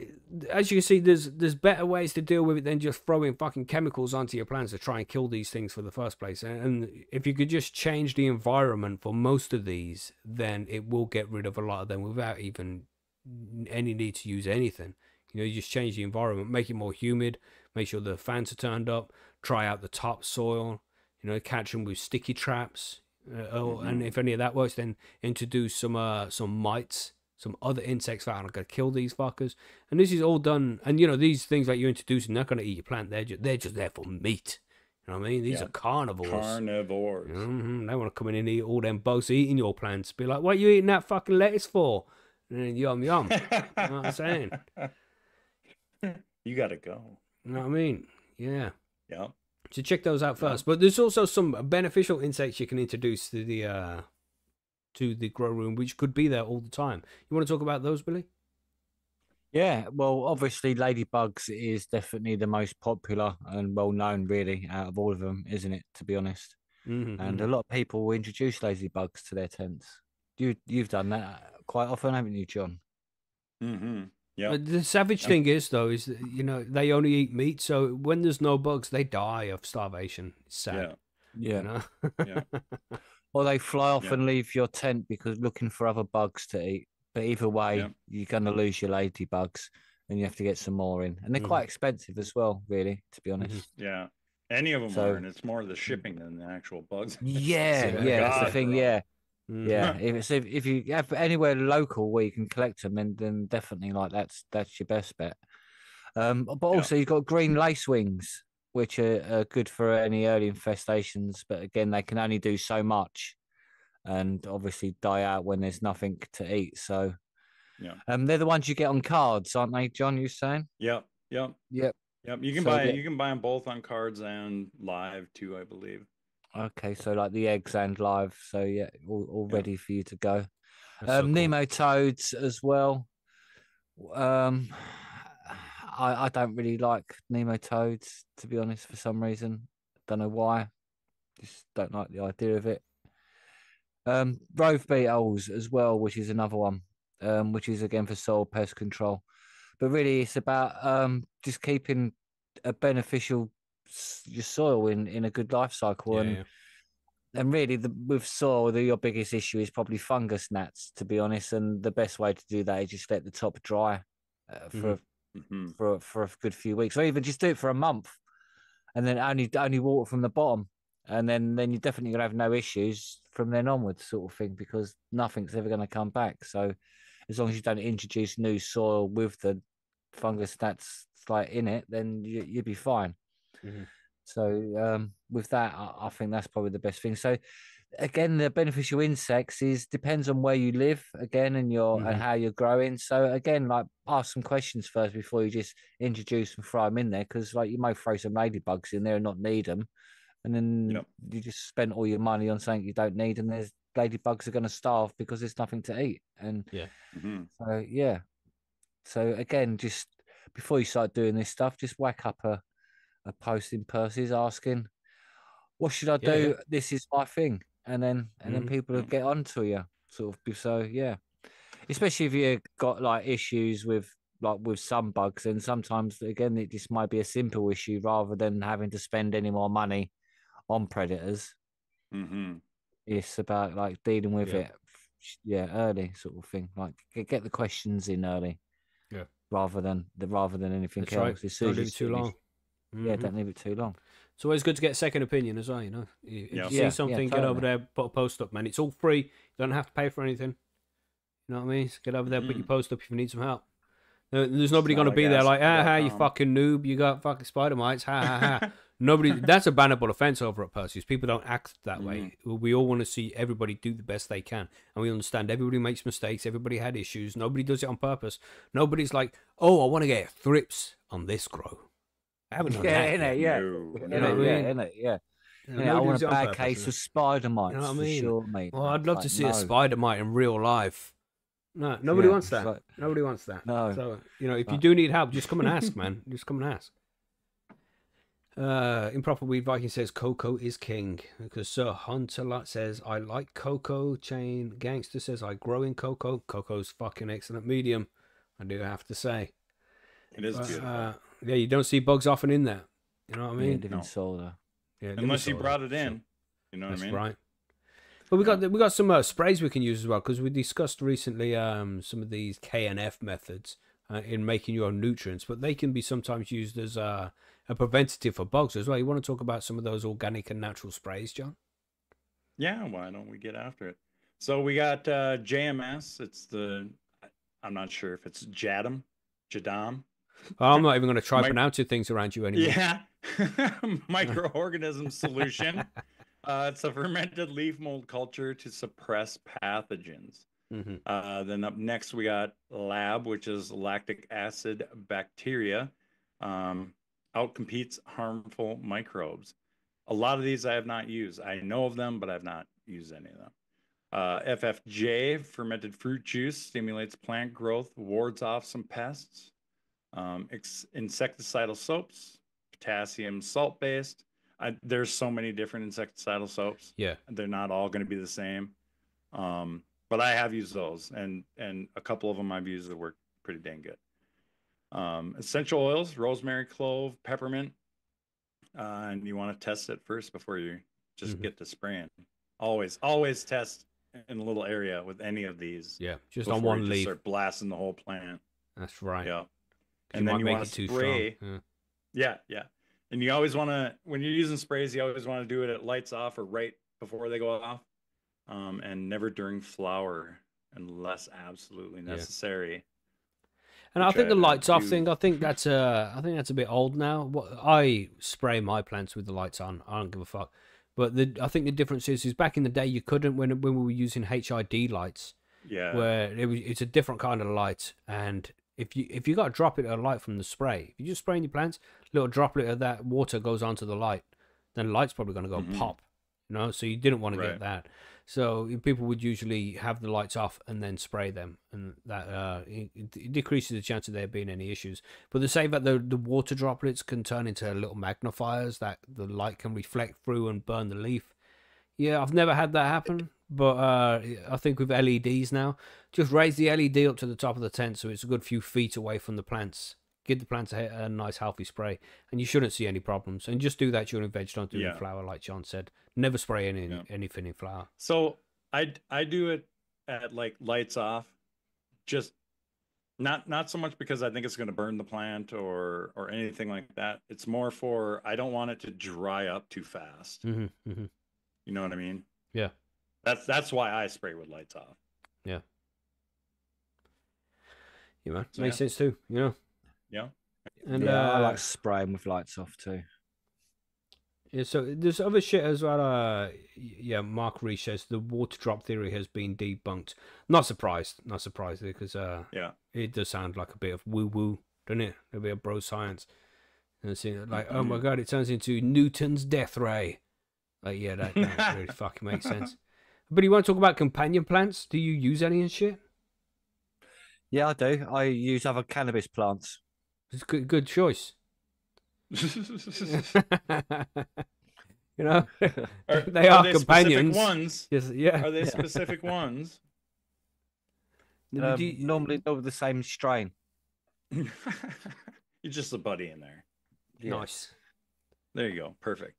as you can see, there's better ways to deal with it than just throwing fucking chemicals onto your plants to try and kill these things for the first place. And if you could just change the environment for most of these, then it will get rid of a lot of them without even any need to use anything. You just change the environment, make it more humid, make sure the fans are turned up, try out the topsoil, catch them with sticky traps. And if any of that works, then introduce some mites, some other insects that are going to kill these fuckers. And this is all done. And these things that you're introducing, they're not going to eat your plant. They're just there for meat. You know what I mean? These are carnivores. Mm-hmm. They want to come in and eat all them bugs eating your plants. Be like, what are you eating that fucking lettuce for? And then yum yum. You know what I'm saying? You gotta go. You know what I mean? Yeah. Yeah. So check those out first. But there's also some beneficial insects you can introduce to the grow room, which could be there all the time. You want to talk about those, Billy? Yeah, well, obviously, ladybugs is definitely the most popular and well known, really, out of all of them, isn't it? To be honest, and a lot of people introduce ladybugs to their tents. You've done that quite often, haven't you, John? Mm-hmm. Yeah. The savage thing is, though, is they only eat meat, so when there's no bugs, they die of starvation. It's sad. Yeah. Yeah. Or they fly off and leave your tent because looking for other bugs to eat. But either way, you're going to lose your ladybugs and you have to get some more in. And they're quite expensive as well, really, to be honest. Yeah. Any of them are, and it's more the shipping than the actual bugs. Yeah, that's the thing, yeah. Yeah, if you have anywhere local where you can collect them, then definitely that's your best bet. But also you've got green lacewings, which are good for any early infestations, but again they can only do so much, and obviously die out when there's nothing to eat. So they're the ones you get on cards, aren't they, John? You saying? Yep. You can buy them both on cards and live too, I believe. Okay, so like the eggs and live, so all ready for you to go. So cool. Nematodes as well. I don't really like nematodes, to be honest, for some reason. Don't know why. Just don't like the idea of it. Rove beetles as well, which is another one, which is again for soil pest control. But really, it's about just keeping a beneficial your soil in a good life cycle. And really, with soil, your biggest issue is probably fungus gnats, to be honest. And the best way to do that is just let the top dry for a good few weeks, or even just do it for a month, and then only water from the bottom, and then you're definitely gonna have no issues from then onwards, sort of thing, because nothing's ever gonna come back. So as long as you don't introduce new soil with the fungus gnats like in it, then you'll be fine. So with that, I think that's probably the best thing. So again, the beneficial insects depends on where you live again and and how you're growing. So again, like ask some questions first before you just introduce and throw them in there, because like you might throw some ladybugs in there and not need them, and then you just spent all your money on something you don't need, and there's ladybugs are going to starve because there's nothing to eat. And so again, just before you start doing this stuff, just whack up a post in Percy's asking, what should I do? This is my thing. And then people will get onto you, sort of. So especially if you got like issues with like with some bugs, and sometimes again it just might be a simple issue rather than having to spend any more money on predators. Mm-hmm. It's about like dealing with it, early sort of thing. Like get the questions in early, rather than anything That's else. right. As soon Don't as leave it too long. Yeah, don't leave it too long. It's always good to get a second opinion as well, you know. If you see something, get over there, put a post up, man. It's all free. You don't have to pay for anything. You know what I mean? Just get over there, put your post up if you need some help. There's nobody going to be there like, you fucking noob, you got fucking spider mites, ha ha ha. Nobody. That's a bannable offence over at Percy's. People don't act that way. We all want to see everybody do the best they can, and we understand everybody makes mistakes. Everybody had issues. Nobody does it on purpose. Nobody's like, oh, I want to get thrips on this grow. I haven't done that. Innit, yeah. I want a bad case of spider mites, you know what I mean? For sure, mate. Well, I'd love to see a spider mite in real life. No, nobody wants that. Like, nobody wants that. No. So, you know, if you do need help, just come and ask, man. Just come and ask. Improper Weed Viking says cocoa is king because Sir Hunter says I like cocoa. Chain Gangster says I grow in cocoa. Cocoa's fucking excellent medium, I do have to say. It is beautiful. Yeah, you don't see bugs often in there. You know what I mean? Living soda. Yeah, unless you brought it in. You know what I mean? Right. But we got some sprays we can use as well, because we discussed recently some of these KNF methods in making your own nutrients, but they can be sometimes used as a preventative for bugs as well. You want to talk about some of those organic and natural sprays, John? Yeah, why don't we get after it? So we got JMS. It's I'm not sure if it's Jadam. I'm not even going to try pronouncing things around you anymore. Yeah. Microorganism solution. It's a fermented leaf mold culture to suppress pathogens. Then up next we got Lab, which is lactic acid bacteria. Outcompetes harmful microbes. A lot of these I have not used. I know of them, but I've not used any of them. FFJ, fermented fruit juice, stimulates plant growth, wards off some pests. Insecticidal soaps, potassium salt-based. There's so many different insecticidal soaps. Yeah. They're not all going to be the same. But I have used those, and a couple of them I've used that work pretty dang good. Essential oils, rosemary, clove, peppermint. And you want to test it first before you just get to spraying. Always test in a little area with any of these. Yeah, just on one leaf. Start blasting the whole plant. That's right. Yeah. And then you want to spray. Yeah. And you always want to, when you're using sprays, you always want to do it at lights off or right before they go off. And never during flower unless absolutely necessary. And I think the lights off thing, I think that's a bit old now. I spray my plants with the lights on. I don't give a fuck. But I think the difference is back in the day you couldn't when we were using HID lights. Yeah. Where it's a different kind of light, and if you got a droplet of light from the spray, if you just spray in your plants, little droplet of that water goes onto the light, then the light's probably going to go pop. You know, so you didn't want to get that. So people would usually have the lights off and then spray them, and that it decreases the chance of there being any issues. But they say that the water droplets can turn into little magnifiers that the light can reflect through and burn the leaf. Yeah, I've never had that happen, but I think with LEDs now, just raise the LED up to the top of the tent so it's a good few feet away from the plants. Give the plants a nice healthy spray, and you shouldn't see any problems. And just do that during veg, don't do it in flower, like John said. Never spray anything in flower. So I do it at like lights off, just not so much because I think it's going to burn the plant or anything like that. It's more for I don't want it to dry up too fast. You know what I mean? Yeah. That's why I spray with lights off. Yeah. Yeah, man. Makes sense too. You know. Yeah. And I like spraying with lights off too. Yeah, so there's other shit as well. Mark Reese says the water drop theory has been debunked. Not surprised because it does sound like a bit of woo woo, doesn't it? A bit of bro science. And it's like, oh my god, it turns into Newton's death ray. Like, yeah, that really fucking makes sense. But you want to talk about companion plants? Do you use any and shit? Yeah, I do. I use other cannabis plants. It's good choice. You know, they are companions. Ones? Yes, yeah. Are they specific ones? Normally they're the same strain. You're just a buddy in there. Yeah. Nice. There you go. Perfect.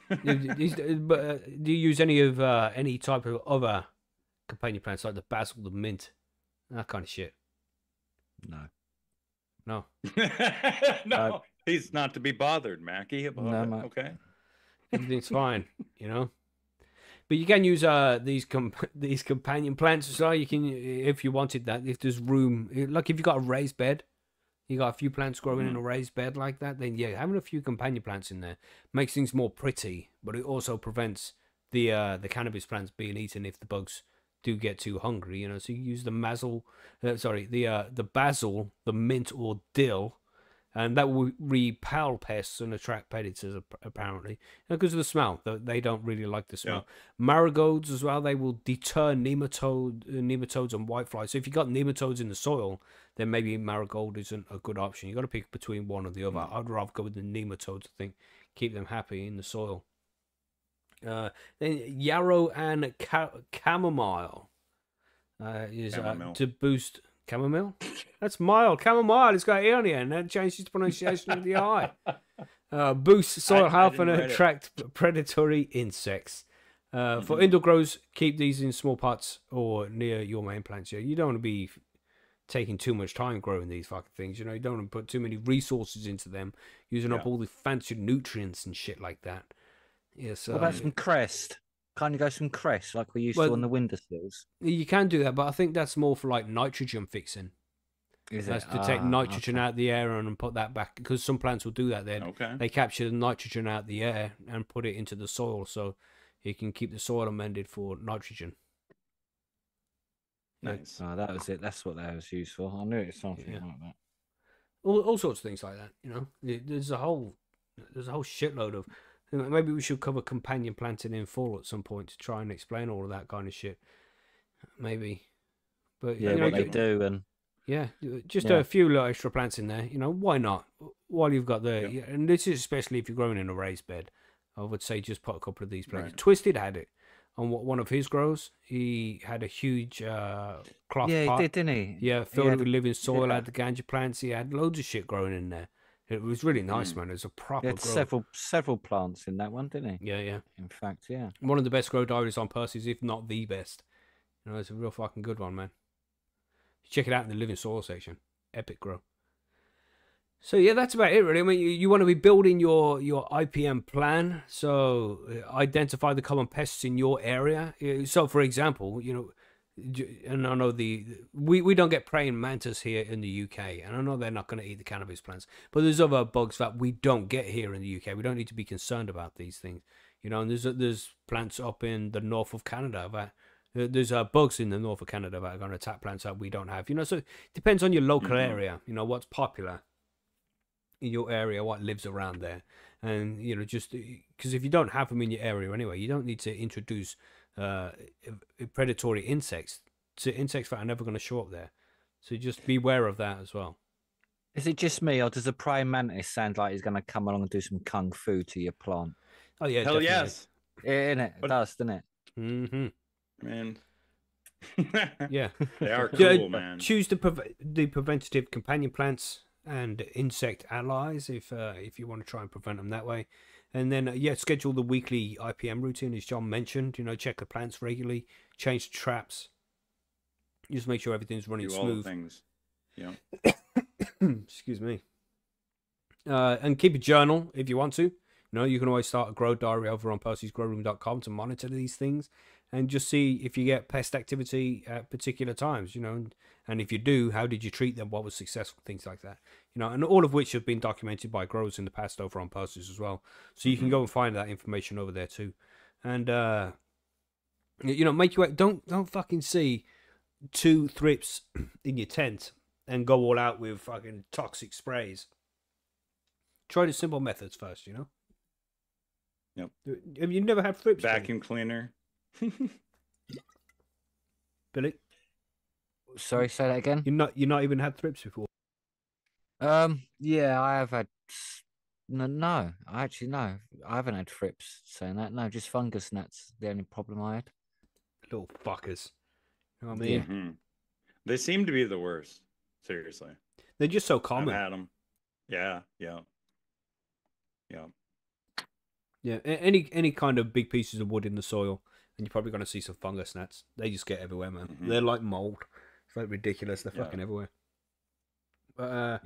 But do you use any type of other companion plants like the basil, the mint, that kind of shit? No. No, he's not to be bothered, Mackie, about it. Okay. Everything's fine, you know. But you can use these companion plants as well. You can, if you wanted that, if there's room, like if you've got a raised bed, you got a few plants growing in a raised bed like that, then yeah, having a few companion plants in there makes things more pretty, but it also prevents the cannabis plants being eaten if the bugs do get too hungry, you know. So you use the the basil, the mint or dill, and that will repel pests and attract predators apparently, because of the smell. They don't really like the smell. Marigolds as well, they will deter nematodes and whiteflies. So if you've got nematodes in the soil, then maybe marigold isn't a good option. You've got to pick between one or the other. I'd rather go with the nematodes, I think, keep them happy in the soil. Then yarrow and chamomile is to boost chamomile. That's mild. Chamomile. It's got E on it, and that changes the pronunciation of the I. Boost soil health and attract predatory insects. For indoor grows, keep these in small pots or near your main plants. You don't want to be taking too much time growing these fucking things. You know, you don't want to put too many resources into them, using up all the fancy nutrients and shit like that. Yeah, so, what about some crest? Can't you go some crest like we used to on the windowsills? You can do that, but I think that's more for like nitrogen fixing. That's to take nitrogen out of the air and put that back, because some plants will do that. Then they capture the nitrogen out of the air and put it into the soil, so you can keep the soil amended for nitrogen. Nice. Oh, that was it. That's what that was used for. I knew it was something like that. All sorts of things like that. You know, there's a whole shitload of. Maybe we should cover companion planting in full at some point to try and explain all of that kind of shit. Maybe, but yeah, what they do and just a few little extra plants in there. You know, why not? While you've got and this is especially if you're growing in a raised bed, I would say just put a couple of these plants. Right. Twisted had it on one of his grows. He had a huge cloth pot. Yeah, he did, didn't he? Yeah, filled with living soil. Had the ganja plants. He had loads of shit growing in there. It was really nice, man. It was a proper. He had several plants in that one, didn't he? Yeah. In fact, yeah. One of the best grow diaries on Percy's, if not the best. You know, it's a real fucking good one, man. Check it out in the living soil section. Epic grow. So yeah, that's about it, really. I mean, you want to be building your IPM plan. So identify the common pests in your area. So, for example, you know. And I know we don't get praying mantis here in the UK, and I know they're not going to eat the cannabis plants, but there's other bugs that we don't get here in the UK. We don't need to be concerned about these things, you know. And there's plants up in the north of Canada that there's bugs in the north of Canada that are going to attack plants that we don't have, you know. So it depends on your local area, you know, what's popular in your area, what lives around there, and you know, just because if you don't have them in your area anyway, you don't need to introduce predatory insects to insects that are never going to show up there. So just be aware of that as well. Is it just me, or does a praying mantis sound like he's going to come along and do some kung fu to your plant? Oh yeah, hell definitely. Yes. Yeah, it does, doesn't it? Mm-hmm. Man. Yeah, they are cool, man. Choose the preventative companion plants and insect allies if you want to try and prevent them that way. And then, schedule the weekly IPM routine, as John mentioned. You know, check the plants regularly, change the traps. Just make sure everything's running smooth. All the things. Yeah. Excuse me. And keep a journal if you want to. You know, you can always start a grow diary over on Percy'sGrowroom.com to monitor these things and just see if you get pest activity at particular times, you know, and if you do, how did you treat them? What was successful? Things like that, you know, and all of which have been documented by growers in the past over on Percy's as well. So you can go and find that information over there too. And, you know, don't fucking see 2 thrips in your tent and go all out with fucking toxic sprays. Try the simple methods first, you know. Yep. Have you never had thrips? Vacuum cleaner. Billy? Sorry, say that again. You not even had thrips before? Yeah, I have had. No, I haven't had thrips. Saying that, no, just fungus gnats. The only problem I had. Little fuckers. You know what I mean? Mm-hmm. They seem to be the worst. Seriously. They're just so I've common. had them. Yeah, yeah, yeah. Yeah, any kind of big pieces of wood in the soil, and you're probably going to see some fungus gnats. They just get everywhere, man. They're like mold. It's like ridiculous. They're fucking everywhere. But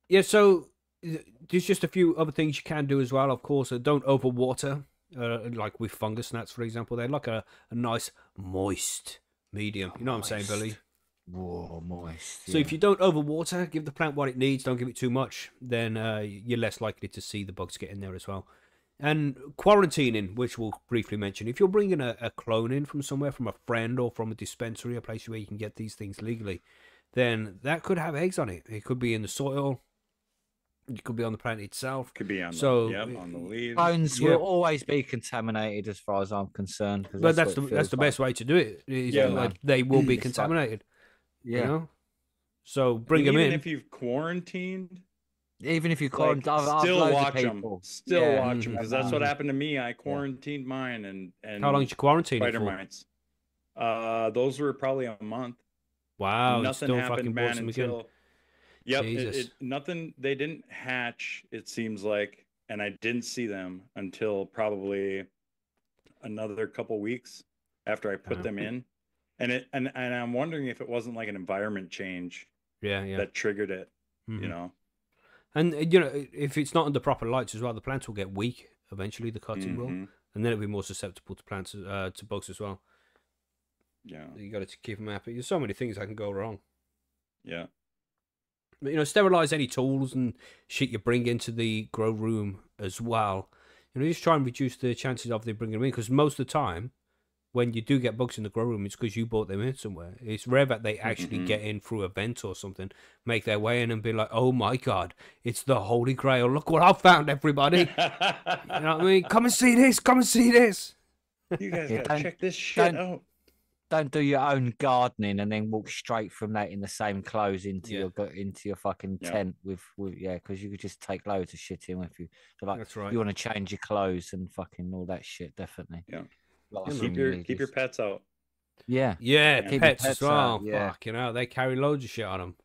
yeah. So there's just a few other things you can do as well. Of course, don't overwater. Like with fungus gnats, for example, they're like a nice moist medium. You know what I'm saying, Billy? Whoa, moist. So if you don't overwater, give the plant what it needs. Don't give it too much. Then you're less likely to see the bugs get in there as well. And quarantining, which we'll briefly mention. If you're bringing a clone in from somewhere, from a friend or from a dispensary, a place where you can get these things legally, then that could have eggs on it. It could be in the soil. It could be on the plant itself. Could be on on the leaves. Clones will always be contaminated, as far as I'm concerned. But that's the best way to do it. They will be contaminated. Yeah. You know? So bring them in. Even if you've quarantined. Even if you quarantine, still watch them. Still watch them, because that's what happened to me. I quarantined mine, and how long did you quarantine spider it for? mites? Those were probably a month. Wow, nothing still happened, fucking man, until. Yep, nothing. They didn't hatch. It seems like, and I didn't see them until probably another couple weeks after I put them in, and I'm wondering if it wasn't like an environment change. That triggered it. You know. And you know, if it's not under proper lights as well, the plants will get weak eventually. The cutting will, and then it'll be more susceptible to plants to bugs as well. Yeah, you got to keep them happy. There's so many things that can go wrong. Yeah, but you know, sterilize any tools and shit you bring into the grow room as well. You know, just try and reduce the chances of them bringing them in, because most of the time, when you do get bugs in the grow room, it's because you brought them in somewhere. It's rare that they actually get in through a vent or something, make their way in and be like, oh my God, it's the Holy Grail. Look what I've found, everybody. You know what I mean? Come and see this. Come and see this. You guys gotta check this shit out. Don't do your own gardening and then walk straight from that in the same clothes into your fucking tent with because you could just take loads of shit in with you. So like, that's right. You want to change your clothes and fucking all that shit, definitely. Yeah. Keep your pets out. Yeah, pets as well. Yeah. Fuck, you know, they carry loads of shit on them.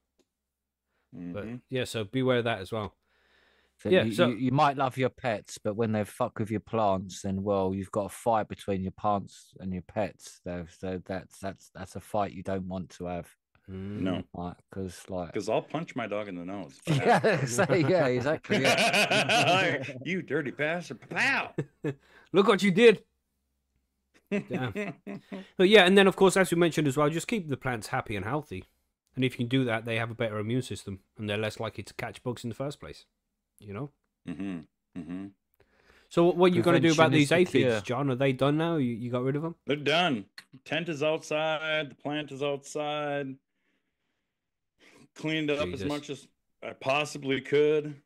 But yeah, so beware of that as well. So you might love your pets, but when they fuck with your plants, then you've got a fight between your plants and your pets. So that's a fight you don't want to have. No, because I'll punch my dog in the nose. Yeah, exactly. Yeah. You dirty bastard! Pow! Look what you did. Damn. But yeah, and then of course, as we mentioned as well, just keep the plants happy and healthy. And if you can do that, they have a better immune system and they're less likely to catch bugs in the first place. You know? So what are you going to do about these aphids, John? Are they done now? You got rid of them? They're done. Tent is outside. The plant is outside. Cleaned up as much as I possibly could.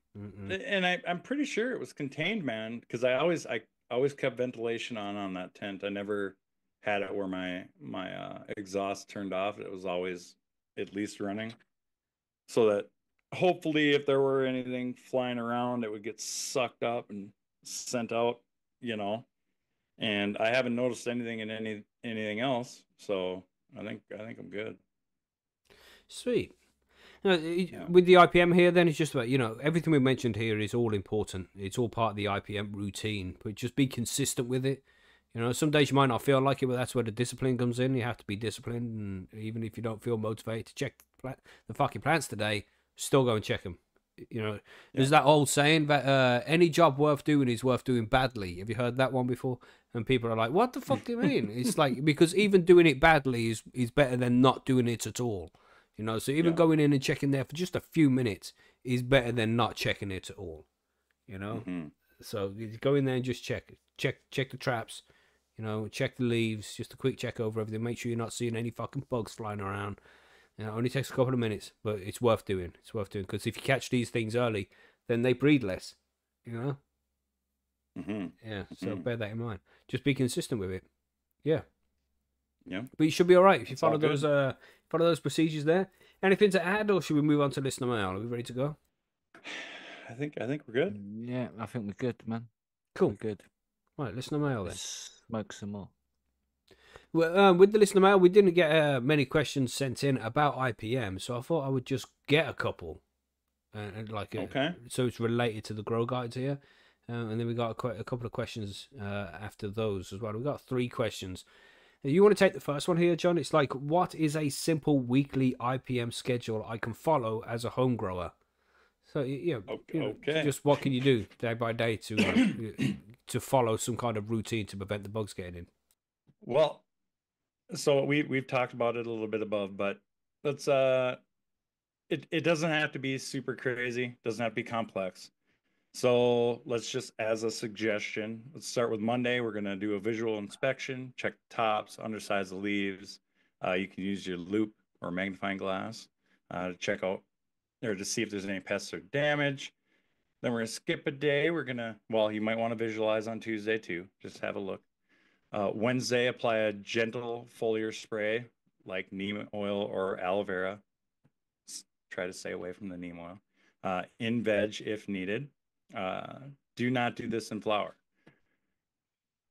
And I'm pretty sure it was contained, man, because I always kept ventilation on that tent. I never had it where my exhaust turned off. It was always at least running, so that hopefully if there were anything flying around, it would get sucked up and sent out, you know. And I haven't noticed anything in anything else, so I think I'm good. Sweet. With the IPM here, then it's just about, you know, everything we mentioned here is all important. It's all part of the IPM routine, but just be consistent with it. You know, some days you might not feel like it, but that's where the discipline comes in. You have to be disciplined, and even if you don't feel motivated to check the fucking plants today, still go and check them. You know, there's that old saying that any job worth doing is worth doing badly. Have you heard that one before? And people are like, what the fuck do you mean? It's like, because even doing it badly is better than not doing it at all. You know, so even going in and checking there for just a few minutes is better than not checking it at all. You know, so you go in there and just check the traps. You know, check the leaves. Just a quick check over everything. Make sure you're not seeing any fucking bugs flying around. You know, it only takes a couple of minutes, but it's worth doing. It's worth doing, because if you catch these things early, then they breed less. You know. Yeah. So bear that in mind. Just be consistent with it. Yeah. Yeah. But you should be all right if you follow those procedures there. Anything to add, or should we move on to listener mail? Are we ready to go? I think we're good. Yeah, I think we're good, man. Cool. We're good. Right, listener mail then. Smoke some more. Well, with the listener mail, we didn't get many questions sent in about IPM, so I thought I would just get a couple, Okay. so it's related to the grow guides here, and then we got a couple of questions after those as well. We got 3 questions. You want to take the first one here, John? It's like, what is a simple weekly IPM schedule I can follow as a home grower? So Okay. just what can you do day by day to follow some kind of routine to prevent the bugs getting in? Well, so we've talked about it a little bit above, but let's it doesn't have to be super crazy, doesn't have to be complex. So let's just, as a suggestion, let's start with Monday. We're going to do a visual inspection, check the tops, undersides of the leaves. You can use your loop or magnifying glass to check out or to see if there's any pests or damage. Then we're going to skip a day. We're going to, well, you might want to visualize on Tuesday too. Just have a look. Wednesday, apply a gentle foliar spray like neem oil or aloe vera. Try to stay away from the neem oil. In veg if needed. Do not do this in flower.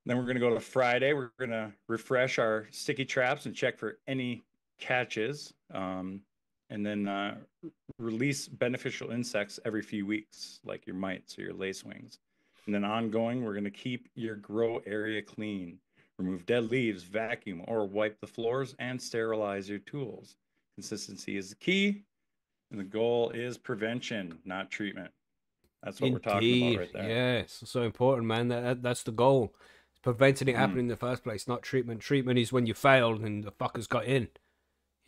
Then we're going to go to Friday. We're going to refresh our sticky traps and check for any catches. And then release beneficial insects every few weeks, like your mites or your lacewings. And then ongoing, we're going to keep your grow area clean. Remove dead leaves, vacuum, or wipe the floors, and sterilize your tools. Consistency is the key, and the goal is prevention, not treatment. That's what we're talking about right there. Yes, so important, man. That's the goal. Preventing it happening in the first place, not treatment. Treatment is when you failed and the fuckers got in.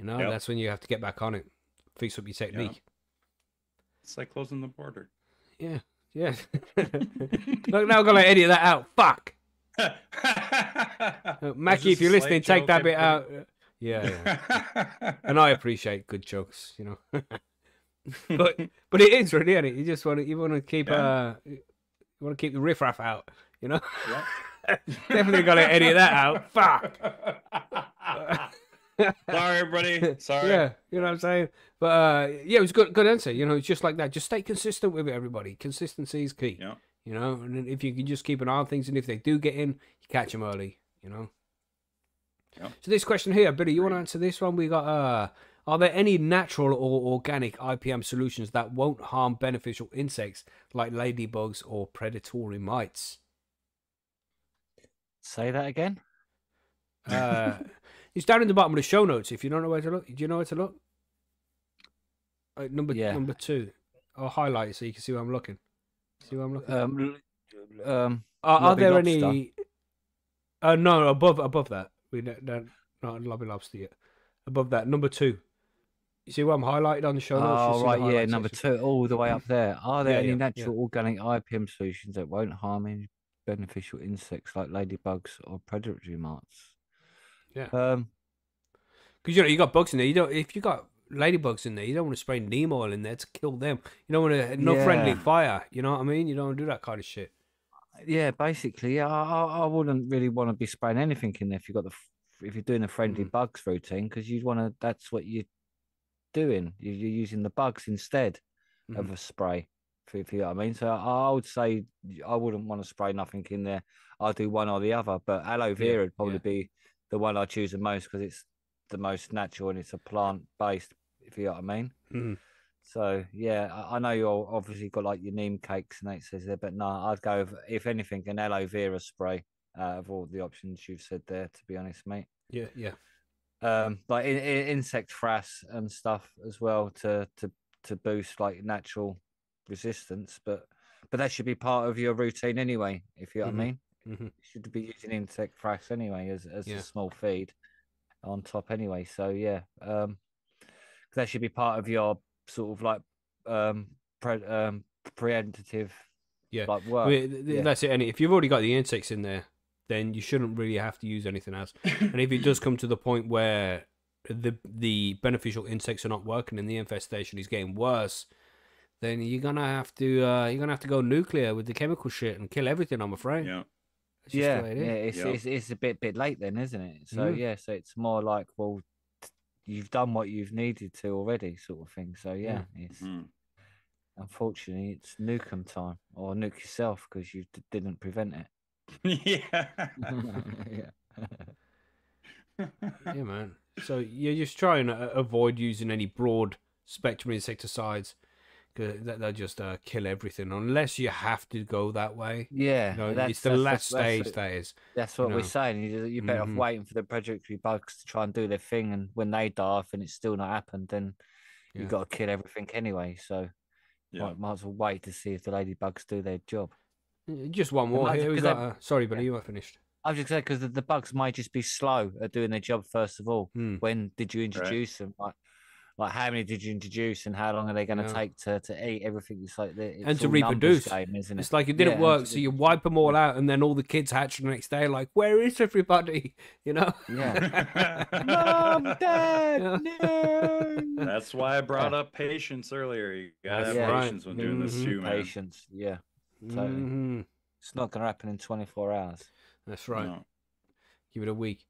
That's when you have to get back on it. Fix up your technique. Yep. It's like closing the border. Yeah. Look, now I'm going to edit that out. Fuck. Mackie, if you're listening, take that bit out. Yeah. And I appreciate good jokes, but it is really, isn't it? You just want to keep keep the riffraff out, Yeah. Definitely got to edit that out. Fuck. Sorry, everybody. Sorry. Yeah, you know what I'm saying. But it was good answer. It's just like that. Just stay consistent with it, everybody. Consistency is key. Yeah. And if you can just keep an eye on things, and if they do get in, you catch them early. Yep. So this question here, Billy, you want to answer this one? We got are there any natural or organic IPM solutions that won't harm beneficial insects like ladybugs or predatory mites? Say that again. It's down in the bottom of the show notes. If you don't know where to look, do you know where to look? Number 2. I'll highlight it so you can see where I'm looking. See where I'm looking? Are there lobster. any? No, above that. We don't not lobby lobster yet. Above that, number 2. You see what I'm highlighted on the show notes? Oh, right, yeah, number 2, all the way up there. Are there any natural organic IPM solutions that won't harm any beneficial insects like ladybugs or predatory mites? Yeah. Because you got bugs in there. If you got ladybugs in there, you don't want to spray neem oil in there to kill them. You don't want to friendly fire. You know what I mean? You don't want to do that kind of shit. Yeah, basically, I wouldn't really want to be spraying anything in there if you're doing a friendly bugs routine, because you'd want to. That's what you're doing. You're using the bugs instead of a spray. If you know what I mean. So I would say I wouldn't want to spray nothing in there. I'll do one or the other, but aloe vera would probably be the one I choose the most because it's the most natural and it's a plant based. If you know what I mean. So I know you're obviously got like your neem cakes and that says there, but no, I'd go with, if anything, an aloe vera spray of all the options you've said there. To be honest, mate. Yeah. Like insect frass and stuff as well to boost like natural resistance, but that should be part of your routine anyway. If you know what I mean, you should be using insect frass anyway as a small feed on top anyway. So that should be part of your sort of like preemptive like work. That's it. And if you've already got the insects in there, then you shouldn't really have to use anything else. And if it does come to the point where the beneficial insects are not working and the infestation is getting worse, then you're gonna have to go nuclear with the chemical shit and kill everything, I'm afraid. It's a bit late then, isn't it? So so it's more like, well, you've done what you've needed to already, sort of thing. So it's unfortunately it's nuke 'em time, or nuke yourself because you didn't prevent it. Yeah, man. So you're just trying to avoid using any broad spectrum insecticides, because they'll just kill everything unless you have to go that way. Yeah, You know, it's that's the last that's stage that is. that's You what we're know. saying. You're better off waiting for the predatory bugs to try and do their thing, and when they die off and it's still not happened, then you've got to kill everything anyway. So might as well wait to see if the ladybugs do their job. Just one more here. We got. Sorry, buddy, you weren't finished. I was just saying because the bugs might just be slow at doing their job. First of all, Hmm. when did you introduce them? Like how many did you introduce, and how long are they going to take to eat everything? It's like and to reproduce. Game, isn't it? It's like it didn't work, so you wipe them all out, and then all the kids hatch the next day. Like, where is everybody? You know? Yeah. Mom, Dad, no. That's why I brought up patience earlier. You gotta have patience when doing this too, man. Patience, yeah. Totally. It's not going to happen in 24 hours. That's right. No. Give it a week.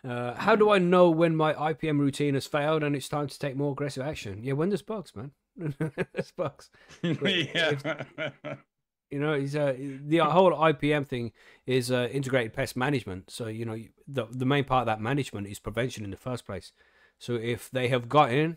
How do I know when my IPM routine has failed and it's time to take more aggressive action? Yeah, when there's bugs, man. There's bugs. Yeah. You know, the whole IPM thing is integrated pest management. So, you know, the main part of that management is prevention in the first place. So if they have got in,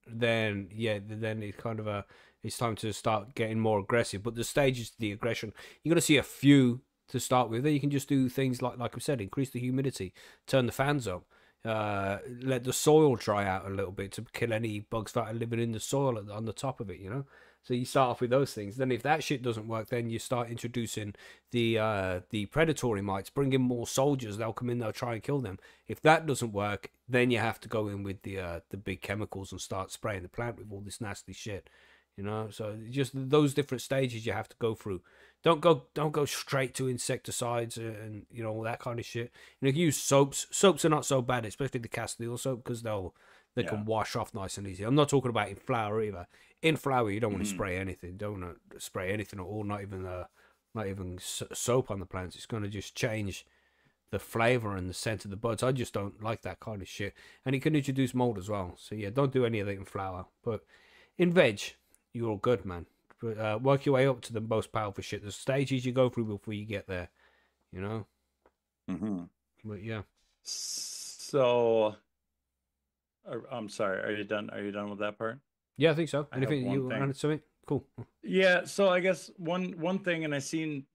then it's kind of it's time to start getting more aggressive. But the stages to the aggression, you're going to see a few to start with. Then you can just do things like we said, increase the humidity, turn the fans up, let the soil dry out a little bit to kill any bugs that are living in the soil on the top of it, you know. So you start off with those things. Then if that shit doesn't work, then you start introducing the predatory mites. Bring in more soldiers. They'll come in. They'll try and kill them. If that doesn't work, then you have to go in with the big chemicals and start spraying the plant with all this nasty shit. You know, so just those different stages you have to go through. Don't go straight to insecticides and you know all that kind of shit. You know, use soaps. Soaps are not so bad, especially the Castile soap, because they can wash off nice and easy. I'm not talking about in flour either. In flour, you don't want to spray anything. Don't want to spray anything at all. Not even soap on the plants. It's going to just change the flavor and the scent of the buds. I just don't like that kind of shit. And it can introduce mold as well. So yeah, don't do any of that in flour. But in veg, you're all good, man. But work your way up to the most powerful shit. The stages you go through before you get there, you know. But yeah. So, I'm sorry. Are you done? Are you done with that part? Yeah, I think so. Anything you wanted to say? Cool. Yeah. So I guess one thing, and I seen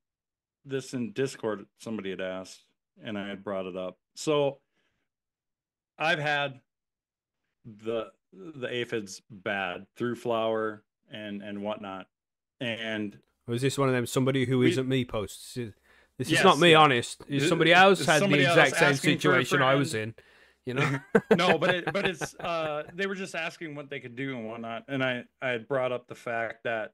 this in Discord. Somebody had asked, and I had brought it up. So I've had the aphids bad through flour and whatnot. And was this one of them somebody who isn't me posts? This is not me, honest. Somebody else had the exact same situation I was in, you know. No, but it's they were just asking what they could do and whatnot, and I had brought up the fact that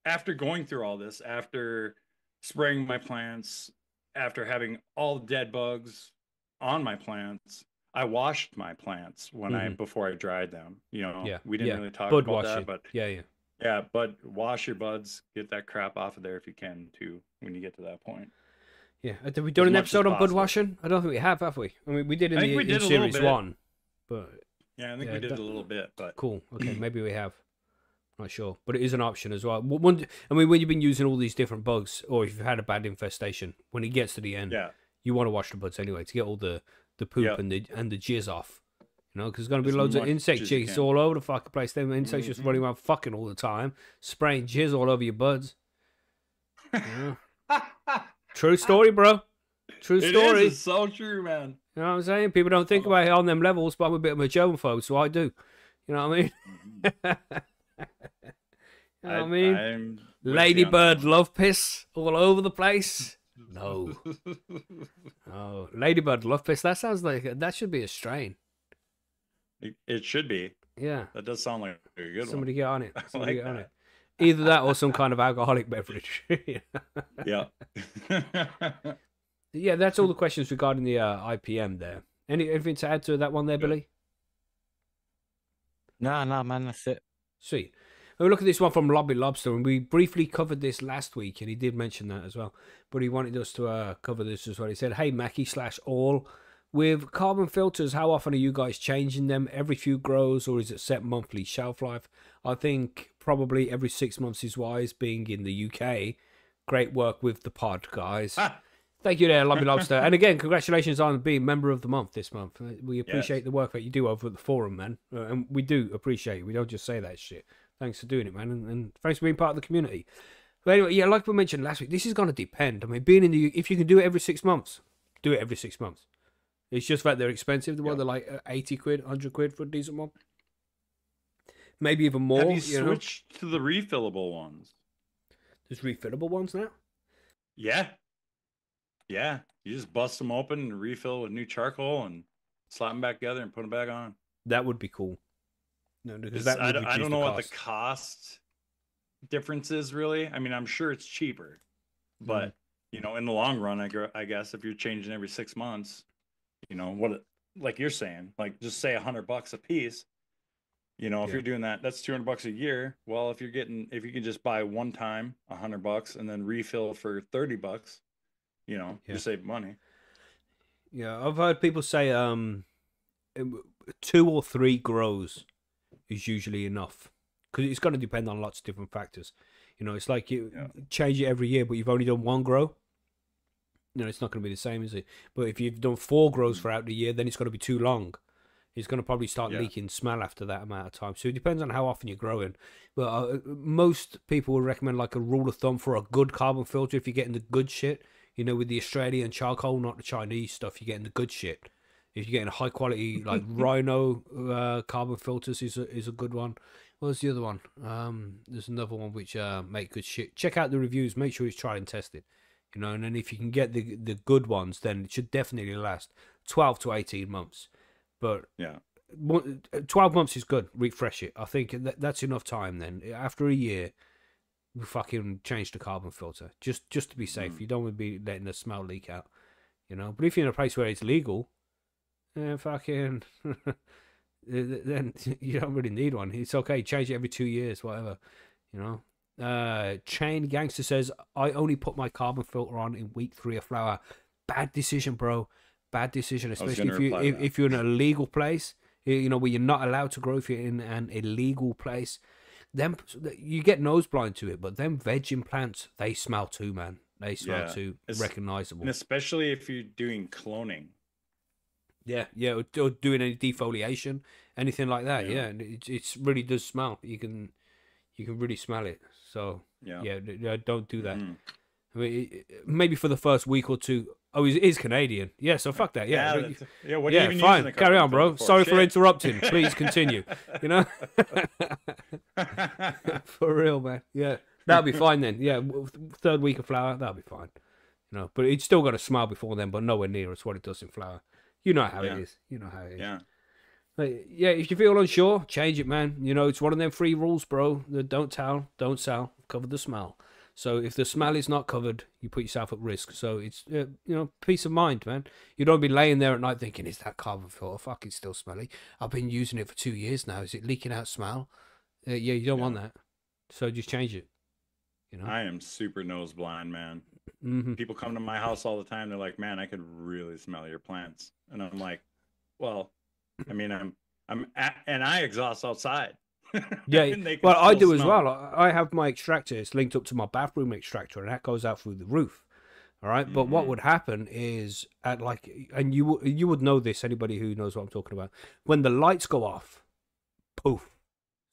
after going through all this, after spraying my plants, after having all the dead bugs on my plants, I washed my plants before I dried them. You know, we didn't really talk about that, but yeah, but wash your buds, get that crap off of there if you can too when you get to that point. Yeah, have we done an episode on bud washing? I don't think we have we? I mean, we did in series 1, but yeah, I think we did a little bit, but cool. Okay, maybe we have. Not sure, but it is an option as well. I mean, when you've been using all these different bugs, or if you've had a bad infestation, when it gets to the end, you want to wash the buds anyway to get all the poop and the jizz off. You know, because there's going to be loads of insect jizz all over the fucking place. Them insects just running around fucking all the time, spraying jizz all over your buds. Yeah. True story, bro. True story. It's so true, man. You know what I'm saying? People don't think about it on them levels, but I'm a bit of a germaphobe, so I do. You know what I mean? You know what I mean? Ladybird love piss all over the place. No. Oh, ladybird love piss. That sounds like that should be a strain. It should be. Yeah. That does sound like a good one. Somebody get on it. Somebody get on it. Either that or some kind of alcoholic beverage. Yeah. Yeah, that's all the questions regarding the IPM there. Anything to add to that one there, Billy? No, man, that's it. Sweet. We look at this one from Lobby Lobster, and we briefly covered this last week, and he did mention that as well. But he wanted us to cover this as well. He said, "Hey, Mackie/all, with carbon filters, how often are you guys changing them? Every few grows, or is it set monthly shelf life? I think probably every 6 months is wise, being in the UK. Great work with the pod, guys." Thank you there, Lobby Lobster. And again, congratulations on being member of the month this month. We appreciate the work that you do over at the forum, man. And we do appreciate it. We don't just say that shit. Thanks for doing it, man. And thanks for being part of the community. But anyway, yeah, like we mentioned last week, this is going to depend. I mean, being in the if you can do it every 6 months, do it every 6 months. It's just that they're expensive. The one they're like 80 quid, 100 quid for a decent one. Maybe even more. Have you switched to the refillable ones? There's refillable ones now? Yeah. Yeah. You just bust them open and refill with new charcoal and slap them back together and put them back on. That would be cool. No, because I don't know what the cost difference is really. I mean, I'm sure it's cheaper, but you know, in the long run, I guess if you're changing every 6 months, you know what, like you're saying, like just say $100 a piece. You know, if you're doing that, that's $200 a year. Well, if you can just buy one time $100 and then refill for $30, you know, you save money. Yeah, I've heard people say 2 or 3 grows is usually enough, because it's going to depend on lots of different factors. You know, it's like you change it every year, but you've only done 1 grow. You know, it's not going to be the same, is it? But if you've done 4 grows throughout the year, then it's going to be too long. It's going to probably start leaking smell after that amount of time. So it depends on how often you're growing. But most people would recommend, like, a rule of thumb for a good carbon filter. If you're getting the good shit, you know, with the Australian charcoal, not the Chinese stuff, you're getting the good shit. If you're getting a high quality, like Rhino carbon filters is a good one. What's the other one? There's another one which make good shit. Check out the reviews. Make sure it's tried and tested. You know, and then if you can get the good ones, then it should definitely last 12 to 18 months. But 12 months is good. Refresh it. I think that's enough time. Then after a year, we fucking change the carbon filter just to be safe. You don't want to be letting the smell leak out. You know. But if you're in a place where it's legal, fucking, then you don't really need one. It's okay. Change it every 2 years, whatever. You know. Chain Gangster says, I only put my carbon filter on in week 3 of flower. Bad decision, bro. Bad decision, especially if you're in a legal place, you know, where you're not allowed to grow. If you're in an illegal place, then you get nose blind to it. But them vegging plants, they smell too, man. They smell too recognizable. And especially if you're doing cloning. Yeah, or doing any defoliation, anything like that. Yeah, it really does smell. You can really smell it. So don't do that. I mean, maybe for the first week or 2. Oh, it is Canadian. Yeah, so fuck that. Yeah, what are you even fine. Using the Carry on, bro. Sorry Shit. for interrupting. Please continue. You know, for real, man. Yeah, that'll be fine then. Yeah, 3rd week of flower, that'll be fine. You know, but it's still got to smell before then, but nowhere near as what it does in flower. You know how it is. You know how it is. Yeah. But yeah, if you feel unsure, change it, man. You know, it's one of them 3 rules, bro. Don't tell, don't sell, cover the smell. So if the smell is not covered, you put yourself at risk. So it's, you know, peace of mind, man. You don't be laying there at night thinking, is that carbon filter? Fuck, it's still smelly. I've been using it for 2 years now. Is it leaking out smell? You don't want that. So just change it. You know. I am super nose blind, man. People come to my house all the time. They're like, man, I could really smell your plants. And I'm like, well, I mean, and I exhaust outside. Yeah, well, I do as well. I have my extractor. It's linked up to my bathroom extractor, and that goes out through the roof. All right, but what would happen is at and you would know this. Anybody who knows what I'm talking about, when the lights go off, poof,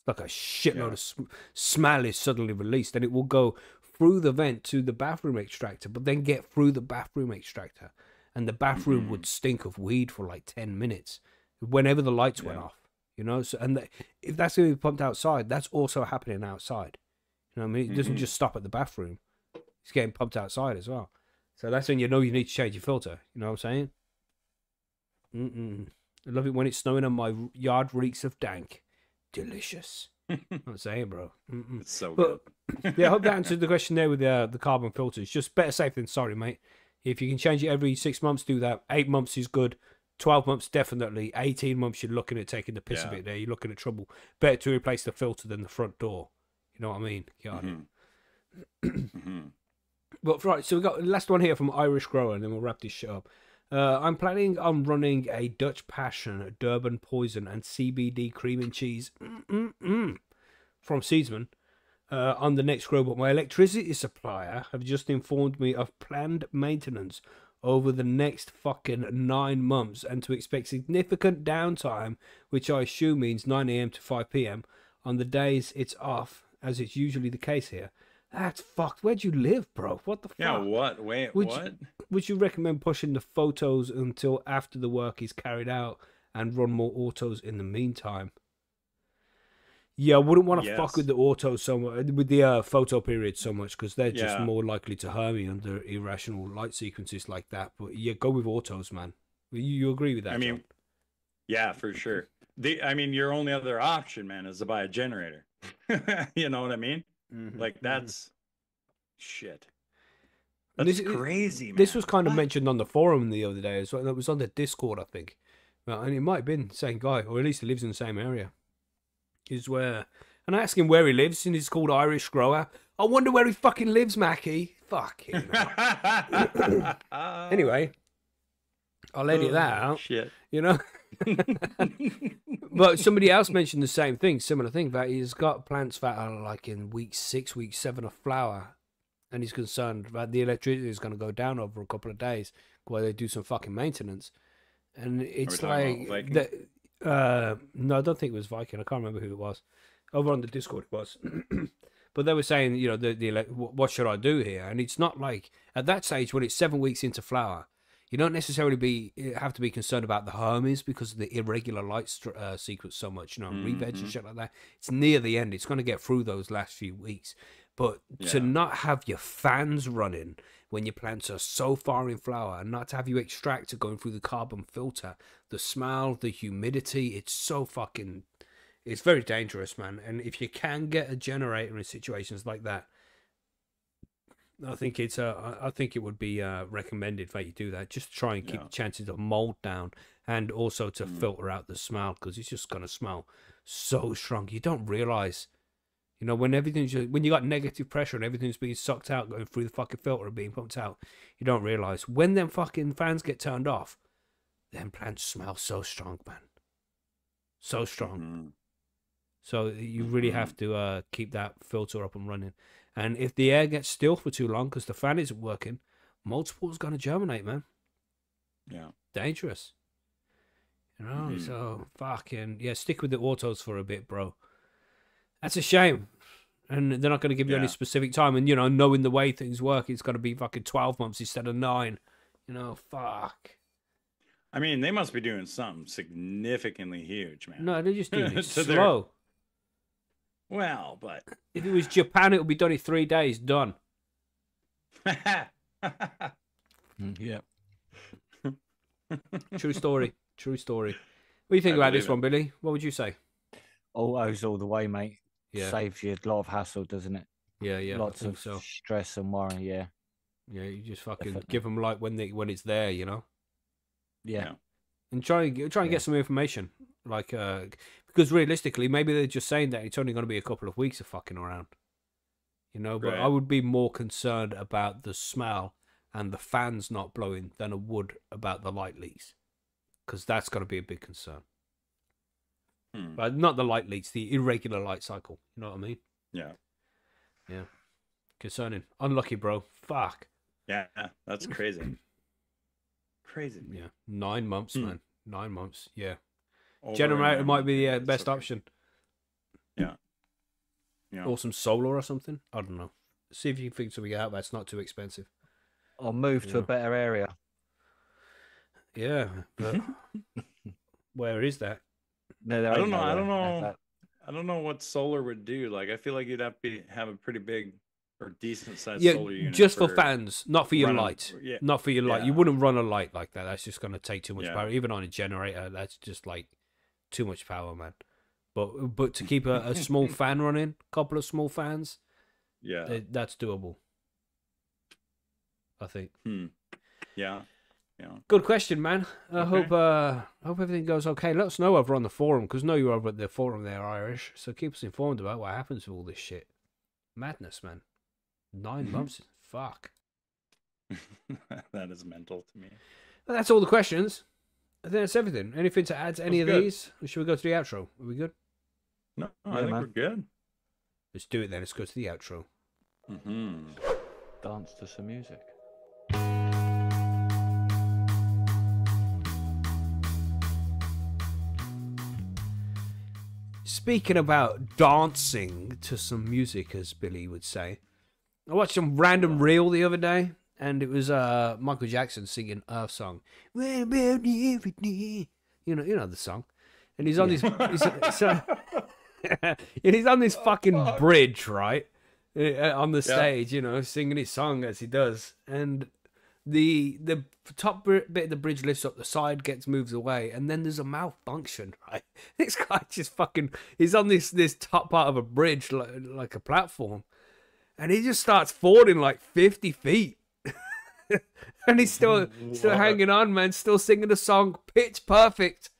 like a shitload of smell is suddenly released, and it will go through the vent to the bathroom extractor, but then get through the bathroom extractor, and the bathroom would stink of weed for like 10 minutes whenever the lights went off. You know, so if that's going to be pumped outside, that's also happening outside. You know what I mean? It doesn't just stop at the bathroom. It's getting pumped outside as well. So that's when you know you need to change your filter. You know what I'm saying? I love it when it's snowing and my yard reeks of dank. Delicious. I'm saying, bro. It's so good. Yeah, I hope that answered the question there with the carbon filters. Just better safe than sorry, mate. If you can change it every 6 months, do that. 8 months is good. 12 months, definitely. 18 months, you're looking at taking the piss a bit there. You're looking at trouble. Better to replace the filter than the front door. You know what I mean? But right, so we've got the last one here from Irish Grower, and then we'll wrap this shit up. I'm planning on running a Dutch Passion, Durban Poison, and CBD cream and cheese from Seedsman. on the next grow, but my electricity supplier have just informed me of planned maintenance over the next fucking 9 months and to expect significant downtime, which I assume means 9 a.m. to 5 p.m. on the days it's off, as it's usually the case here. That's fucked. Where'd you live, bro? What the fuck? Yeah, what? Wait, what? Would you recommend pushing the photos until after the work is carried out and run more autos in the meantime? Yeah, I wouldn't want to fuck with the autos so much, with the photo period so much, because they're just more likely to harm me under irrational light sequences like that. But yeah, go with autos, man. You agree with that? I mean, John? yeah, for sure. Your only other option, man, is to buy a generator. You know what I mean? Mm-hmm. Like, that's shit. That's crazy, man. This was kind of mentioned on the forum the other day as well. It was on the Discord, I think. Well, and it might have been the same guy, or at least he lives in the same area. And I asked him where he lives, and he's called Irish Grower. I wonder where he fucking lives, Mackie. Fuck him. Anyway, I'll edit that out. Shit. You know? But somebody else mentioned the same thing, similar thing, that he's got plants that are like in week 6, week 7 of flower, and he's concerned that the electricity is going to go down over a couple of days while they do some fucking maintenance. And it's like no, I don't think it was Viking. I can't remember who it was. Over on the Discord it was. But they were saying, you know, what should I do here? And it's not like, at that stage, when it's 7 weeks into flower, you don't necessarily have to be concerned about the hermes because of the irregular light sequence so much, you know, re-veg and shit like that. It's near the end. It's going to get through those last few weeks. But to not have your fans running when your plants are so far in flower, and not to have your extractor going through the carbon filter, the smell, the humidity, it's so fucking... It's very dangerous, man. And if you can get a generator in situations like that, I think it would be recommended that you do that. Just try and keep the chances of mold down, and also to filter out the smell, because it's just gonna smell so strong. You don't realize, you know, when you got negative pressure and everything's being sucked out, going through the fucking filter and being pumped out, you don't realize when them fucking fans get turned off, them plants smell so strong, man. So strong. So you really have to keep that filter up and running. And if the air gets still for too long because the fan isn't working, multiple's going to germinate, man. Yeah. Dangerous. You know, so fucking, stick with the autos for a bit, bro. That's a shame. And they're not going to give you any specific time. And, you know, knowing the way things work, it's going to be fucking 12 months instead of 9. You know, fuck. I mean, they must be doing something significantly huge, man. No, they're just doing it slow. Well, but... If it was Japan, it would be done in 3 days. Done. Yeah. True story. True story. What do you think about this one, Billy? What would you say? Autos all the way, mate. Yeah. Saves you a lot of hassle, doesn't it? Yeah, yeah. Lots of stress and worry, yeah. Yeah, you just fucking give them light when it's there, you know? Yeah. And try and get some information. Like, because realistically, maybe they're just saying that it's only going to be a couple of weeks of fucking around. You know, but I would be more concerned about the smell and the fans not blowing than I would about the light leaks. Because that's got to be a big concern. But not the light leaks, the irregular light cycle. You know what I mean? Yeah. Yeah. Concerning. Unlucky, bro. Fuck. Yeah, that's crazy. Crazy. Yeah. 9 months, man. 9 months. Yeah. Generator might be the best option. Yeah. Yeah. Or some solar or something. I don't know. See if you can figure something out that's not too expensive. Or move to a better area. Yeah, but where is that? No, I don't know what solar would do. Like, I feel like you'd have to have a pretty big or decent sized solar unit. Just for fans, not for your light. Yeah. Not for your light. You wouldn't run a light like that. That's just going to take too much power. Even on a generator, that's just like too much power, man. But to keep a small fan running, a couple of small fans, that's doable. I think. Yeah. Yeah. Good question, man. I hope everything goes okay. Let us know over on the forum, because I know you're over at the forum there, Irish. So keep us informed about what happens with all this shit. Madness, man. 9 months. Fuck. That is mental to me. Well, that's all the questions. I think that's everything. Anything to add to any of these? Or should we go to the outro? Are we good? No, I think we're good. Let's do it then. Let's go to the outro. Dance to some music. Speaking about dancing to some music, as Billy would say, I watched some random reel the other day, and it was Michael Jackson singing Earth Song. You know the song, and he's on this, and he's on this fucking bridge, right, on the stage, you know, singing his song as he does, and the top bit of the bridge lifts up, the side moves away, and then there's a malfunction, right? This guy just fucking, he's on this top part of a bridge, like a platform, and he just starts falling like 50 feet. And he's still hanging on, man, still singing the song pitch perfect.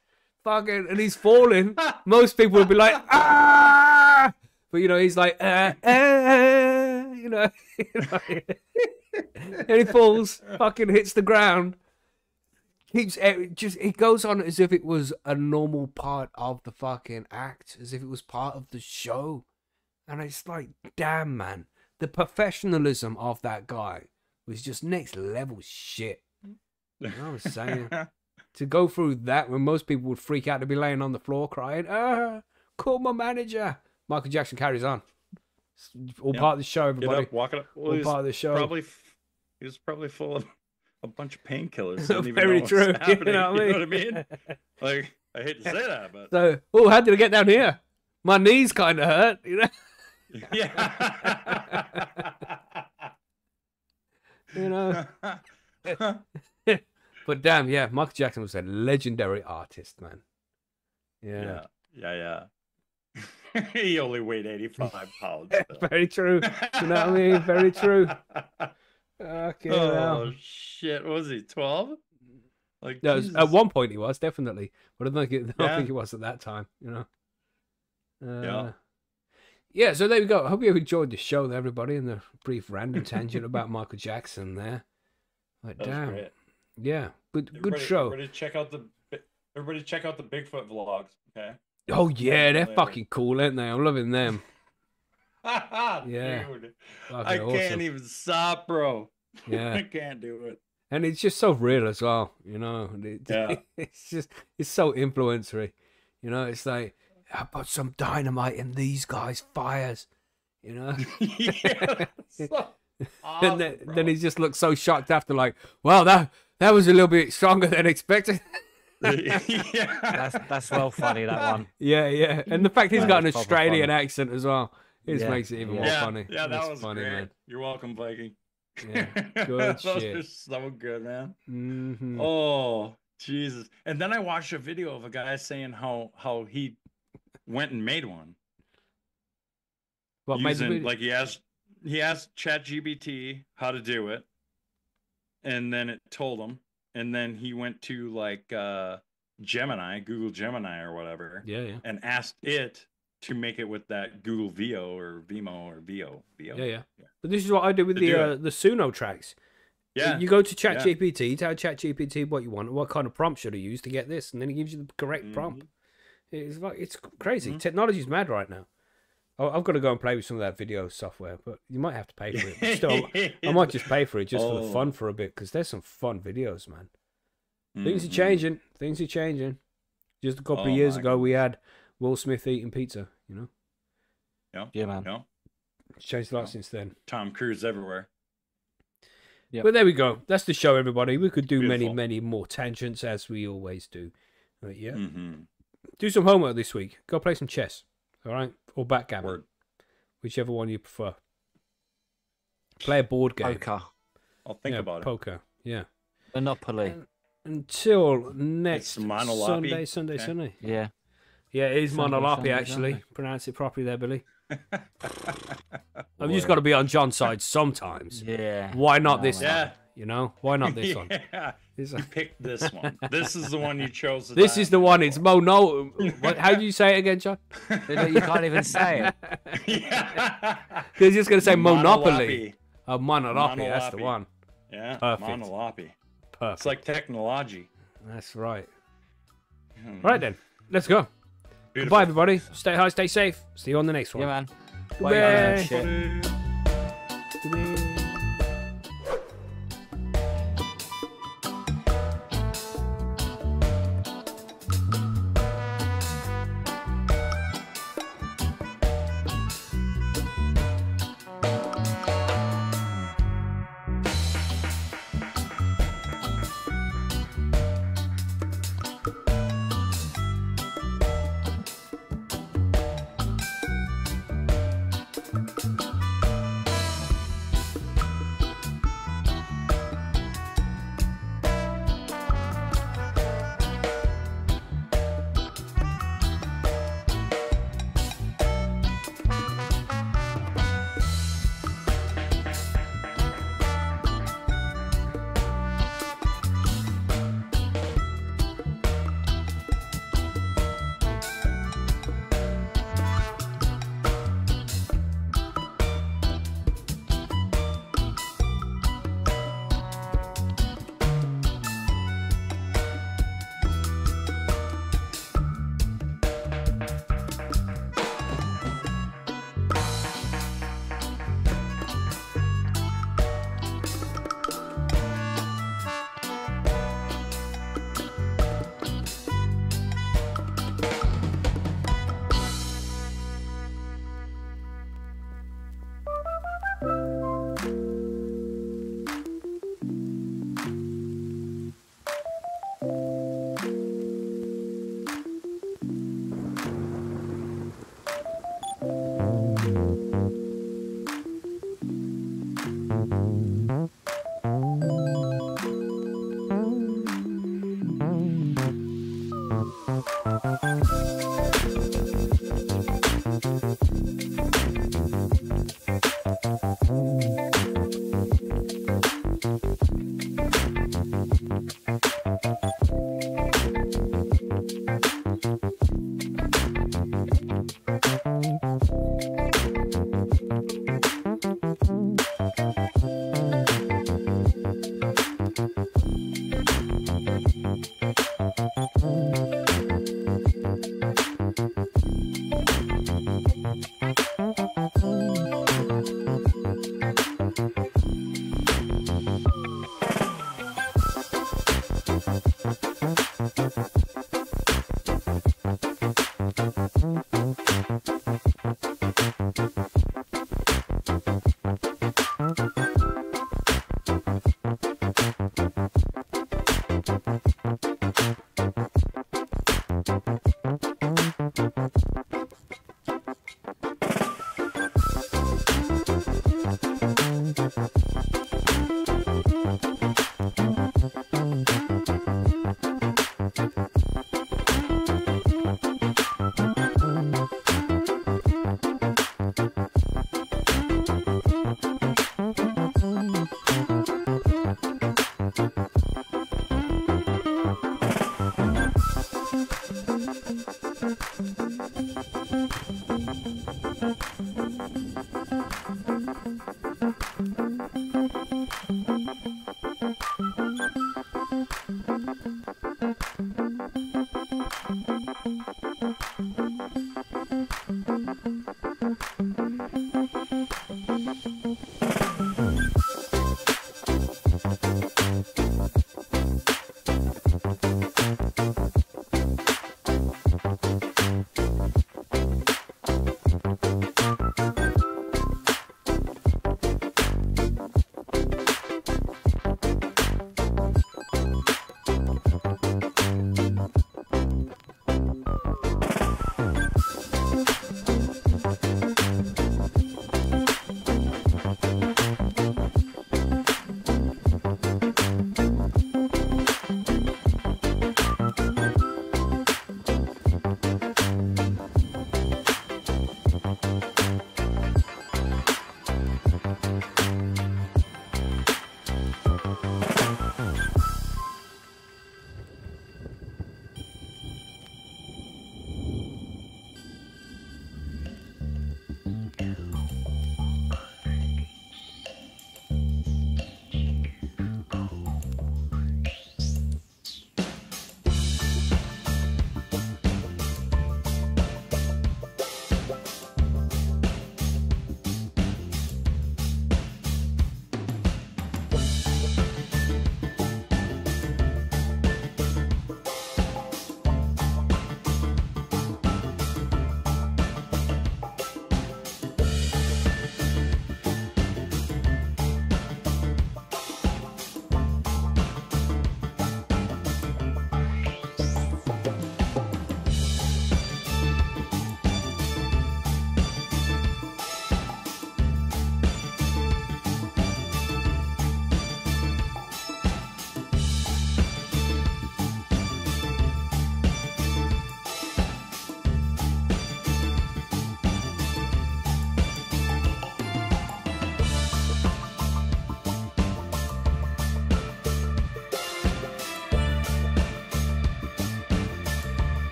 Fucking, and he's falling. Most people would be like, ah! But, you know, he's like, you know. And he falls, fucking hits the ground. It goes on as if it was a normal part of the fucking act, as if it was part of the show. And it's like, damn, man, the professionalism of that guy was just next level shit. You know what I'm saying? To go through that when most people would freak out to be laying on the floor crying, call my manager. Michael Jackson carries on. It's all part of the show, everybody. Get up, walk it up. Well, all part of the show. He was probably full of a bunch of painkillers. Very true. You know what I mean? Like, I hate to say that, but so, how did I get down here? My knees kind of hurt, you know. Yeah. You know. But damn, yeah, Michael Jackson was a legendary artist, man. Yeah. He only weighed 85 pounds. Very true. You know what I mean? Very true. Okay. Oh shit! What was he, 12? Like, no, at one point he was definitely, but I don't think he was at that time. You know. Yeah. So there we go. I hope you enjoyed the show, there, everybody, and the brief random tangent about Michael Jackson there. Like, damn. Great. Yeah, good show. Everybody check out the Bigfoot vlogs. Okay. Oh yeah, they're fucking cool, aren't they? I'm loving them. Yeah, dude, I can't even stop, bro. Yeah, I can't do it. And it's just so real as well, you know. It's so influencery, you know. It's like, I put some dynamite in these guys' fires, you know. So awesome, and then he just looks so shocked after, like, wow, that was a little bit stronger than expected. That's well funny, that one. Yeah, and the fact he's got an Australian accent as well, makes it even more funny. Yeah, that was funny, great. Man. You're welcome, Viking. Yeah, good Those shit. are so good, man. Mm-hmm. Oh, Jesus. And then I watched a video of a guy saying how he went and made one. What made the video? Like he asked ChatGPT how to do it, and then it told him, and then he went to like Gemini, Google Gemini or whatever, and asked it to make it with that Google VO or Vimo or VO. Yeah. But this is what I do with the Suno tracks. Yeah. You go to ChatGPT, tell ChatGPT what you want, what kind of prompt should I use to get this, and then it gives you the correct prompt. It's crazy. Mm-hmm. Technology's mad right now. I've got to go and play with some of that video software, but you might have to pay for it. But still, I might just pay for it just for the fun for a bit, because there's some fun videos, man. Things are changing. Just a couple of years ago, we had Will Smith eating pizza, you know? Yeah, man. It's changed a lot since then. Tom Cruise everywhere. Yep. But there we go. That's the show, everybody. We could do many more tangents, as we always do. But yeah. Mm-hmm. Do some homework this week. Go play some chess, all right? Or backgammon. Whichever one you prefer. Play a board game. Poker. I'll think about poker. Yeah. Monopoly. Until next Sunday. Yeah. Yeah, it is Monolopy, actually. Sunday. Pronounce it properly there, Billy. I've just got to be on John's side sometimes. Yeah. Why not this one? You know? Why not this one? You picked this one. This is the one you chose. This is the one. It's Mono. How do you say it again, John? You can't even say it. He's just going to say Monopoly. Oh, Monolopy. That's the one. Yeah. Perfect. Monolopy. Perfect. It's like technology. That's right. Right then. Let's go. Beautiful. Goodbye, everybody. Stay high, stay safe. See you on the next one. Yeah, man. Bye. Goodbye.